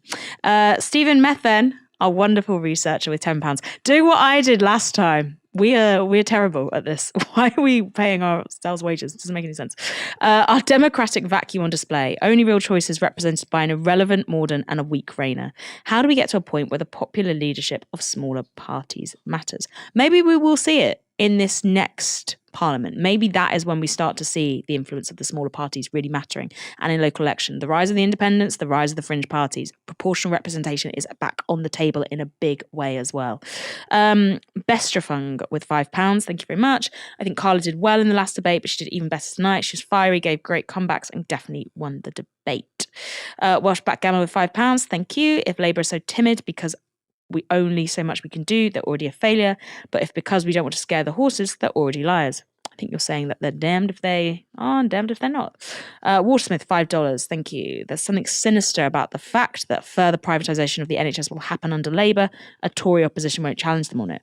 S1: Stephen Methen, our wonderful researcher with £10. Do what I did last time. We're terrible at this. Why are we paying ourselves wages? It doesn't make any sense. Our democratic vacuum on display. Only real choices represented by an irrelevant Morden and a weak Rayner. How do we get to a point where the popular leadership of smaller parties matters? Maybe we will see it in this next parliament. Maybe that is when we start to see the influence of the smaller parties really mattering. And in local election, the rise of the independents, the rise of the fringe parties, proportional representation is back on the table in a big way as well. Bestrafung with £5. Thank you very much. I think Carla did well in the last debate, but she did even better tonight. She was fiery, gave great comebacks, and definitely won the debate. Welsh Backgammon with £5. Thank you. If Labour is so timid because we only so much we can do, they're already a failure. But if because we don't want to scare the horses, they're already liars. I think you're saying that they're damned if they are and damned if they're not. Watersmith, $5. Thank you. There's something sinister about the fact that further privatisation of the NHS will happen under Labour. A Tory opposition won't challenge them on it.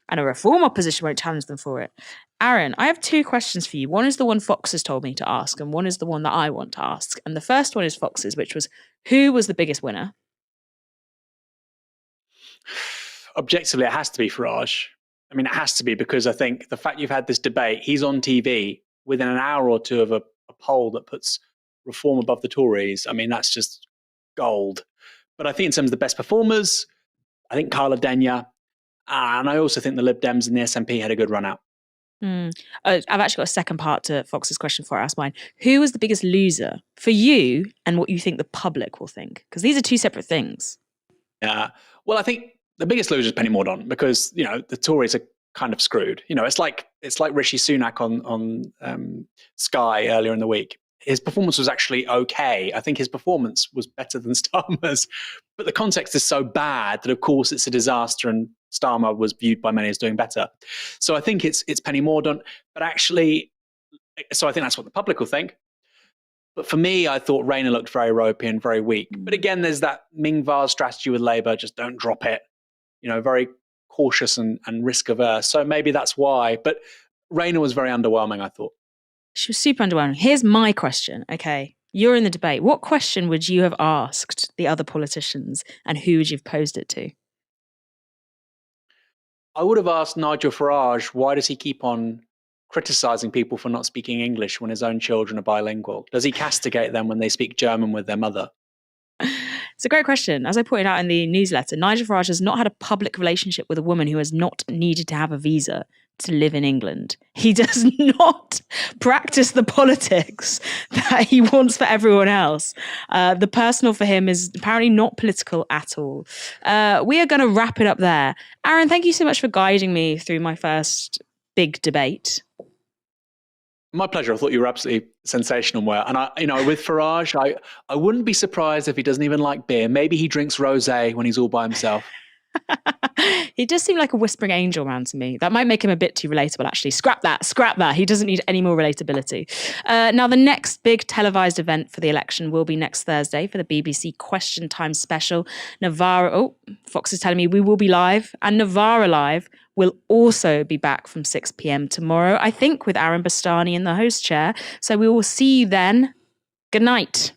S1: And a Reform opposition won't challenge them for it. Aaron, I have two questions for you. One is the one Fox has told me to ask, and one is the one that I want to ask. And the first one is Fox's, which was, who was the biggest winner?
S2: Objectively, it has to be Farage. I mean, it has to be, because I think the fact you've had this debate, he's on TV within an hour or two of a poll that puts Reform above the Tories. I mean, that's just gold. But I think in terms of the best performers, I think Carla Denyer, and I also think the Lib Dems and the SNP had a good run out.
S1: I've actually got a second part to Fox's question before I ask mine. Who was the biggest loser for you and what you think the public will think? Because these are two separate things.
S2: Yeah. Well, I think the biggest loser is Penny Mordaunt, because, you know, the Tories are kind of screwed. You know, it's like Rishi Sunak on Sky earlier in the week. His performance was actually okay. I think his performance was better than Starmer's, but the context is so bad that, of course, it's a disaster, and Starmer was viewed by many as doing better. So I think it's Penny Mordaunt, but actually, so I think that's what the public will think. But for me, I thought Rayner looked very ropey and very weak. But again, there's that Ming Vase strategy with Labour, just don't drop it. You know, very cautious and risk averse. So maybe that's why. But Rayner was very underwhelming, I thought.
S1: She was super underwhelming. Here's my question. Okay, you're in the debate. What question would you have asked the other politicians, and who would you have posed it to?
S2: I would have asked Nigel Farage, why does he keep on criticising people for not speaking English when his own children are bilingual? Does he castigate them when they speak German with their mother?
S1: It's a great question. As I pointed out in the newsletter, Nigel Farage has not had a public relationship with a woman who has not needed to have a visa to live in England. He does not practice the politics that he wants for everyone else. The personal for him is apparently not political at all. We are going to wrap it up there. Aaron, thank you so much for guiding me through my first big debate.
S2: My pleasure. I thought you were absolutely sensational, Moya. And with Farage, I wouldn't be surprised if he doesn't even like beer. Maybe he drinks rosé when he's all by himself.
S1: He does seem like a whispering angel man to me. That might make him a bit too relatable, actually. Scrap that. He doesn't need any more relatability. Now, the next big televised event for the election will be next Thursday for the BBC Question Time special. Novara, Fox is telling me we will be live, and Novara Live will also be back from 6 p.m. tomorrow, I think, with Aaron Bastani in the host chair. So we will see you then. Good night.